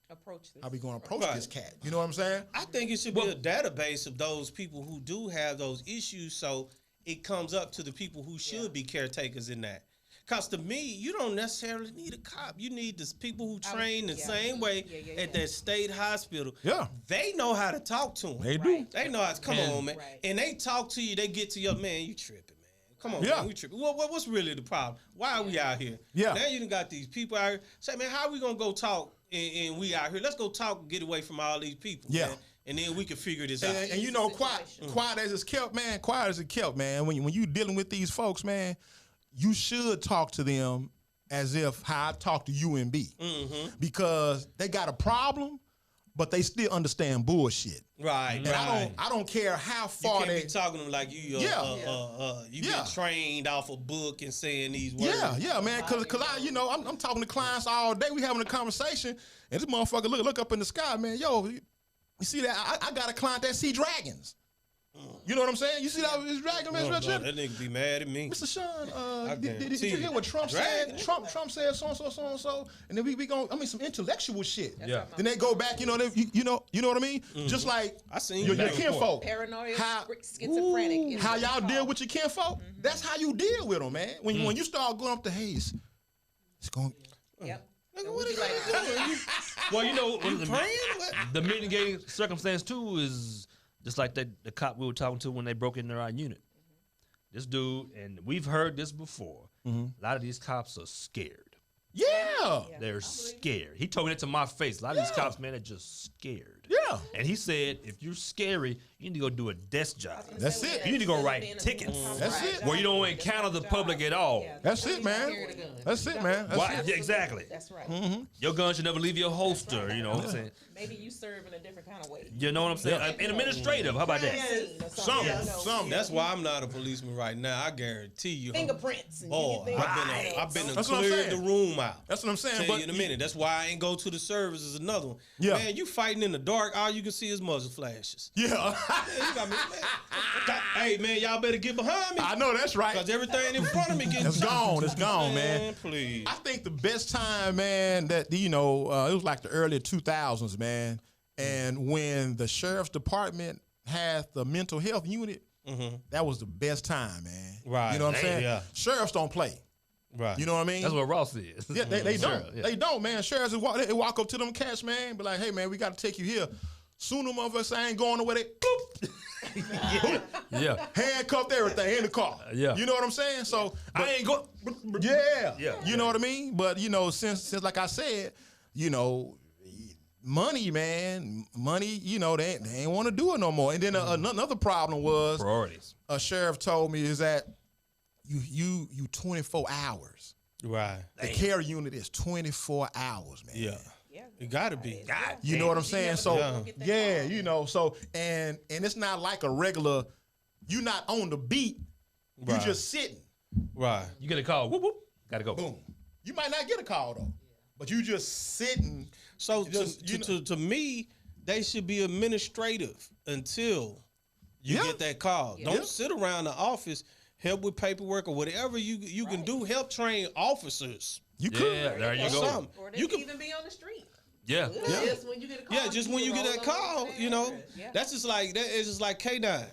approach this. how we gonna approach Right. this cat? You know what I'm saying? I think it should be a database of those people who do have those issues, so it comes up to the people who should be caretakers in that. Because to me, you don't necessarily need a cop. You need the people who train the same way at that state hospital. Yeah. They know how to talk to them. They do. Right. They know how to, come on, man. Right. And they talk to you, they get to your, man, you tripping, man. Come on, Yeah. man, we tripping. What's really the problem? Why are we out here? Yeah. Now you done got these people out here. Say, man, how we going to go talk and we out here? Let's go talk and get away from all these people, Yeah. man. And then we can figure this out. And quiet as it's kept, man. When you dealing with these folks, man, you should talk to them as if how I talk to you and B. Because they got a problem, but they still understand bullshit. Right, And right. I don't care how You far can't they. be talking to them like you you Yeah. been trained off a book and saying these words. Yeah, man. Cause I'm talking to clients all day. We having a conversation, and this motherfucker look up in the sky, man. Yo, you see that? I got a client that see dragons. You know what I'm saying? You see that this dragon, man? No, that nigga be mad at me. Mr. Sean, I did guarantee you hear what Trump Dragon. said? Trump said so and so, and then we going. I mean, some intellectual shit. Yeah. Then they go back. You know what I mean? Just like I seen your you back and kinfolk. Paranoid, How- schizophrenic. is How what y'all it's deal called. with your kinfolk? That's how you deal with them, man. When you start going up the haze, it's going. Yep. Nigga, what is like that? Well, you know, You praying? What? the mitigating circumstance too is just like the cop we were talking to when they broke into our unit. This dude, and we've heard this before. A lot of these cops are scared. Yeah. They're scared. He told me that to my face. A lot of these cops, man, are just scared. Yeah. And he said, if you're scary, you need to go do a desk job. That's it. You need to go write tickets. That's it. Where you don't encounter the public at all. That's it, man. That's it, man. That's Why? it. Yeah, exactly. That's right. Your gun should never leave your holster. You know what I'm saying? Maybe you serve in a different kind of way. You know what I'm saying? And administrative. How about that? Some. That's why I'm not a policeman right now. I guarantee you. Fingerprints. And Boy, you get I've been That's what I'm cleared the saying. room out. That's what I'm saying. Tell But you in a minute. That's why I ain't go to the service. Is another one. Yeah. Man, you fighting in the dark. All you can see is muzzle flashes. Yeah. Man, you got me, man. Hey, man, y'all better get behind me. I know that's right. Because everything in front of me getting It's gone. It's gone, man. Please. I think the best time, man, that it was like the early 2000s, man, and when the sheriff's department had the mental health unit, that was the best time, man. Right. You know what I'm saying? Yeah. Sheriffs don't play. Right. You know what I mean? That's what Ross is. Yeah, they don't. Sure, yeah. They don't, man. Sheriffs they walk up to them cats, man, be like, hey, man, we got to take you here. Soon them motherfuckers ain't going nowhere. They boop, Yeah. handcuffed everything in the car. Yeah. You know what I'm saying? So I ain't go. yeah. Yeah. You know what I mean? But since like I said, money, man, they ain't want to do it no more. And then another problem was Priorities. a sheriff told me is that you 24 hours. Right. The care unit is 24 hours, man. Yeah. It gotta be. God. You know what I'm saying? So Yeah. so and it's not like a regular. You're not on the beat. You Right. just sitting. Right. You get a call. Whoop whoop. Gotta go. Boom. You might not get a call though, but you just sitting. So Just, to me, they should be administrative until you Yeah. get that call. Don't Yeah. sit around the office, help with paperwork or whatever you can do. Help train officers. You could. Yeah, there you Or go. something. Or they You can can, even be on the street. Yeah. Just when you get a call. yeah, just when you get that call, Yeah. that's just like that. It's just like K9.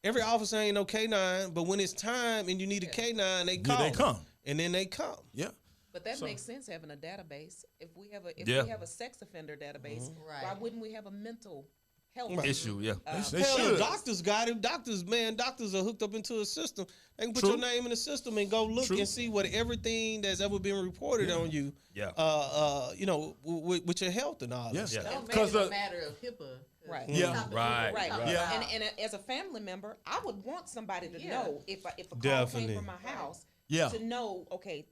Every officer ain't no K9, but when it's time and you need a K9, they call. they come. and then they come. Yeah. But that makes sense having a database. If we have Yeah. a sex offender database, Right. why wouldn't we have a mental health Issue. Yeah. They Hell, should. doctors got it. Doctors are hooked up into a system. They can put True. your name in the system and go look True. and see what everything that's ever been reported on you. Yeah. With your health and all Yes. that. Don't make Because it a matter of HIPAA. Right. Yeah. Stop the Right. HIPAA. Right. Stop Yeah. the- And as a family member, I would want somebody to Yeah. know if a call Definitely. came from my house. Yeah. To know, okay,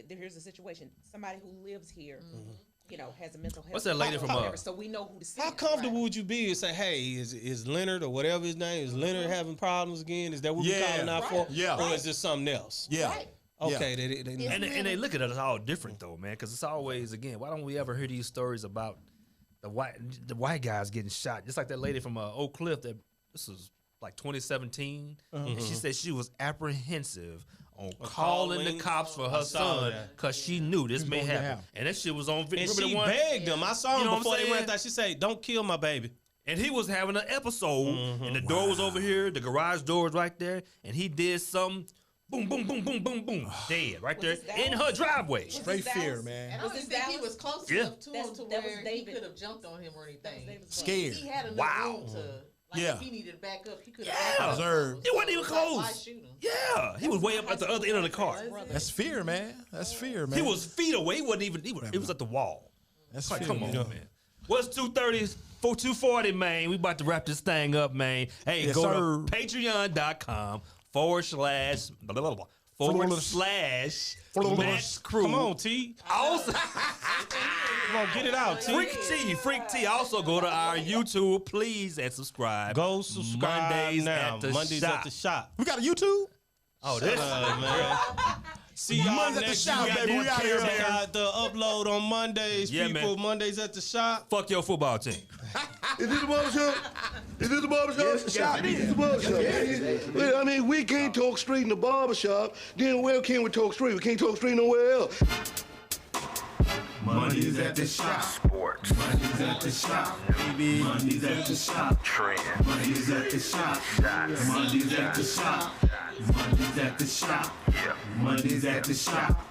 here's a situation. Somebody who lives here, has a mental health. What's that lady from, whatever, so we know who to send. How comfortable would you be to say, hey, is Leonard or whatever his name is, Leonard having problems again? Is that what we're Yeah. calling out for? Yeah. Or is this something else? Yeah. Right. Okay, they know. And they look at us all different though, man, because it's always again. Why don't we ever hear these stories about the white guys getting shot? Just like that lady from Oak Cliff. This was like 2017, and she said she was apprehensive on calling the cops for her saw son that. because she knew this may gonna happen. happen. And that shit was on video. And Remember she the one? begged them. I saw You them know what I'm before they saying? went out. She said, don't kill my baby. And he was having an episode, and the door was over here, the garage door was right there, and he did something. Boom, boom, boom, boom, boom, boom. Dead right there this Dallas? in her driveway. Straight Dallas? fear, man. And I Was don't this even think he Dallas? was close Yeah. enough to him That to was where he David. could have jumped on him or anything. Scared. He had enough Wow. room to, Yeah. if he needed to back up, he could Yeah. have Observed. He wasn't even Why close. shoot him? Yeah, he was way up at the other end of the car. That's fear, man. That's fear, man. He was feet away. He wasn't even. He was at the wall. That's Like, fear, come on, man. man. What's 230 for 240, man? We about to wrap this thing up, man. Hey, Yes, go sir. to patreon.com/blah, blah, blah, blah, /Max Crew. Come on, T. Also, Come on, get it out, T. Freak T. Also go to our YouTube, please, and subscribe. Go subscribe Mondays now. at the Mondays shop. at the shop. We got a YouTube? Oh, this. Man. See y'all Mondays at the next shop, week. baby. We out here, Check man. out the upload on Mondays, Yeah, people. man. Mondays at the shop. Fuck your football team. Is this the barbershop? Is this the barbershop? Yes, the shop. This is the barbershop. Well, I mean, we can't talk straight in the barbershop. Then where can we talk straight? We can't talk straight nowhere else. Mondays at the shop. Sports. Mondays at the shop. Baby. Mondays at the shop. Trend. Mondays at the shop. Mondays at the shop. Mondays at the shop. Mondays at the shop.